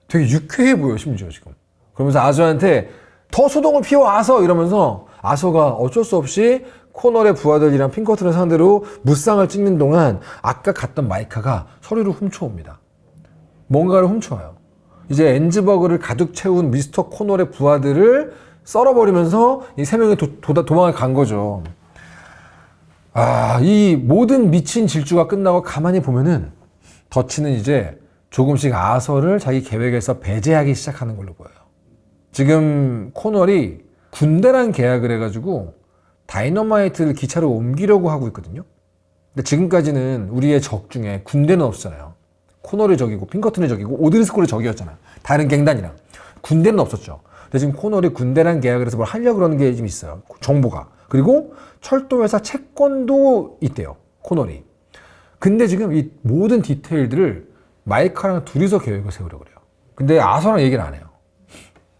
되게 유쾌해 보여, 심지어 지금. 그러면서 아서한테 더 소동을 피워 아서 이러면서 아서가 어쩔 수 없이 코널의 부하들이랑 핑커튼을 상대로 무쌍을 찍는 동안 아까 갔던 마이카가 서류를 훔쳐옵니다. 뭔가를 훔쳐와요. 이제 엔즈버그를 가득 채운 미스터 코널의 부하들을 썰어버리면서 이 세 명이 도망을 간 거죠. 이 모든 미친 질주가 끝나고 가만히 보면은 더치는 이제 조금씩 아서를 자기 계획에서 배제하기 시작하는 걸로 보여요. 지금 코널이 군대랑 계약을 해가지고 다이너마이트를 기차로 옮기려고 하고 있거든요. 근데 지금까지는 우리의 적 중에 군대는 없었잖아요. 코널의 적이고 핑커튼의 적이고 오드리스콜의 적이었잖아. 다른 갱단이랑. 군대는 없었죠. 근데 지금 코널이 군대랑 계약을 해서 뭘 하려고 그러는 게 좀 있어요. 정보가. 그리고 철도회사 채권도 있대요. 코널이. 근데 지금 이 모든 디테일들을 마이카랑 둘이서 계획을 세우려고 그래요. 근데 아서랑 얘기를 안 해요.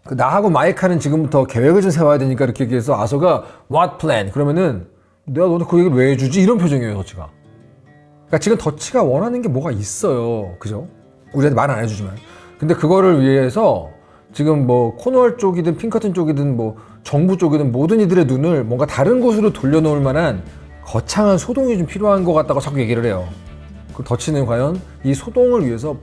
나하고 마이카는 지금부터 계획을 좀 세워야 되니까 이렇게 얘기해서 아서가 What plan? 그러면은 내가 너한테 그 얘기를 왜 해주지? 이런 표정이에요, 더치가. 그러니까 지금 더치가 원하는 게 뭐가 있어요. 그죠? 우리한테 말 안 해주지만. 근데 그거를 위해서 지금 뭐 코너월 쪽이든 핑커튼 쪽이든 뭐 정부 쪽이든 모든 이들의 눈을 뭔가 다른 곳으로 돌려놓을 만한 거창한 소동이 좀 필요한 것 같다고 자꾸 얘기를 해요. 그 더치는 과연 이 소동을 위해서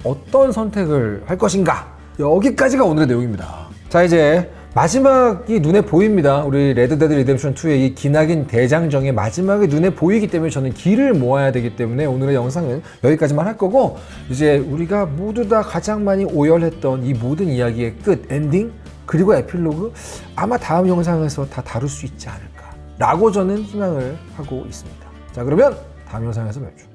어떤 선택을 할 것인가? 여기까지가 오늘의 내용입니다. 자, 이제 마지막이 눈에 보입니다. 우리 레드데드 리뎀션 2의 이 기나긴 대장정의 마지막이 눈에 보이기 때문에 저는 기를 모아야 되기 때문에 오늘의 영상은 여기까지만 할 거고, 이제 우리가 모두 다 가장 많이 오열했던 이 모든 이야기의 끝, 엔딩, 그리고 에필로그 아마 다음 영상에서 다 다룰 수 있지 않을까 라고 저는 희망을 하고 있습니다. 자, 그러면 다음 영상에서 뵙죠.